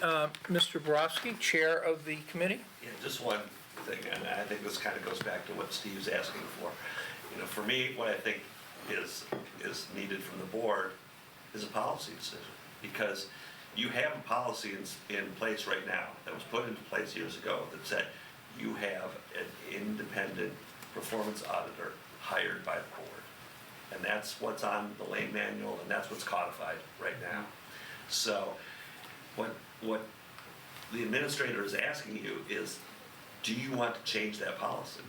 Mr. Borowski, Chair of the committee. Yeah, just one thing, and I think this kind of goes back to what Steve's asking for. For me, what I think is needed from the board is a policy decision, because you have a policy in place right now that was put into place years ago that said you have an independent performance auditor hired by the board. And that's what's on the Lane manual, and that's what's codified right now. So what the administrator is asking you is, do you want to change that policy?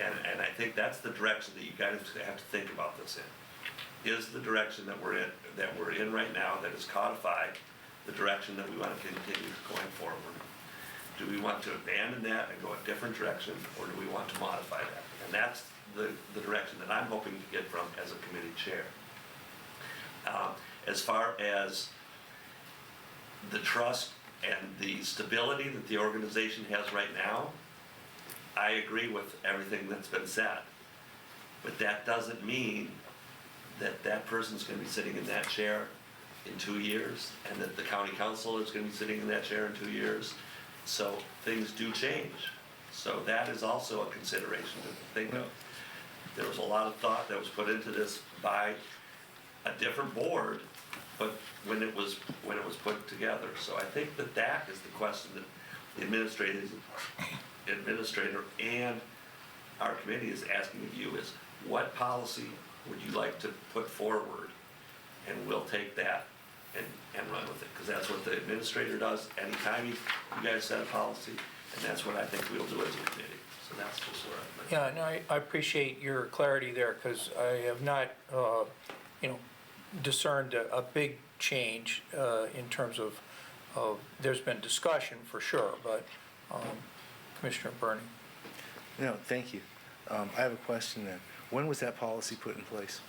And I think that's the direction that you guys have to think about this in. Is the direction that we're in right now, that is codified, the direction that we want to continue going forward? Do we want to abandon that and go a different direction, or do we want to modify that? And that's the direction that I'm hoping to get from as a committee chair. As far as the trust and the stability that the organization has right now, I agree with everything that's been said. But that doesn't mean that that person's going to be sitting in that chair in 2 years, and that the county council is going to be sitting in that chair in 2 years. So things do change. So that is also a consideration to think of. There was a lot of thought that was put into this by a different board, but when it was put together. So I think that is the question that the administrator and our committee is asking of you is, what policy would you like to put forward? And we'll take that and run with it, because that's what the administrator does anytime you guys set a policy, and that's what I think we'll do as a committee. So that's just where I'm. Yeah, no, I appreciate your clarity there, because I have not, discerned a big change in terms of, there's been discussion for sure, but Commissioner Bernie. No, thank you. I have a question then. When was that policy put in place?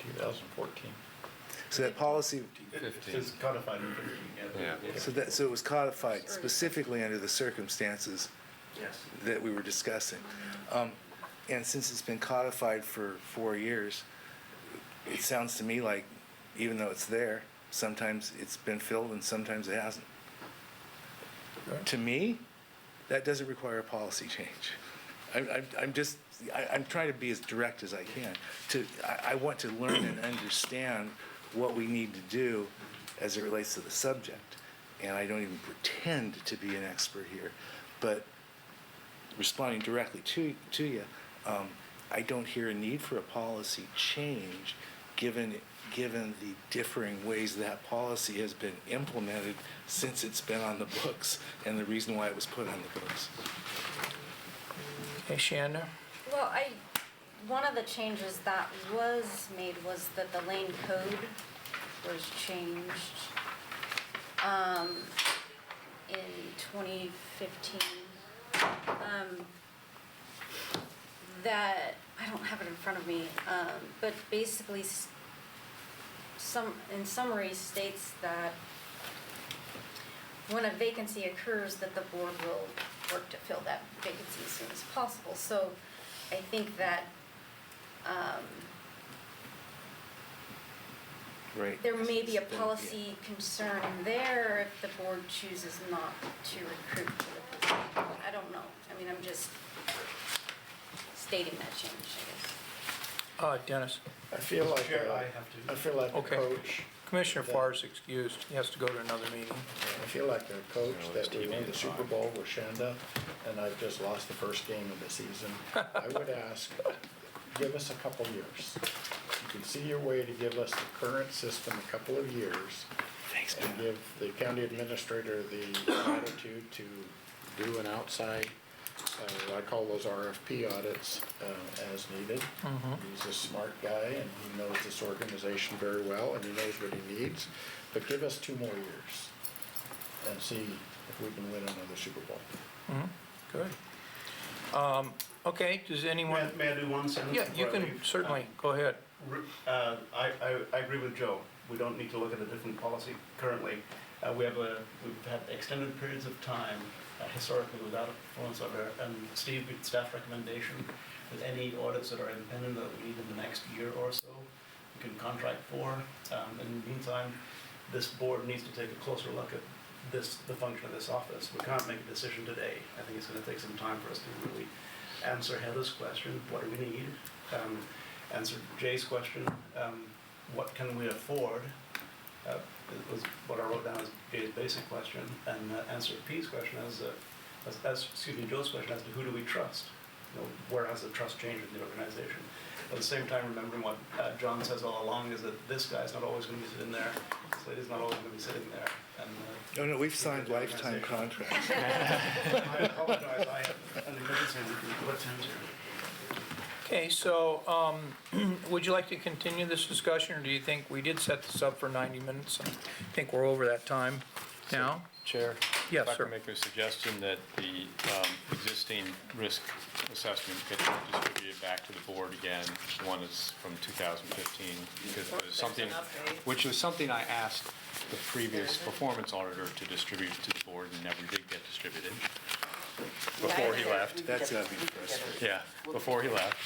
2014. So that policy, It's codified in 15, yeah. so it was codified specifically under the circumstances Yes. that we were discussing. And since it's been codified for 4 years, it sounds to me like, even though it's there, sometimes it's been filled and sometimes it hasn't. Right. To me, that doesn't require a policy change. I'm trying to be as direct as I can. I want to learn and understand what we need to do as it relates to the subject. And I don't even pretend to be an expert here. But responding directly to you, I don't hear a need for a policy change given the differing ways that policy has been implemented since it's been on the books and the reason why it was put on the books. Hey, Shanda? Well, one of the changes that was made was that the lane code was changed in 2015. That, I don't have it in front of me, but basically in summary states that when a vacancy occurs, that the board will work to fill that vacancy as soon as possible. So I think that Right. there may be a policy concern there if the board chooses not to recruit for the position. I don't know. I mean, I'm just stating that change, I guess. Dennis? I feel like, Chair, I have to. I feel like Okay. a coach. Commissioner Farr is excused. He has to go to another meeting. I feel like a coach that we won the Super Bowl with Shanda, and I've just lost the first game of the season. I would ask, give us a couple years. You can see your way to give us the current system a couple of years. Thanks, And give the county administrator the latitude to do an outside, I call those RFP audits, as needed. He's a smart guy and he knows this organization very well and he knows what he needs. But give us 2 more years and see if we can win another Super Bowl. Good. Okay, does anyone? May I do one sentence? Yeah, you before I can leave? certainly, go ahead. I agree with Joe. We don't need to look at a different policy currently. We've had extended periods of time historically without a performance order. And Steve, with staff recommendation, with any audits that are independent that we need in the next year or so, we can contract for. In the meantime, this board needs to take a closer look at the function of this office. We can't make a decision today. I think it's going to take some time for us to really answer Heather's question, what do we need? Answer Jay's question, what can we afford? It was what I wrote down as Jay's basic question, and answer Pete's question Joe's question as to who do we trust? Where has the trust changed in the organization? at the same time, remembering what John says all along is that this guy's not always going to be sitting there, this lady's not always going to be sitting there. And, Oh, no, we've signed lifetime contracts. I apologize, I have an emergency and what time's here? Okay, so would you like to continue this discussion, or do you think we did set this up for 90 minutes? I think we're over that time now. Chair? Yes, If I sir. can make a suggestion that the existing risk assessment get distributed back to the board again. One is from 2015, because it was something, which was something I asked the previous performance auditor to distribute to the board and never did get distributed before he left. That's gotta be frustrating. Yeah, before he left.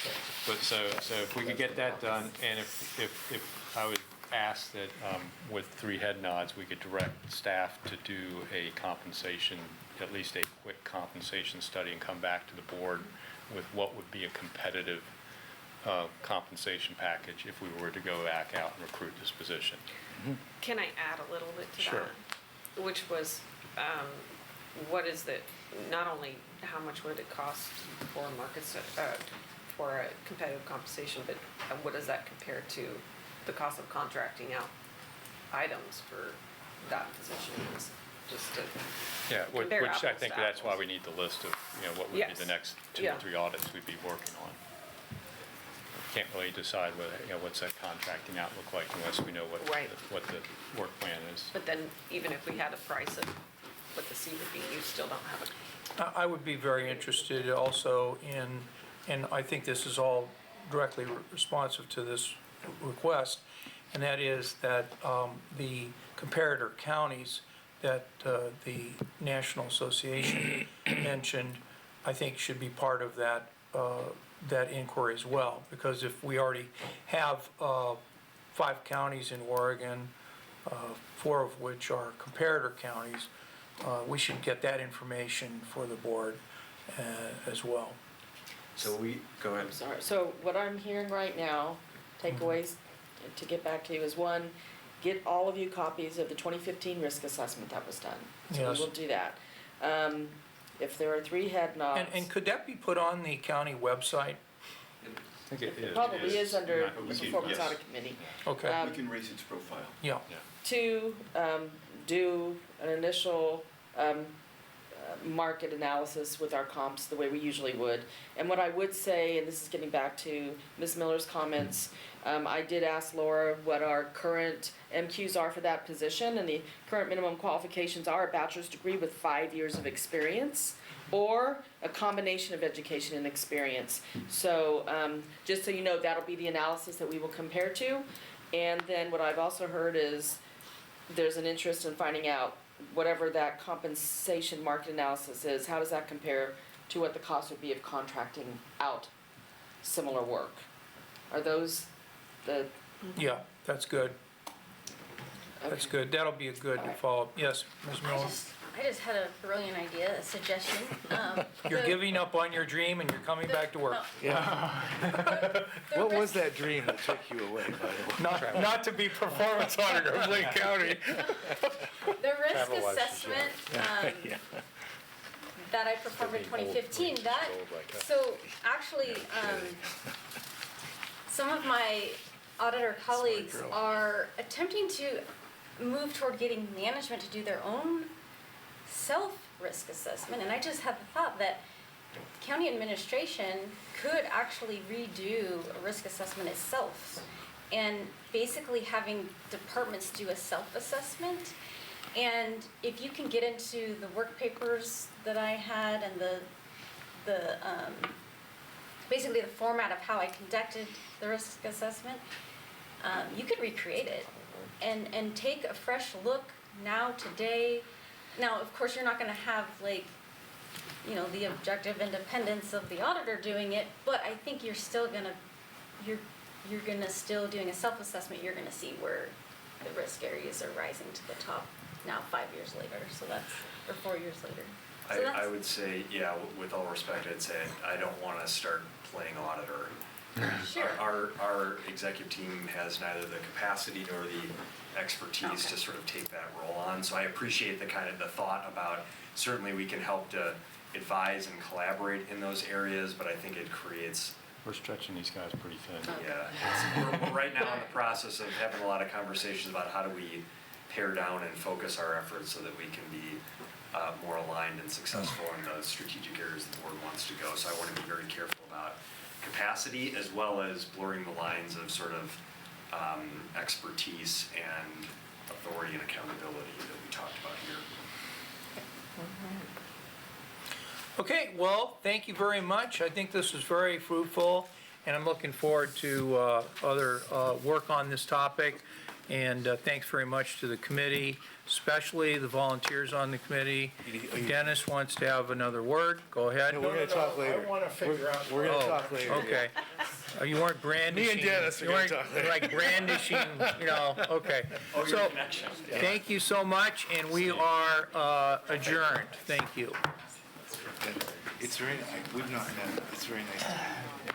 But so if we could get that done, and if I would ask that with 3 head nods, we could direct staff to do a compensation, at least a quick compensation study, and come back to the board with what would be a competitive compensation package if we were to go back out and recruit this position. Can I add a little bit to Sure. that? Which was, what is the, not only how much would it cost for markets, for a competitive compensation, but what does that compare to the cost of contracting out items for that position? Just to Yeah, compare which I apples think to that's why apples. we need the list of, what would be Yes. the next 2 Yeah. or 3 audits we'd be working on. Can't really decide whether, what's that contracting out look like unless we know what Right. what the work plan is. But then, even if we had a price of what the C would be, you still don't have a. I would be very interested also in, and I think this is all directly responsive to this request, and that is that the comparator counties that the National Association mentioned, I think should be part of that, that inquiry as well. Because if we already have 5 counties in Oregon, 4 of which are comparator counties, we should get that information for the board as well. So go ahead. I'm sorry. So what I'm hearing right now, takeaways to get back to you is, 1, get all of you copies of the 2015 risk assessment that was done. So Yes. we will do that. If there are 3 head nods. And could that be put on the county website? I think it is. Probably is under Not- the we could- Performance yes. Audit Committee. Okay, We can raise its profile. yeah. 2, do an initial market analysis with our comps the way we usually would. And what I would say, and this is getting back to Ms. Miller's comments, I did ask Laura what our current MQs are for that position, and the current minimum qualifications are a bachelor's degree with 5 years of experience, or a combination of education and experience. So just so you know, that'll be the analysis that we will compare to. And then what I've also heard is there's an interest in finding out whatever that compensation market analysis is, how does that compare to what the cost would be of contracting out similar work? Are those the? Yeah, that's good. That's good. That'll be a good All right. follow-up. Yes, Ms. Miller? I just had a brilliant idea, a suggestion. You're giving up on your dream and you're coming back to work. Yeah. What was that dream that took you away, by the way? Not to be performance auditor of Lake County. The risk Travel license, assessment Yeah. that I performed in Still being old, 2015, that, old like us. so actually, some of my auditor colleagues girl. are attempting to move toward getting management to do their own self-risk assessment, and I just had the thought that county administration could actually redo a risk assessment itself, and basically having departments do a self-assessment. And if you can get into the work papers that I had and the basically the format of how I conducted the risk assessment, you could recreate it and take a fresh look now, today. Now, of course, you're not gonna have the objective independence of the auditor doing it, but I think you're still gonna, you're gonna still doing a self-assessment, you're gonna see where the risk areas are rising to the top now 5 years later, or 4 years later. So I that's- would say, yeah, with all respect, I'd say I don't want to start playing auditor. Sure. Our executive team has neither the capacity nor the expertise to sort of take that role on. So I appreciate the thought about, certainly we can help to advise and collaborate in those areas, but I think it creates We're stretching these guys pretty thin. Yeah, we're right now in the process of having a lot of conversations about how do we pare down and focus our efforts so that we can be more aligned and successful in the strategic areas the board wants to go. So I want to be very careful about capacity as well as blurring the lines of sort of expertise and authority and accountability that we talked about here. Okay, well, thank you very much. I think this was very fruitful, and I'm looking forward to other work on this topic. And thanks very much to the committee, especially the volunteers on the committee. Dennis wants to have another word. Go ahead. No, we're gonna talk later. I want to figure out. We're gonna talk later. Okay. You weren't brandishing. Me and Dennis are gonna talk later. Like brandishing, okay. So, thank you so much, and we are adjourned. Thank you. It's very, we've not met, it's very nice to meet you.